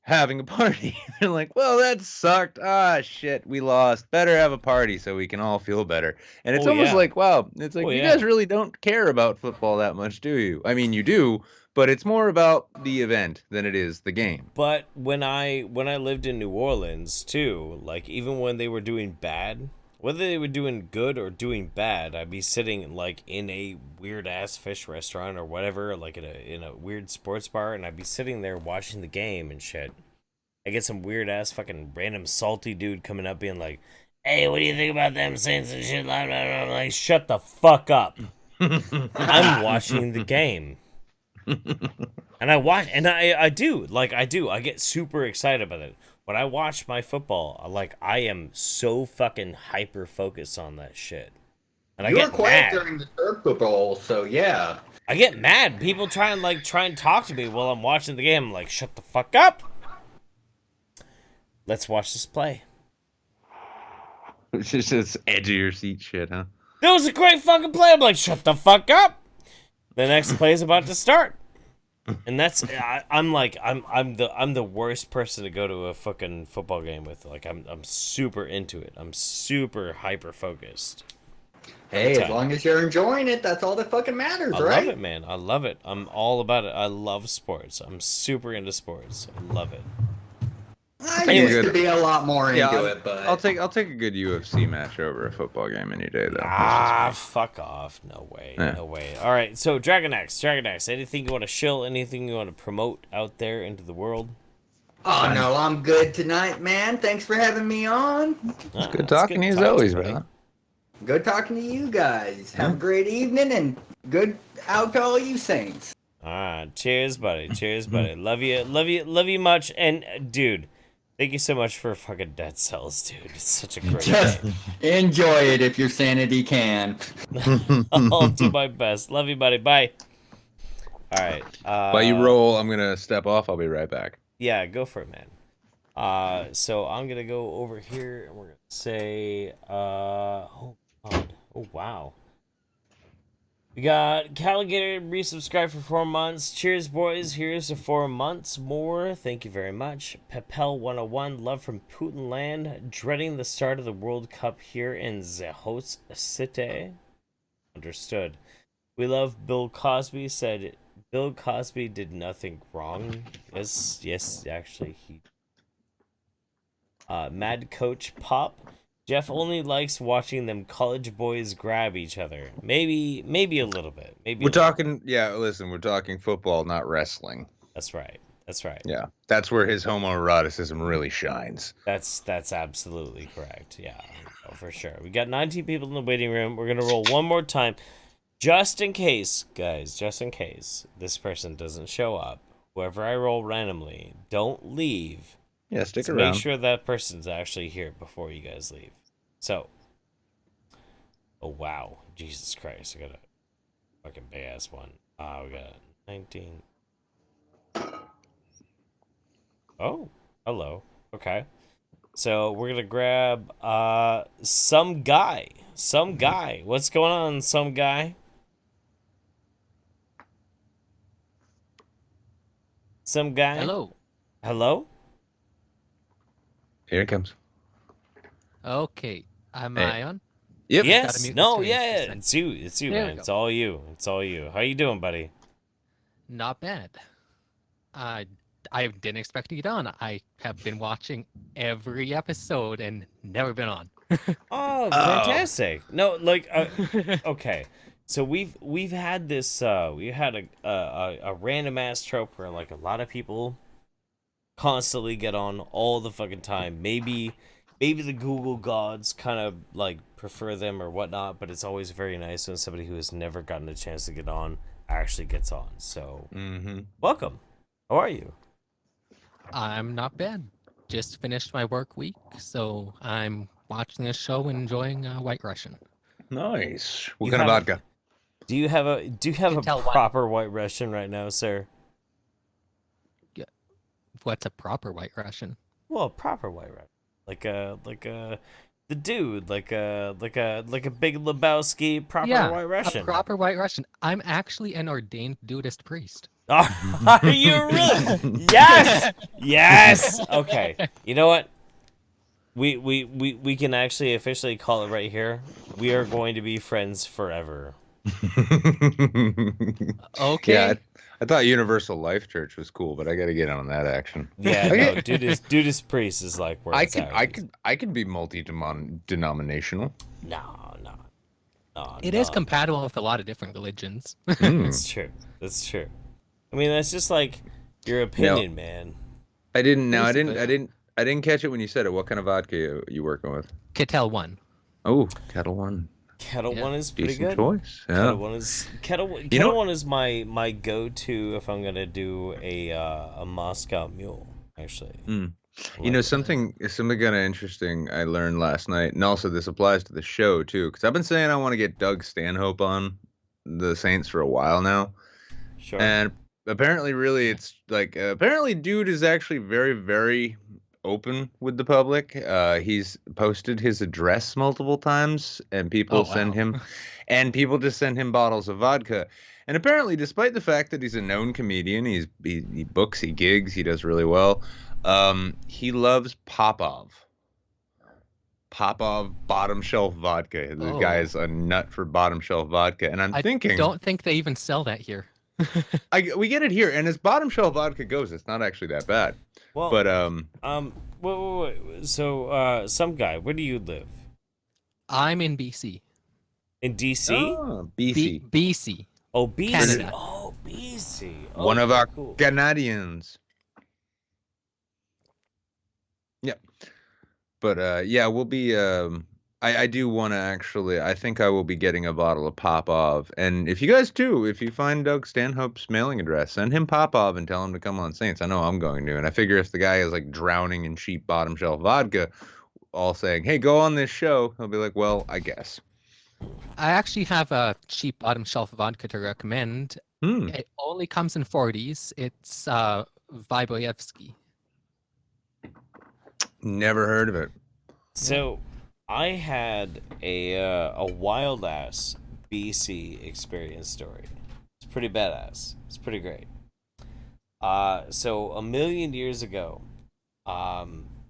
S2: having a party. They're like, well, that sucked. Ah, shit, we lost. Better have a party so we can all feel better. And it's almost like, wow, it's like, you guys really don't care about football that much, do you? I mean, you do, but it's more about the event than it is the game.
S1: But when I lived in New Orleans, too, like, even when they were doing bad, whether they were doing good or doing bad, I'd be sitting, like, in a weird-ass fish restaurant or whatever, like, in a weird sports bar, and I'd be sitting there watching the game and shit. I get some weird-ass fucking random salty dude coming up being like, "Hey, what do you think about them Saints and shit?" I'm like, shut the fuck up. I'm watching the game. And I watch, and I do. I get super excited about it. When I watch my football, like, I am so fucking hyper-focused on that shit. And I get
S4: quiet
S1: mad
S4: during the Super Bowl, so yeah.
S1: I get mad. People try and talk to me while I'm watching the game. I'm like, shut the fuck up. Let's watch this play.
S2: It's just edge of your seat shit, huh?
S1: That was a great fucking play. I'm like, shut the fuck up. The next play is about to start. And that's I'm the worst person to go to a fucking football game with. Like I'm super into it. I'm super hyper focused.
S4: Hey, as long as you're enjoying it, that's all that fucking matters, right?
S1: I love it, man. I love it. I'm all about it. I love sports. I'm super into sports. I love it.
S4: I used to be a lot more into it, but
S2: I'll take a good UFC match over a football game any day, though.
S1: Fuck off. No way. No way. All right, so Dragon X, anything you want to shill, anything you want to promote out there into the world?
S4: Oh, no, I'm good tonight, man. Thanks for having me on.
S2: It's good talking to you as always, brother.
S4: Good talking to you guys. Have a great evening, and good out to all you Saints.
S1: All right, cheers, buddy. Cheers, buddy. Love you much. And, dude, thank you so much for fucking Dead Cells, dude. It's such a great game.
S4: Enjoy it if your sanity can.
S1: I'll do my best. Love you, buddy. Bye. All right.
S2: While you roll, I'm going to step off. I'll be right back.
S1: Yeah, go for it, man. So I'm going to go over here, and we're going to say, oh, God. Oh, wow. We got CALIGATOR resubscribed for 4 months. Cheers, boys. Here's to 4 months more. Thank you very much. Pepel 101, love from Putin land. Dreading the start of the World Cup here in the host city. Understood. We love Bill Cosby. Said Bill Cosby did nothing wrong. Yes, actually he. Mad Coach Pop. Jeff only likes watching them college boys grab each other. Maybe a little bit. We're
S2: talking football, not wrestling.
S1: That's right.
S2: Yeah, that's where his homoeroticism really shines.
S1: That's absolutely correct. Yeah, for sure. We got 19 people in the waiting room. We're gonna roll one more time, just in case, guys. Just in case this person doesn't show up. Whoever I roll randomly, don't leave.
S2: Yeah, stick
S1: around.
S2: around.
S1: Make sure that person's actually here before you guys leave. So, oh wow, Jesus Christ, I got a fucking big ass one. We got 19. Oh, hello. Okay, so we're gonna grab some guy. What's going on, some guy? Some guy.
S5: Hello.
S1: Hello.
S2: Here it comes.
S5: Okay. Am
S2: Hey.
S5: I on?
S2: Yep.
S5: Gotta
S1: Yes.
S5: mute the
S1: No.
S5: stream
S1: Yeah.
S5: for a
S1: Yeah.
S5: sec.
S1: It's you. It's you,
S5: There we
S1: man.
S5: go.
S1: It's all you. It's all you. How you doing, buddy?
S5: Not bad. I didn't expect to get on. I have been watching every episode and never been on.
S1: Oh,
S2: Oh.
S1: fantastic. No, like, okay. So we've had this. We had a random ass trope where like a lot of people constantly get on all the fucking time. Maybe the Google gods kind of like prefer them or whatnot, but it's always very nice when somebody who has never gotten a chance to get on actually gets on. So welcome. How are you?
S5: I'm not bad. Just finished my work week, so I'm watching this show and enjoying White Russian.
S2: Nice. What
S1: You
S2: kind of
S1: have-
S2: vodka?
S1: Do you have a
S5: can tell what-
S1: proper White Russian right now, sir?
S5: What's a proper White Russian?
S1: Well, proper White Russian, like the dude, like a Big Lebowski proper
S5: yeah,
S1: White Russian.
S5: a proper White Russian. I'm actually an ordained Buddhist priest.
S1: Are you really? Yes, yes. Okay. You know what? We can actually officially call it right here. We are going to be friends forever.
S5: Okay.
S2: Yeah, I thought Universal Life Church was cool, but I got to get on that action.
S1: Yeah,
S2: Okay.
S1: no, dude is priest is like where it's at.
S2: I could be multi-denominational.
S1: No.
S5: It is compatible with a lot of different religions.
S1: That's true. That's true. I mean, that's just like your opinion, man.
S2: I didn't
S5: Basically.
S2: catch it when you said it. What kind of vodka you working with?
S5: Ketel 1.
S2: Oh, Kettle One.
S1: Kettle
S5: Yeah.
S1: One is pretty
S2: Decent
S1: good.
S2: choice. Yeah.
S1: Kettle One is Kettle
S2: know-
S1: One is my go-to if I'm gonna do a Moscow Mule. Actually,
S2: You know, something kind of interesting I learned last night, and also this applies to the show too, because I've been saying I want to get Doug Stanhope on the Saints for a while now,
S1: Sure.
S2: and apparently, really, it's like apparently, dude is actually very, very open with the public. He's posted his address multiple times, and people send him, and people just send him bottles of vodka. And apparently, despite the fact that he's a known comedian, he books, he gigs, he does really well. He loves Popov bottom shelf vodka. This guy is a nut for bottom shelf vodka, and
S5: I
S2: thinking,
S5: don't think they even sell that here.
S2: we get it here, and as bottom shelf vodka goes, it's not actually that bad.
S1: Well,
S2: But
S1: wait. So, some guy, where do you live?
S5: I'm in BC.
S1: In DC?
S2: BC,
S5: BC.
S1: Oh, BC.
S5: Canada.
S1: Oh, BC.
S2: one of our
S1: cool.
S2: Canadians. Yep. But yeah, we'll be. I do want to actually. I think I will be getting a bottle of Popov, and if you guys too, if you find Doug Stanhope's mailing address, send him Popov and tell him to come on Saints. I know I'm going to, and I figure if the guy is like drowning in cheap bottom shelf vodka, all saying, "Hey, go on this show," he'll be like, "Well, I guess."
S5: I actually have a cheap bottom shelf vodka to recommend. It only comes in 40s. It's Vyboyevsky.
S2: Never heard of it.
S1: So, I had a wild ass BC experience story. It's pretty badass. It's pretty great. So a million years ago,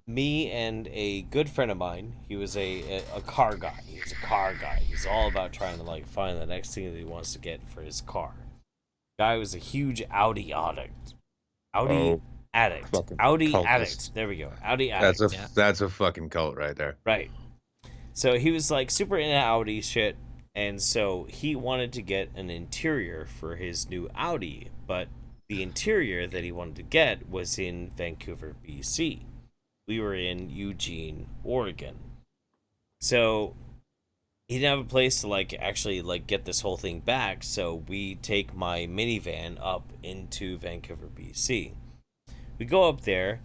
S1: me and a good friend of mine, he was a car guy. He was a car guy. He's all about trying to like find the next thing that he wants to get for his car. Guy was a huge Audi addict. Addict.
S2: Fucking
S1: Audi
S2: cultist.
S1: addict. There we go. Audi addict.
S2: That's a fucking cult right there.
S1: Right. So he was like super into Audi shit, and so he wanted to get an interior for his new Audi, but the interior that he wanted to get was in Vancouver, BC. We were in Eugene, Oregon. So he didn't have a place to like actually like get this whole thing back, so we take my minivan up into Vancouver, BC. We go up there,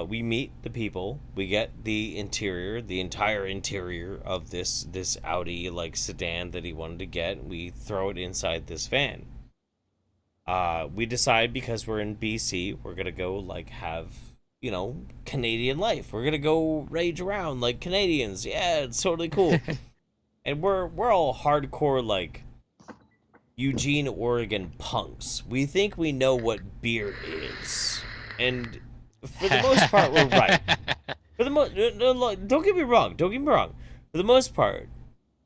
S1: we meet the people, we get the interior, the entire interior of this Audi like sedan that he wanted to get. We throw it inside this van. We decide because we're in BC, we're gonna go like have, you know, Canadian life. We're gonna go rage around like Canadians. Yeah, it's totally cool. And we're all hardcore like Eugene, Oregon punks. We think we know what beer is. And for the most part, we're right. For the don't get me wrong. Don't get me wrong. For the most part,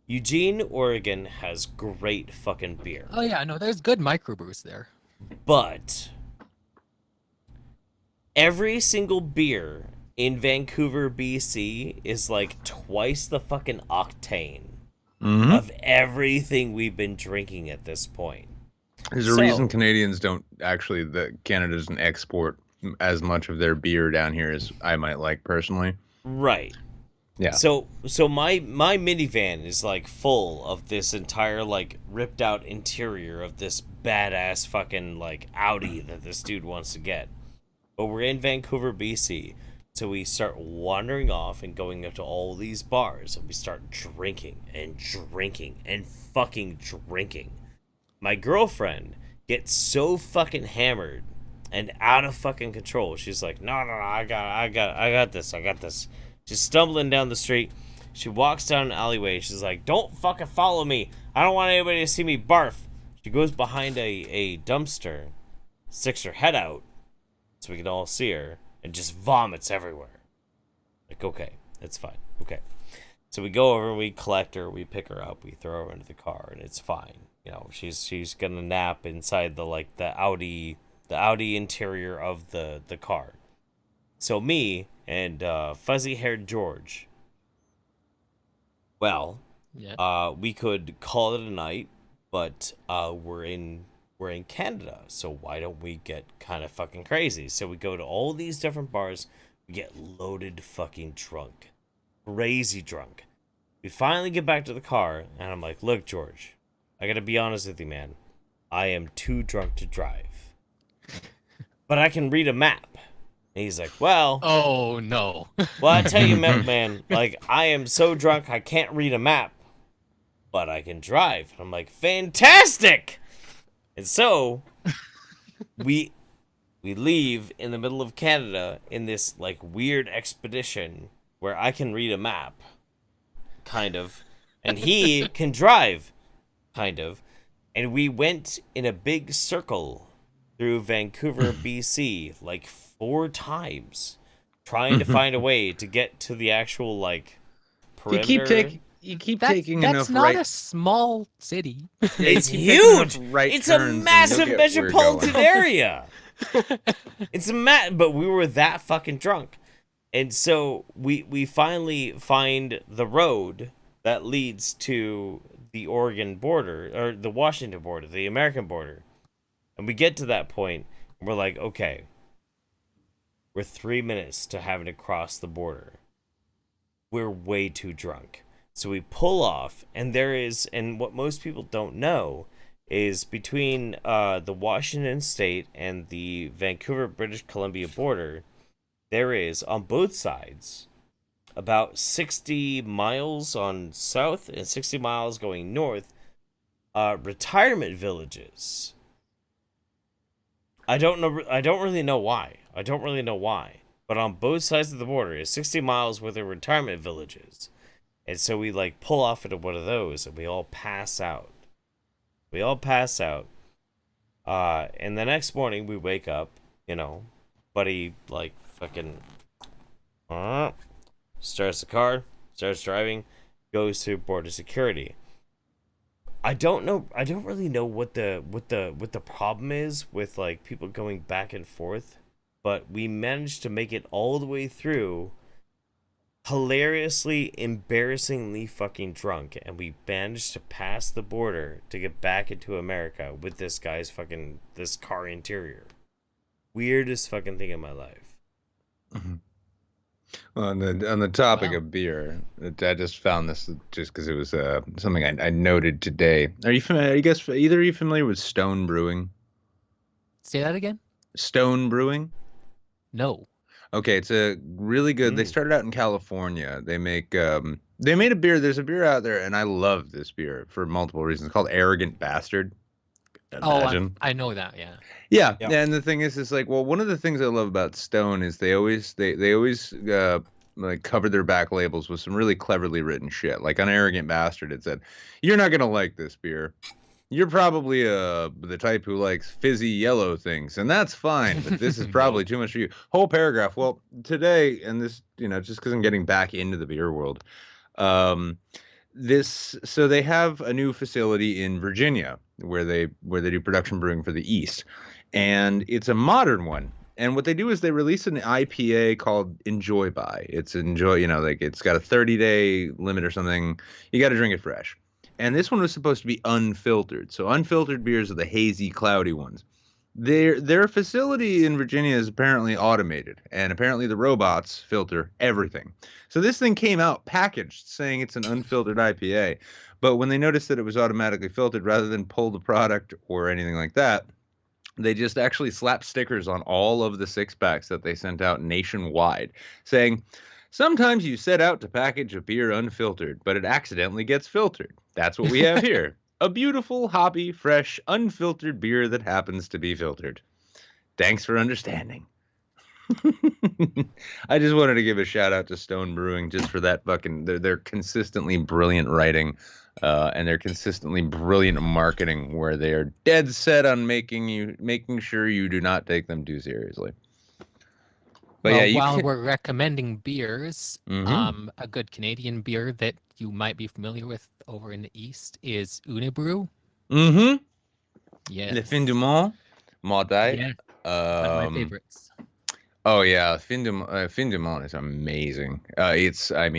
S1: Eugene, Oregon has great fucking beer.
S5: Oh yeah, no, there's good microbrews there.
S1: But every single beer in Vancouver, BC is like twice the fucking octane of everything we've been drinking at this point.
S2: There's a reason Canadians don't actually, that Canada doesn't export as much of their beer down here as I might like personally.
S1: Right.
S2: Yeah.
S1: So my minivan is like full of this entire like ripped out interior of this badass fucking like Audi that this dude wants to get. But we're in Vancouver, BC. So we start wandering off and going up to all these bars, and we start drinking and drinking and fucking drinking. My girlfriend gets so fucking hammered and out of fucking control. She's like, no, I got this. She's stumbling down the street. She walks down an alleyway. She's like, don't fucking follow me. I don't want anybody to see me barf. She goes behind a dumpster, sticks her head out so we can all see her, and just vomits everywhere. Like, okay, it's fine. Okay. So we go over, we collect her, we pick her up, we throw her into the car, and it's fine. You know, she's gonna nap inside the Audi interior of the car. So me and fuzzy-haired George, well, we could call it a night, but we're in Canada, so why don't we get kind of fucking crazy? So we go to all these different bars, we get loaded fucking drunk, crazy drunk. We finally get back to the car, and I'm like, look, George, I gotta be honest with you, man. I am too drunk to drive, but I can read a map. And he's like, well...
S5: Oh, no.
S1: Well, I tell you, man, like, I am so drunk I can't read a map, but I can drive. And I'm like, fantastic! And so, we leave in the middle of Canada in this, like, weird expedition where I can read a map, kind of, and he can drive, kind of. And we went in a big circle through Vancouver, BC, like 4 times, trying to find a way to get to the actual, like, perimeter.
S2: You keep taking enough
S5: That's not
S2: right.
S5: a small city.
S1: It's
S2: You keep taking enough
S1: huge.
S2: right
S1: It's a
S2: turns and
S1: massive
S2: you'll get where you're
S1: metropolitan
S2: going.
S1: area. It's but we were that fucking drunk. And so we finally find the road that leads to the Oregon border, or the Washington border, the American border. And we get to that point, and we're like, okay, we're 3 minutes to having to cross the border. We're way too drunk. So we pull off, and and what most people don't know is between the Washington State and the Vancouver, British Columbia border, there is, on both sides, about 60 miles on south and 60 miles going north, retirement villages. I don't really know why. But on both sides of the border is 60 miles worth of retirement villages. And so we like pull off into one of those and we all pass out. And the next morning we wake up, you know, buddy like fucking starts the car, starts driving, goes through border security. I don't really know what the problem is with like people going back and forth, but we managed to make it all the way through, hilariously, embarrassingly fucking drunk, and we managed to pass the border to get back into America with this car interior. Weirdest fucking thing in my life.
S2: Mm-hmm. Well, on the topic of beer, I just found this just because it was something I noted today. Are you familiar? I guess either of you familiar with Stone Brewing?
S5: Say that again?
S2: Stone Brewing?
S5: No.
S2: Okay, it's a really good. They started out in California. They made a beer. There's a beer out there, and I love this beer for multiple reasons. It's called Arrogant Bastard. Imagine.
S5: I know that. Yeah.
S2: Yeah,
S1: Yep.
S2: and the thing is like, well, one of the things I love about Stone is they always like cover their back labels with some really cleverly written shit. Like on Arrogant Bastard, it said, "You're not gonna like this beer. you're probably the type who likes fizzy yellow things, and that's fine, but this is probably
S5: Nope.
S2: too much for you. Whole paragraph. Well, today, and this, just because I'm getting back into the beer world, um, so they have a new facility in Virginia where they do production brewing for the East, and it's a modern one. And what they do is they release an IPA called Enjoy By. It's enjoy, like it's got a 30-day limit or something. You got to drink it fresh. And this one was supposed to be unfiltered. So unfiltered beers are the hazy, cloudy ones. Their facility in Virginia is apparently automated, and apparently the robots filter everything. So this thing came out packaged saying it's an unfiltered IPA. But when they noticed that it was automatically filtered, rather than pull the product or anything like that, they just actually slapped stickers on all of the 6-packs that they sent out nationwide saying, sometimes you set out to package a beer unfiltered, but it accidentally gets filtered. That's what we have here. A beautiful, hoppy, fresh, unfiltered beer that happens to be filtered. Thanks for understanding. I just wanted to give a shout out to Stone Brewing just for that they're consistently brilliant writing and they're consistently brilliant marketing where they are dead set on making sure you do not take them too seriously. But
S5: Well,
S2: yeah,
S5: while we're recommending beers,
S2: Mhm.
S5: a good Canadian beer that you might be familiar with over in the East is Unibrew.
S2: Le
S5: Yes.
S2: Fin du Monde, Maudai.
S5: Yeah, one of my favorites.
S2: Oh yeah, Fin du Monde is amazing. It's an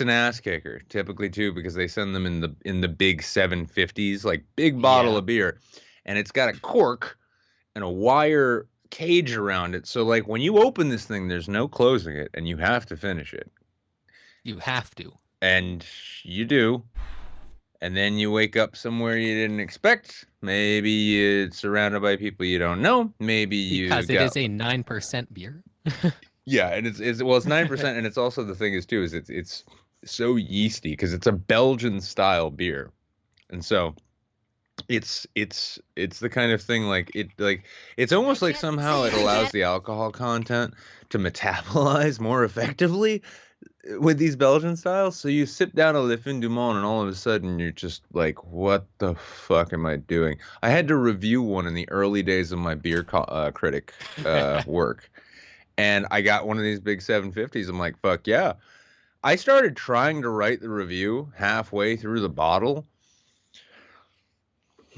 S2: ass kicker typically too because they send them in the big 750s, like big bottle
S5: Yeah.
S2: of beer, and it's got a cork and a wire cage around it. So like when you open this thing, there's no closing it, and you have to finish it,
S5: You have to.
S2: and you do. And then you wake up somewhere you didn't expect. Maybe you're surrounded by people you don't know. Maybe you
S5: Because it
S2: got
S5: is a 9% beer.
S2: yeah, and it's 9%, and it's also the thing is too is it's so yeasty because it's a Belgian style beer, and so it's the kind of thing like it's almost like somehow it allows the alcohol content to metabolize more effectively with these Belgian styles. So you sip down a Le Fin du Monde and all of a sudden you're just like, what the fuck am I doing? I had to review one in the early days of my beer critic work. And I got one of these big 750s. I'm like, fuck yeah. I started trying to write the review halfway through the bottle.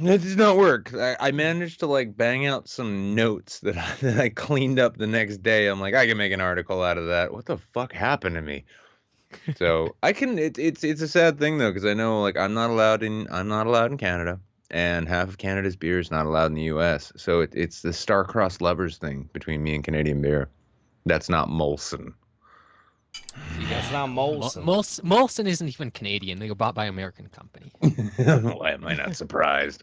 S2: It did not work. I managed to like bang out some notes that I cleaned up the next day. I'm like, I can make an article out of that. What the fuck happened to me? So I can. It's a sad thing though because I know like I'm not allowed in Canada, and half of Canada's beer is not allowed in the U.S. So it's the star-crossed lovers thing between me and Canadian beer. That's not Molson.
S1: That's not Molson.
S5: Molson isn't even Canadian. They were bought by an American company.
S2: Why am I not surprised?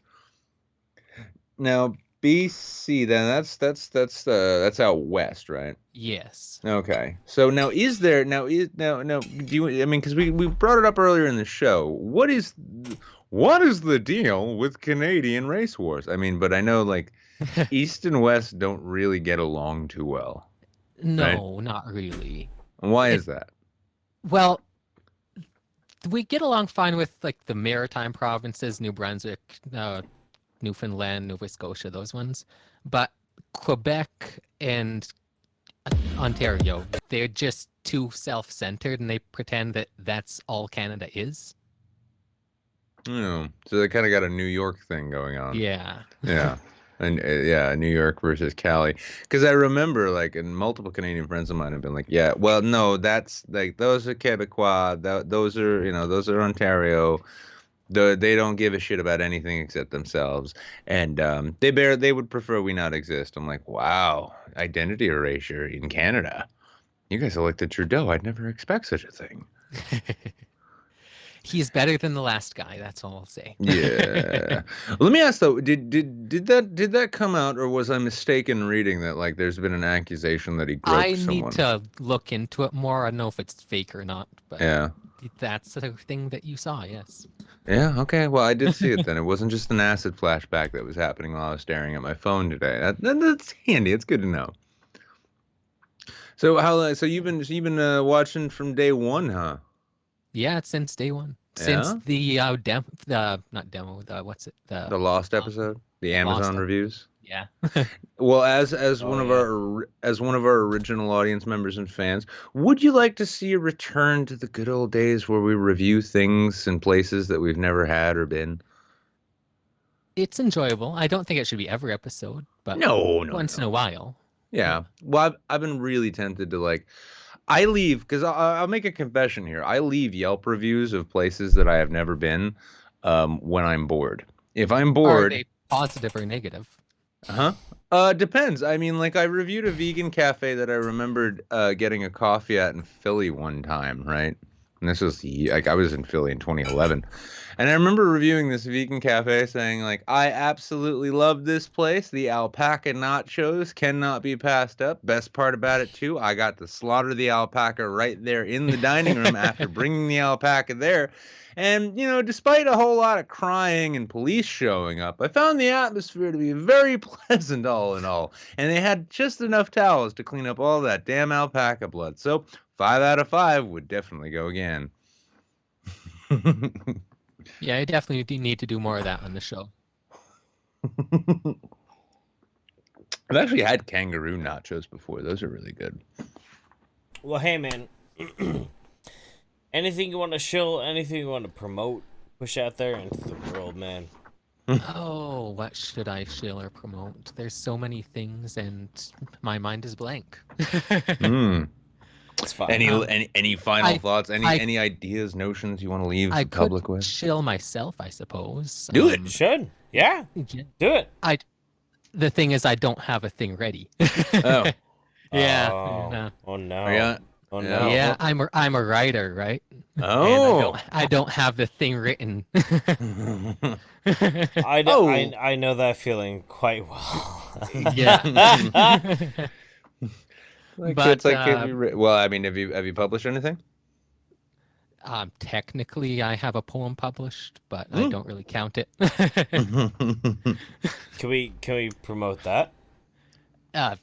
S2: Now BC, then that's out west, right?
S5: Yes.
S2: Okay. So now do you? I mean, because we brought it up earlier in the show. What is the deal with Canadian race wars? I mean, but I know like East and West don't really get along too well.
S5: No, not really.
S2: Why is that?
S5: Well, we get along fine with like the maritime provinces, New Brunswick, Newfoundland, Nova Scotia, those ones. But Quebec and Ontario, they're just too self-centered and they pretend that that's all Canada is.
S2: Oh, so they kind of got a New York thing going on.
S5: Yeah.
S2: Yeah. And New York versus Cali. Because I remember, like, and multiple Canadian friends of mine have been like, yeah, well, no, that's like those are Quebecois, those are Ontario. They don't give a shit about anything except themselves, and they would prefer we not exist. I'm like, wow, identity erasure in Canada. You guys elected Trudeau. I'd never expect such a thing.
S5: He's better than the last guy. That's all I'll say.
S2: Yeah. Let me ask though, did that come out, or was I mistaken reading that like there's been an accusation that he groped someone?
S5: I need to look into it more. I don't know if it's fake or not, but
S2: Yeah.
S5: That's the thing that you saw. Yes.
S2: Yeah. Okay. Well, I did see it then. It wasn't just an acid flashback that was happening while I was staring at my phone today. That's handy. It's good to know. So you've been watching from day one, huh?
S5: Yeah, it's since day one. Since
S2: Yeah?
S5: not demo, what's it?
S2: The Lost episode, the Amazon
S5: Lost
S2: reviews.
S5: Yeah.
S2: Well, as
S1: Oh,
S2: one of
S1: yeah.
S2: our original audience members and fans, would you like to see a return to the good old days where we review things and places that we've never had or been?
S5: It's enjoyable. I don't think it should be every episode, but
S2: No,
S5: once in a while.
S2: Yeah. Well, I've been really tempted to like. I leave because I'll make a confession here. I leave Yelp reviews of places that I have never been when I'm bored. If I'm
S5: Are
S2: bored,
S5: they positive or negative?
S2: depends. I mean, like I reviewed a vegan cafe that I remembered getting a coffee at in Philly one time, right? And this was like I was in Philly in 2011. And I remember reviewing this vegan cafe saying like, I absolutely love this place. The alpaca nachos cannot be passed up. Best part about it too, I got to slaughter the alpaca right there in the dining room after bringing the alpaca there. And, you know, despite a whole lot of crying and police showing up, I found the atmosphere to be very pleasant all in all. And they had just enough towels to clean up all that damn alpaca blood. So 5 out of 5 would definitely go again.
S5: Yeah, I definitely need to do more of that on the show.
S2: I've actually had kangaroo nachos before. Those are really good.
S1: Well, hey, man. Anything you want to shill, anything you want to promote, push out there into the world, man.
S5: Oh, what should I shill or promote? There's so many things, and my mind is blank.
S1: It's fine.
S2: Any final thoughts? Any
S5: I-
S2: any ideas, notions you want to leave
S5: I
S2: the public
S5: could
S2: with?
S5: chill myself, I suppose.
S2: Do it.
S1: You should. Yeah.
S5: Yeah.
S1: Do it.
S5: The thing is, I don't have a thing ready.
S2: Oh,
S5: Yeah.
S1: Oh,
S5: no.
S1: oh no.
S2: yeah.
S1: Oh
S2: Yeah.
S1: no.
S5: Yeah, I'm a writer, right?
S2: Oh.
S5: And I don't have the thing written.
S1: I know that feeling quite well.
S5: Yeah.
S2: Like,
S5: But,
S2: it's like, well, I mean, have you published anything?
S5: Technically, I have a poem published, but I don't really count it.
S1: Can we promote that?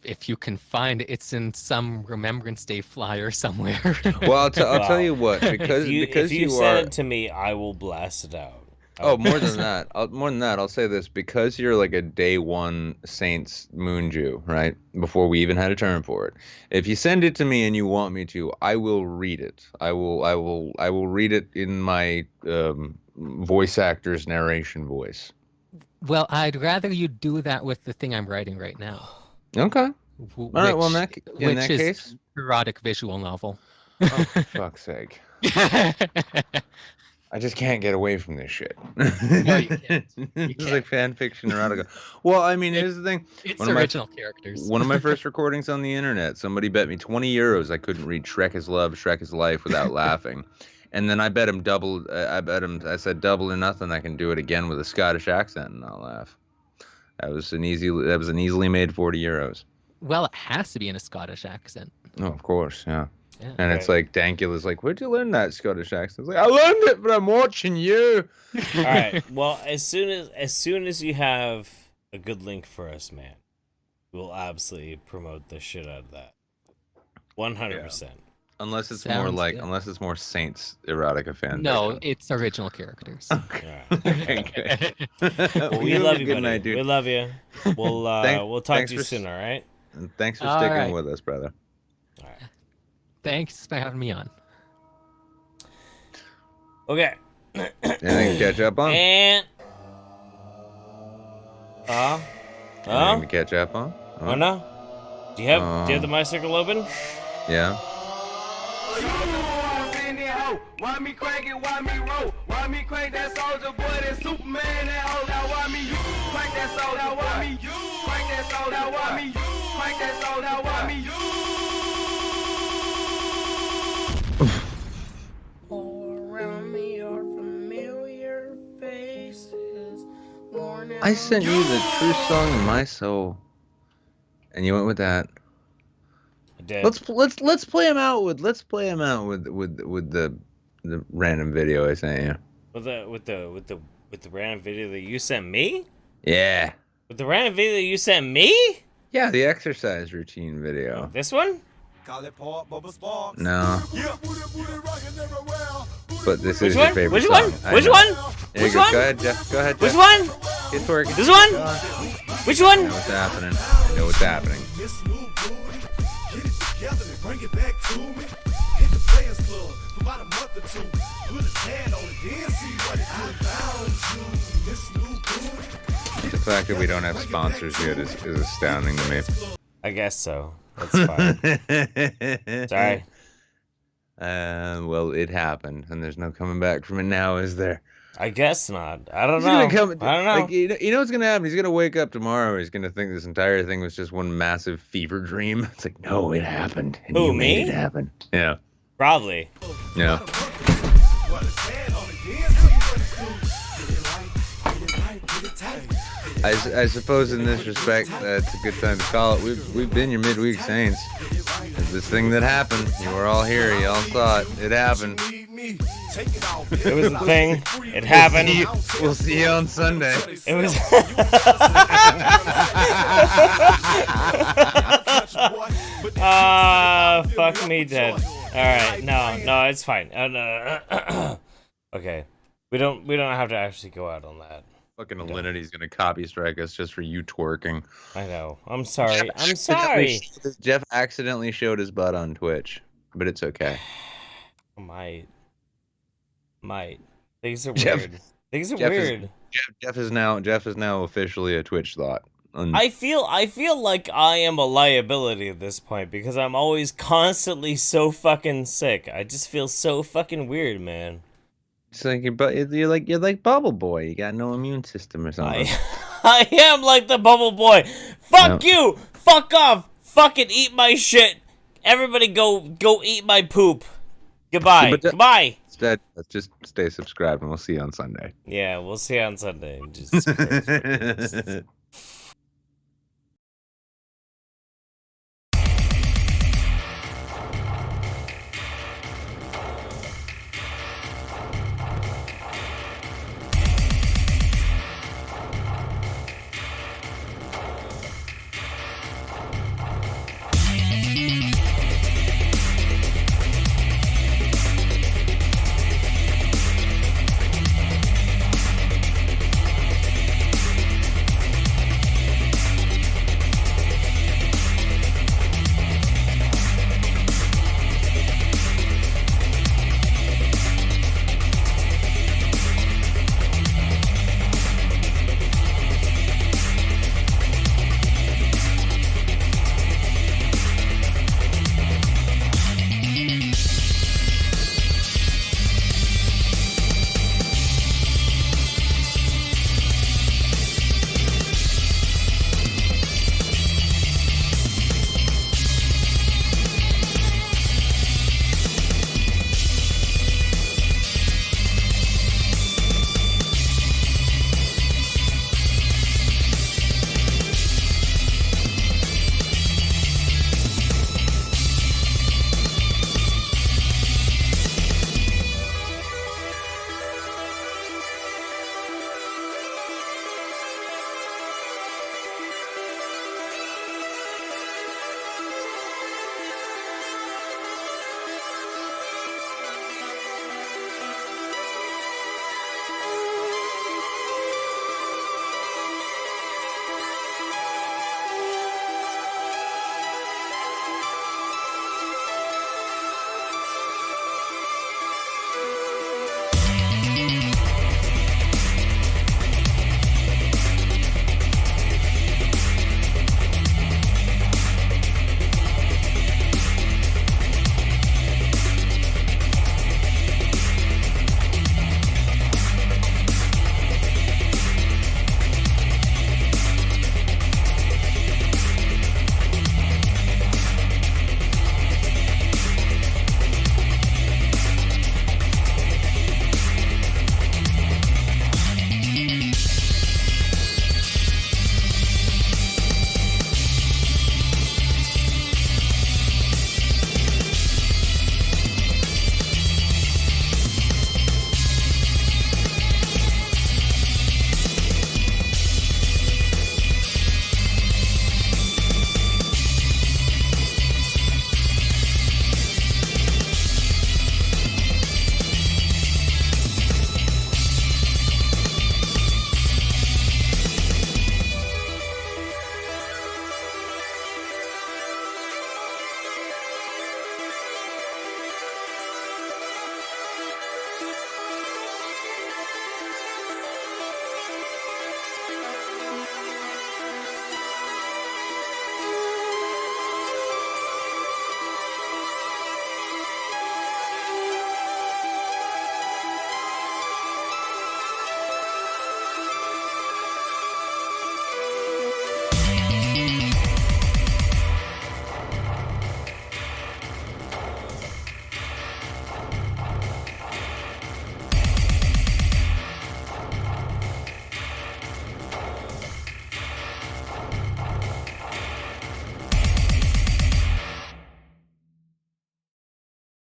S5: If you can find it, it's in some Remembrance Day flyer somewhere.
S2: Well, I'll tell you what, because
S1: if you
S2: you
S1: send
S2: are.
S1: it to me, I will blast it out.
S2: Oh, more than that. I'll say this, because you're like a day one Saints Moon Jew, right? Before we even had a term for it. If you send it to me and you want me to, I will read it. I will read it in my voice actor's narration voice.
S5: Well, I'd rather you do that with the thing I'm writing right now.
S2: Okay.
S5: All
S2: right, well, in that case,
S5: erotic visual novel.
S2: Oh, for fuck's sake. I just can't get away from this shit.
S5: No, you can't.
S2: It's like fan fiction erotica. Well, I mean, here's the thing.
S5: It's
S2: One of my-
S5: original characters.
S2: One of my first recordings on the internet, somebody bet me 20 euros I couldn't read Shrek is Love, Shrek is Life without laughing. And then I bet him double. I said double or nothing. I can do it again with a Scottish accent and I'll laugh. That was an easily made 40 euros.
S5: Well, it has to be in a Scottish accent.
S2: Oh, of course, yeah.
S5: Yeah.
S2: And it's like Dankula's like, where'd you learn that Scottish accent? It's like, I learned it, but I'm watching you.
S1: All right. Well, as soon as you have a good link for us, man, we'll absolutely promote the shit out of that. 100%.
S2: Unless it's
S5: Sounds good.
S2: unless it's more Saints erotica fan.
S5: No, it's original characters.
S1: Yeah.
S2: Okay, good.
S1: Well, we
S2: You have
S1: love
S2: a
S1: you,
S2: good
S1: buddy.
S2: night, dude.
S1: We love you. We'll we'll talk
S2: thanks
S1: to you
S2: for
S1: soon. All right.
S2: And thanks for
S5: All
S2: sticking
S5: right.
S2: with us, brother.
S1: All right.
S5: Thanks for having me on.
S1: Okay.
S2: Anything to catch up on?
S1: And
S2: Anything to catch up on?
S1: oh no. Do you have the my circle open?
S2: Yeah.
S6: Why me crank it, why me roll? Why me crank that soldier boy, that Superman, that hoe? Now why me you crank that soldier, why me you crank that soldier, why me you crank that soldier, why me you?
S7: All around me are familiar faces. Worn
S2: I
S7: out
S2: sent you the true song of my soul, and you went with that.
S1: I did.
S2: Let's play him out with the random video I sent you.
S1: With the random video that you sent me?
S2: Yeah.
S1: With the random video that you sent me?
S2: Yeah, the exercise routine video.
S1: This one?
S6: Call it pop, bubble sparks.
S2: No.
S6: Yeah. Booty, booty, rockin' everywhere. Booty,
S2: but this
S1: Which
S2: is your
S1: one?
S2: favorite
S1: Which
S2: song.
S1: one?
S2: I
S1: Which
S2: know.
S1: one?
S2: There you
S1: Which
S2: go.
S1: one?
S2: Go ahead, Jeff. Go ahead, Jeff.
S1: Which one?
S2: It's working.
S1: This one?
S2: Go on.
S1: Which
S2: I
S1: one?
S2: know what's happening. I know what's happening.
S6: Get it together and bring it back to me. Hit the Players Club for about a month or two. Put a hand on it, then see what it do. Found you, this new booty.
S2: The fact that we don't have sponsors yet is astounding to me.
S1: I guess so. That's fine. Sorry.
S2: Well, it happened, and there's no coming back from it now, is there?
S1: I guess not. I don't
S2: He's
S1: know.
S2: gonna come.
S1: I don't know.
S2: Like, you know what's gonna happen? He's gonna wake up tomorrow. He's gonna think this entire thing was just one massive fever dream. It's like, no, it happened. And
S1: Who,
S2: you
S1: me?
S2: made it happen. Yeah.
S1: Probably.
S2: Yeah.
S6: Put his hand on it, then see what it do. Get it right, get it right, get it tight.
S2: I suppose in this respect, it's a good time to call it. We've been your midweek saints. It's this thing that happened. You were all here. You all saw it. It happened.
S6: Need me, take it off.
S1: It was a thing. It happened.
S2: We'll see you on Sunday.
S1: It was. Fuck me dead. All right, no, it's fine. Okay, we don't have to actually go out on that.
S2: Fucking Alinity's gonna copy strike us just for you twerking.
S1: I know. I'm sorry. I'm sorry.
S2: Jeff accidentally showed his butt on Twitch, but it's okay.
S1: Might. Things are
S2: Jeff-
S1: weird. Things are
S2: Jeff is-
S1: weird.
S2: Jeff is now officially a Twitch thought.
S1: I feel like I am a liability at this point because I'm always constantly so fucking sick. I just feel so fucking weird, man.
S2: It's like you're like Bubble Boy. You got no immune system or something.
S1: I am like the bubble boy. Fuck you. Fuck off. Fucking eat my shit. Everybody go eat my poop. Goodbye. Goodbye.
S2: Instead, let's just stay subscribed and we'll see you on Sunday.
S1: Yeah, we'll see you on Sunday. Jesus Christ.